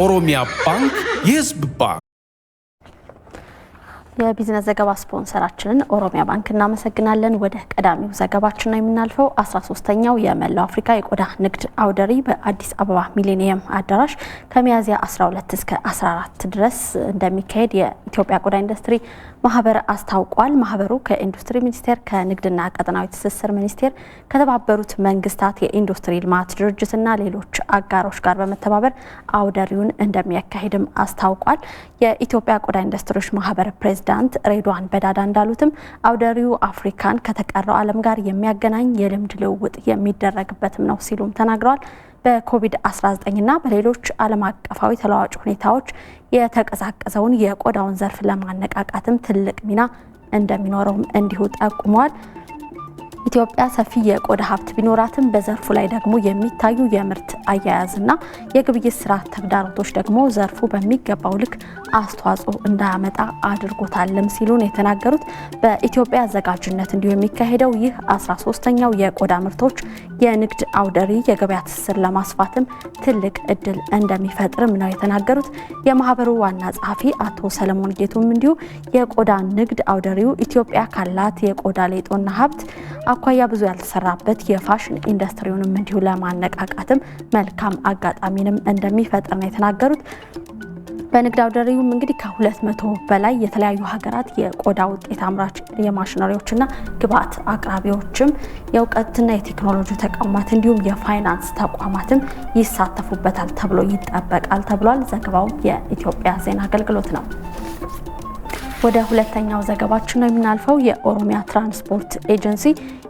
ኦሮሚያ ባንክ የሕዝብ ባንክ። የቢዝነስ ዘገባ ስፖንሰራችንን ኦሮሚያ ባንክ እናመሰግናለን። ወደ ቀዳሚው ዘገባችን ነው የምናልፈው። 13ኛው የመላው አፍሪካ የቆዳ ንግድ አውደ ርዕይ በአዲስ አበባ ሚሊኒየም አዳራሽ ከሚያዝያ 12 እስከ 14 ድረስ እንደሚካሄድ የኢትዮጵያ ቆዳ ኢንዱስትሪ ማህበር አስታውቋል። ማህበሩ ከኢንዱስትሪ ሚኒስቴር፣ ከንግድና ቀጠናዊ ትስስር ሚኒስቴር፣ ከተባበሩት መንግስታት የኢንዱስትሪ ልማት ድርጅትና ሌሎች አጋሮች ጋር በመተባበር አውደ ርዕዩን እንደሚያካሂድም አስታውቋል። የኢትዮጵያ ቆዳ ኢንዱስትሪዎች ማህበር ፕሬዝዳንት ሬድዋን በዳዳ እንዳሉትም አውደ ርዕዩ አፍሪካን ከተቀረው ዓለም ጋር የሚያገናኝ የልምድ ልውውጥ የሚደረግበትም ነው ሲሉም ተናግረዋል። በኮቪድ-19ና በሌሎች ዓለም አቀፋዊ ተለዋዋጭ ሁኔታዎች የተቀዛቀዘውን የቆዳውን ዘርፍ ለማነቃቃትም ትልቅ ሚና እንደሚኖረውም እንዲሁ ጠቁመዋል። ኢትዮጵያ ሰፊ የቆዳ ሀብት ቢኖራትም በዘርፉ ላይ ደግሞ የሚታዩ የምርት አያያዝና የግብይት ስራ ተግዳሮቶች ደግሞ ዘርፉ በሚገባው ልክ አስተዋጽኦ እንዳያመጣ አድርጎታልም ሲሉ ነው የተናገሩት። በኢትዮጵያ አዘጋጅነት እንዲሁ የሚካሄደው ይህ 13ኛው የቆዳ ምርቶች የንግድ አውደ ርዕይ የገበያ ትስስር ለማስፋትም ትልቅ እድል እንደሚፈጥርም ነው የተናገሩት። የማህበሩ ዋና ጸሐፊ አቶ ሰለሞን ጌቱም እንዲሁ የቆዳ ንግድ አውደ ርዕዩ ኢትዮጵያ ካላት የቆዳ ሌጦና ሀብት አኳያ ብዙ ያልተሰራበት የፋሽን ኢንዱስትሪውንም እንዲሁ ለማነቃቃትም መልካም አጋጣሚንም እንደሚፈጥር ነው የተናገሩት። በንግድ አውደ ርዕዩም እንግዲህ ከ200 በላይ የተለያዩ ሀገራት የቆዳ ውጤት አምራች የማሽነሪዎችና ግብአት አቅራቢዎችም የእውቀትና የቴክኖሎጂ ተቋማት እንዲሁም የፋይናንስ ተቋማትም ይሳተፉበታል ተብሎ ይጠበቃል ተብሏል። ዘገባው የኢትዮጵያ ዜና አገልግሎት ነው። ወደ ሁለተኛው ዘገባችን ነው የምናልፈው። የኦሮሚያ ትራንስፖርት ኤጀንሲ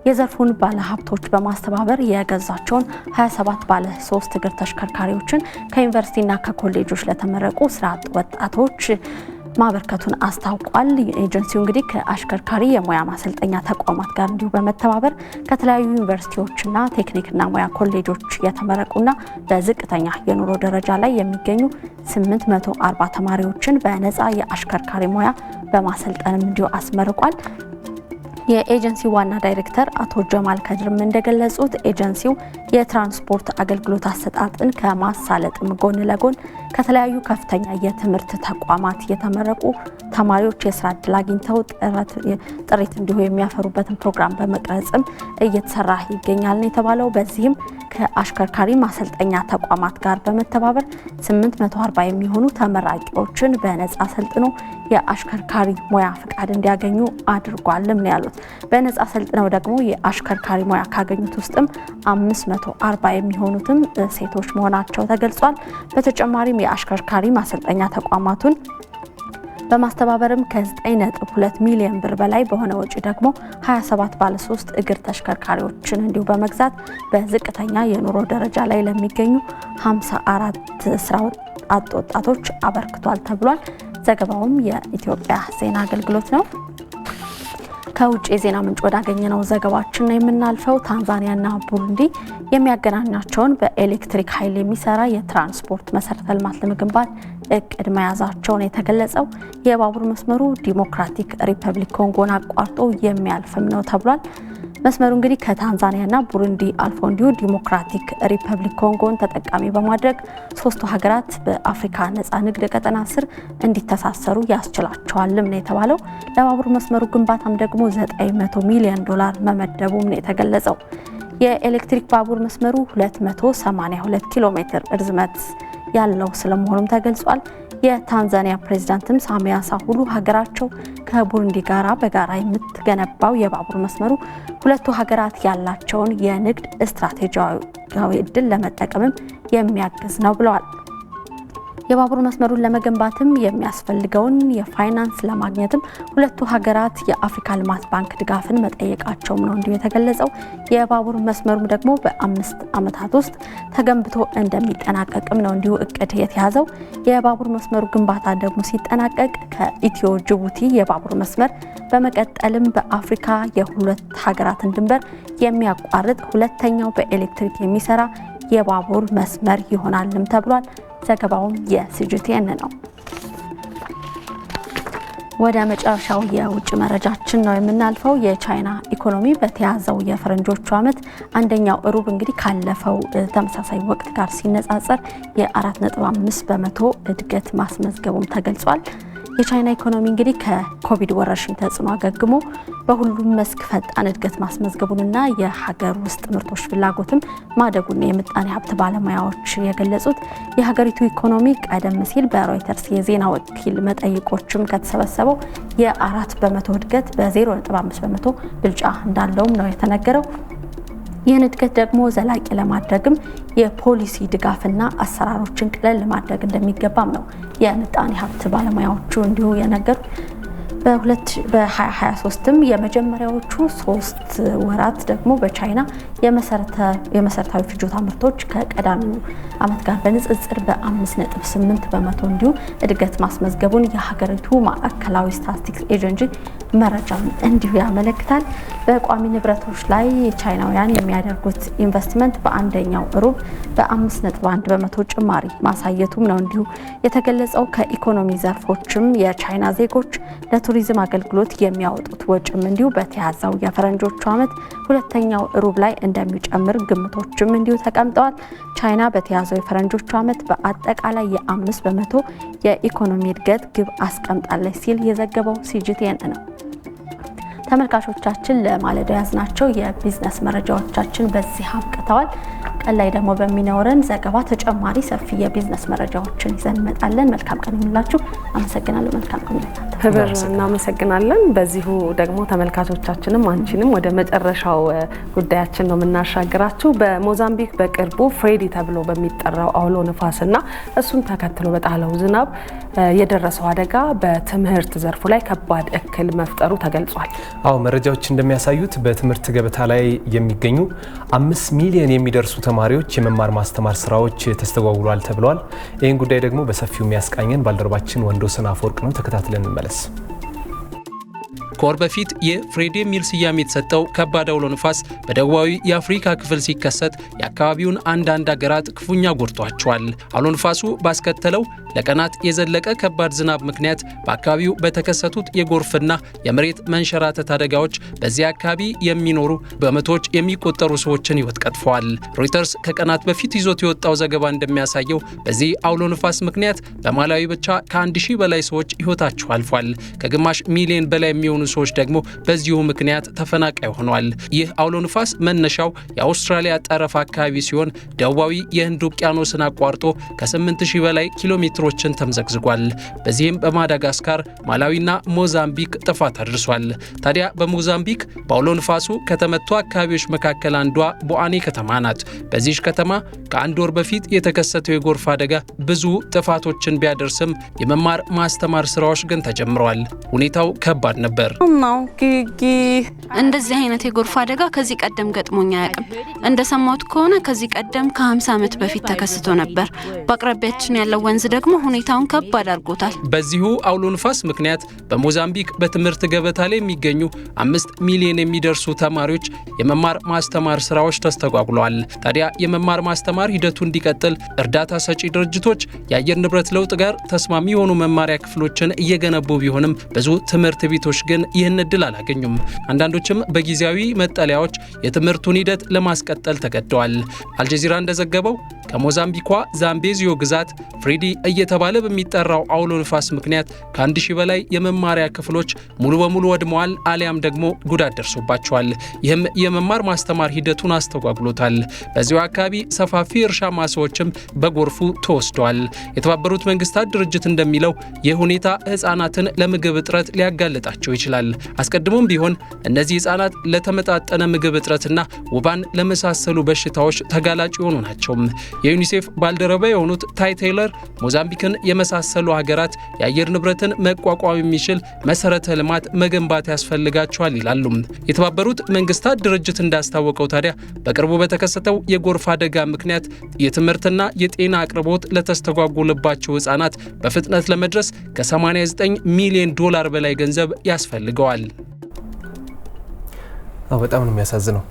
የዘርፉን ባለሀብቶች በማስተባበር የገዛቸውን 27 ባለ 3 እግር ተሽከርካሪዎችን ከዩኒቨርሲቲና ከኮሌጆች ለተመረቁ ስራ አጥ ወጣቶች ማበርከቱን አስታውቋል። ኤጀንሲው እንግዲህ ከአሽከርካሪ የሙያ ማሰልጠኛ ተቋማት ጋር እንዲሁ በመተባበር ከተለያዩ ዩኒቨርሲቲዎችና ቴክኒክና ሙያ ኮሌጆች የተመረቁና በዝቅተኛ የኑሮ ደረጃ ላይ የሚገኙ 840 ተማሪዎችን በነፃ የአሽከርካሪ ሙያ በማሰልጠንም እንዲሁ አስመርቋል። የኤጀንሲው ዋና ዳይሬክተር አቶ ጀማል ከድርም እንደገለጹት ኤጀንሲው የትራንስፖርት አገልግሎት አሰጣጥን ከማሳለጥም ጎን ለጎን ከተለያዩ ከፍተኛ የትምህርት ተቋማት የተመረቁ ተማሪዎች የስራ ዕድል አግኝተው ጥሪት እንዲሁ የሚያፈሩበትን ፕሮግራም በመቅረጽም እየተሰራ ይገኛል ነው የተባለው። በዚህም ከአሽከርካሪ ማሰልጠኛ ተቋማት ጋር በመተባበር 840 የሚሆኑ ተመራቂዎችን በነፃ ሰልጥኖ የአሽከርካሪ ሙያ ፍቃድ እንዲያገኙ አድርጓልም ነው ያሉት። በነፃ ሰልጥነው ደግሞ የአሽከርካሪ ሙያ ካገኙት ውስጥም 540 የሚሆኑትም ሴቶች መሆናቸው ተገልጿል። በተጨማሪም የአሽከርካሪ ማሰልጠኛ ተቋማቱን በማስተባበርም ከ9.2 ሚሊዮን ብር በላይ በሆነ ወጪ ደግሞ 27 ባለ 3 እግር ተሽከርካሪዎችን እንዲሁ በመግዛት በዝቅተኛ የኑሮ ደረጃ ላይ ለሚገኙ 54 ስራ አጥ ወጣቶች አበርክቷል ተብሏል። ዘገባውም የኢትዮጵያ ዜና አገልግሎት ነው። ከውጭ የዜና ምንጭ ወዳገኘነው ዘገባችን ነው የምናልፈው። ታንዛኒያና ቡሩንዲ የሚያገናኛቸውን በኤሌክትሪክ ኃይል የሚሰራ የትራንስፖርት መሰረተ ልማት ለመገንባት እቅድ መያዛቸውን የተገለጸው የባቡር መስመሩ ዲሞክራቲክ ሪፐብሊክ ኮንጎን አቋርጦ የሚያልፍም ነው ተብሏል። መስመሩ እንግዲህ ከታንዛኒያና ቡሩንዲ አልፎ እንዲሁ ዲሞክራቲክ ሪፐብሊክ ኮንጎን ተጠቃሚ በማድረግ ሶስቱ ሀገራት በአፍሪካ ነፃ ንግድ ቀጠና ስር እንዲተሳሰሩ ያስችላቸዋልም ነው የተባለው። ለባቡር መስመሩ ግንባታም ደግሞ $900 ሚሊዮን መመደቡም ነው የተገለጸው። የኤሌክትሪክ ባቡር መስመሩ 282 ኪሎ ሜትር ርዝመት ያለው ስለመሆኑም ተገልጿል። የታንዛኒያ ፕሬዝዳንትም ሳሚያ ሳሁሉ ሀገራቸው ከቡሩንዲ ጋራ በጋራ የምትገነባው የባቡር መስመሩ ሁለቱ ሀገራት ያላቸውን የንግድ ስትራቴጂያዊ እድል ለመጠቀምም የሚያግዝ ነው ብለዋል። የባቡር መስመሩን ለመገንባትም የሚያስፈልገውን የፋይናንስ ለማግኘትም ሁለቱ ሀገራት የአፍሪካ ልማት ባንክ ድጋፍን መጠየቃቸውም ነው እንዲሁ የተገለጸው። የባቡር መስመሩም ደግሞ በ5 ዓመታት ውስጥ ተገንብቶ እንደሚጠናቀቅም ነው እንዲሁ እቅድ የተያዘው። የባቡር መስመሩ ግንባታ ደግሞ ሲጠናቀቅ ከኢትዮ ጅቡቲ የባቡር መስመር በመቀጠልም በአፍሪካ የሁለት ሀገራትን ድንበር የሚያቋርጥ ሁለተኛው በኤሌክትሪክ የሚሰራ የባቡር መስመር ይሆናልም ተብሏል። ዘገባውም የሲጂቲኤን ነው። ወደ መጨረሻው የውጭ መረጃችን ነው የምናልፈው። የቻይና ኢኮኖሚ በተያዘው የፈረንጆቹ ዓመት አንደኛው ሩብ እንግዲህ ካለፈው ተመሳሳይ ወቅት ጋር ሲነጻጸር የ4.5% እድገት ማስመዝገቡም ተገልጿል። የቻይና ኢኮኖሚ እንግዲህ ከኮቪድ ወረርሽኝ ተጽዕኖ አገግሞ በሁሉም መስክ ፈጣን እድገት ማስመዝገቡንና የሀገር ውስጥ ምርቶች ፍላጎትም ማደጉን የምጣኔ ሀብት ባለሙያዎች የገለጹት የሀገሪቱ ኢኮኖሚ ቀደም ሲል በሮይተርስ የዜና ወኪል መጠይቆችም ከተሰበሰበው የ4% እድገት በ0.5% ብልጫ እንዳለውም ነው የተነገረው። ይህን እድገት ደግሞ ዘላቂ ለማድረግም የፖሊሲ ድጋፍና አሰራሮችን ቀለል ለማድረግ እንደሚገባም ነው የምጣኔ ሀብት ባለሙያዎቹ እንዲሁ የነገሩት። በ2023ም የመጀመሪያዎቹ 3 ወራት ደግሞ በቻይና የመሰረታዊ ፍጆታ ምርቶች ከቀዳሚው ዓመት ጋር በንጽጽር በ5.8% እንዲሁ እድገት ማስመዝገቡን የሀገሪቱ ማዕከላዊ ስታቲስቲክስ ኤጀንሲ መረጃ እንዲሁ ያመለክታል። በቋሚ ንብረቶች ላይ ቻይናውያን የሚያደርጉት ኢንቨስትመንት በአንደኛው ሩብ በ5.1% ጭማሪ ማሳየቱም ነው እንዲሁ የተገለጸው። ከኢኮኖሚ ዘርፎችም የቻይና ዜጎች ለቱሪዝም አገልግሎት የሚያወጡት ወጪም እንዲሁ በተያዘው የፈረንጆቹ ዓመት ሁለተኛው ሩብ ላይ እንደሚጨምር ግምቶችም እንዲሁ ተቀምጠዋል። ቻይና በተያዘው የፈረንጆቹ ዓመት በአጠቃላይ የ5% የኢኮኖሚ እድገት ግብ አስቀምጣለች ሲል የዘገበው ሲጂቲኤን ነው። ተመልካቾቻችን ለማለዳ ያዝናቸው የቢዝነስ መረጃዎቻችን በዚህ አብቅተዋል። ቀን ላይ ደግሞ በሚኖረን ዘገባ ተጨማሪ ሰፊ የቢዝነስ መረጃዎችን ይዘን እንመጣለን። መልካም ቀን ይሁንላችሁ። አመሰግናለሁ። መልካም ቀን ይሁንላችሁ። ህብር እናመሰግናለን። በዚሁ ደግሞ ተመልካቾቻችንም አንቺንም ወደ መጨረሻው ጉዳያችን ነው የምናሻግራችሁ። በሞዛምቢክ በቅርቡ ፍሬዲ ተብሎ በሚጠራው አውሎ ነፋስና እሱን ተከትሎ በጣለው ዝናብ የደረሰው አደጋ በትምህርት ዘርፉ ላይ ከባድ እክል መፍጠሩ ተገልጿል። አዎ መረጃዎች እንደሚያሳዩት በትምህርት ገበታ ላይ የሚገኙ 5 ሚሊዮን የሚደርሱ ተማሪዎች የመማር ማስተማር ስራዎች ተስተጓጉሏል ተብሏል። ይህን ጉዳይ ደግሞ በሰፊው የሚያስቃኘን ባልደረባችን ወንዶሰን አፈወርቅ ነው። ተከታትለን እንመለስ። ከወር በፊት የፍሬዲ የሚል ስያሜ የተሰጠው ከባድ አውሎ ንፋስ በደቡባዊ የአፍሪካ ክፍል ሲከሰት የአካባቢውን አንዳንድ ሀገራት ክፉኛ ጎድቷቸዋል። አውሎ ንፋሱ ባስከተለው ለቀናት የዘለቀ ከባድ ዝናብ ምክንያት በአካባቢው በተከሰቱት የጎርፍና የመሬት መንሸራተት አደጋዎች በዚያ አካባቢ የሚኖሩ በመቶዎች የሚቆጠሩ ሰዎችን ሕይወት ቀጥፈዋል። ሮይተርስ ከቀናት በፊት ይዞት የወጣው ዘገባ እንደሚያሳየው በዚህ አውሎ ንፋስ ምክንያት በማላዊ ብቻ ከ1000 በላይ ሰዎች ሕይወታቸው አልፏል። ከግማሽ ሚሊዮን በላይ የሚሆኑ ሰዎች ደግሞ በዚሁ ምክንያት ተፈናቃይ ሆነዋል። ይህ አውሎ ንፋስ መነሻው የአውስትራሊያ ጠረፍ አካባቢ ሲሆን ደቡባዊ የህንድ ውቅያኖስን አቋርጦ ከ8000 በላይ ኪሎ ሜትሮችን ተምዘግዝጓል። በዚህም በማዳጋስካር፣ ማላዊና ሞዛምቢክ ጥፋት አድርሷል። ታዲያ በሞዛምቢክ በአውሎ ንፋሱ ከተመቱ አካባቢዎች መካከል አንዷ ቦአኔ ከተማ ናት። በዚህ ከተማ ከአንድ ወር በፊት የተከሰተው የጎርፍ አደጋ ብዙ ጥፋቶችን ቢያደርስም የመማር ማስተማር ስራዎች ግን ተጀምረዋል። ሁኔታው ከባድ ነበር። እንደዚህ አይነት የጎርፍ አደጋ ከዚህ ቀደም ገጥሞኝ አያውቅም። እንደሰማሁት ከሆነ ከዚህ ቀደም ከ50 ዓመት በፊት ተከስቶ ነበር። በአቅራቢያችን ያለው ወንዝ ደግሞ ደግሞ ሁኔታውን ከባድ አድርጎታል። በዚሁ አውሎ ንፋስ ምክንያት በሞዛምቢክ በትምህርት ገበታ ላይ የሚገኙ 5 ሚሊዮን የሚደርሱ ተማሪዎች የመማር ማስተማር ስራዎች ተስተጓጉለዋል። ታዲያ የመማር ማስተማር ሂደቱ እንዲቀጥል እርዳታ ሰጪ ድርጅቶች የአየር ንብረት ለውጥ ጋር ተስማሚ የሆኑ መማሪያ ክፍሎችን እየገነቡ ቢሆንም ብዙ ትምህርት ቤቶች ግን ይህን እድል አላገኙም። አንዳንዶችም በጊዜያዊ መጠለያዎች የትምህርቱን ሂደት ለማስቀጠል ተገደዋል። አልጀዚራ እንደዘገበው ከሞዛምቢኳ ዛምቤዚዮ ግዛት ፍሬዲ እየተባለ በሚጠራው አውሎ ንፋስ ምክንያት ከ1000 በላይ የመማሪያ ክፍሎች ሙሉ በሙሉ ወድመዋል አሊያም ደግሞ ጉዳት ደርሶባቸዋል። ይህም የመማር ማስተማር ሂደቱን አስተጓጉሎታል። በዚሁ አካባቢ ሰፋፊ እርሻ ማሳዎችም በጎርፉ ተወስደዋል። የተባበሩት መንግስታት ድርጅት እንደሚለው ይህ ሁኔታ ህፃናትን ለምግብ እጥረት ሊያጋልጣቸው ይችላል። አስቀድሞም ቢሆን እነዚህ ህፃናት ለተመጣጠነ ምግብ እጥረትና ወባን ለመሳሰሉ በሽታዎች ተጋላጭ የሆኑ ናቸው። የዩኒሴፍ ባልደረባ የሆኑት ታይ ቴይለር ሞዛምቢክን የመሳሰሉ ሀገራት የአየር ንብረትን መቋቋም የሚችል መሰረተ ልማት መገንባት ያስፈልጋቸዋል ይላሉ። የተባበሩት መንግስታት ድርጅት እንዳስታወቀው ታዲያ በቅርቡ በተከሰተው የጎርፍ አደጋ ምክንያት የትምህርትና የጤና አቅርቦት ለተስተጓጎለባቸው ህፃናት በፍጥነት ለመድረስ ከ89 ሚሊዮን ዶላር በላይ ገንዘብ ያስፈልገዋል። በጣም ነው የሚያሳዝነው።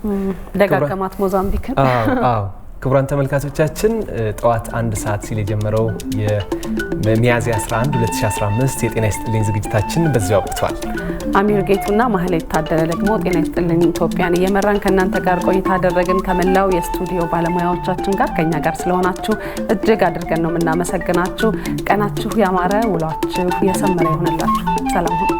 ደጋገማት ሞዛምቢክን። ክቡራን ተመልካቾቻችን ጠዋት 1 ሰዓት ሲል የጀመረው የሚያዝያ 11 2015 የጤና ይስጥልኝ ዝግጅታችን በዚሁ አብቅቷል። አሚር ጌቱና ማህሌት ታደለ ደግሞ ጤና ይስጥልኝ ኢትዮጵያን እየመራን ከእናንተ ጋር ቆይታ አደረግን። ከመላው የስቱዲዮ ባለሙያዎቻችን ጋር ከኛ ጋር ስለሆናችሁ እጅግ አድርገን ነው የምናመሰግናችሁ። ቀናችሁ ያማረ፣ ውሏችሁ የሰመረ ይሆንላችሁ። ሰላም ሁኑ።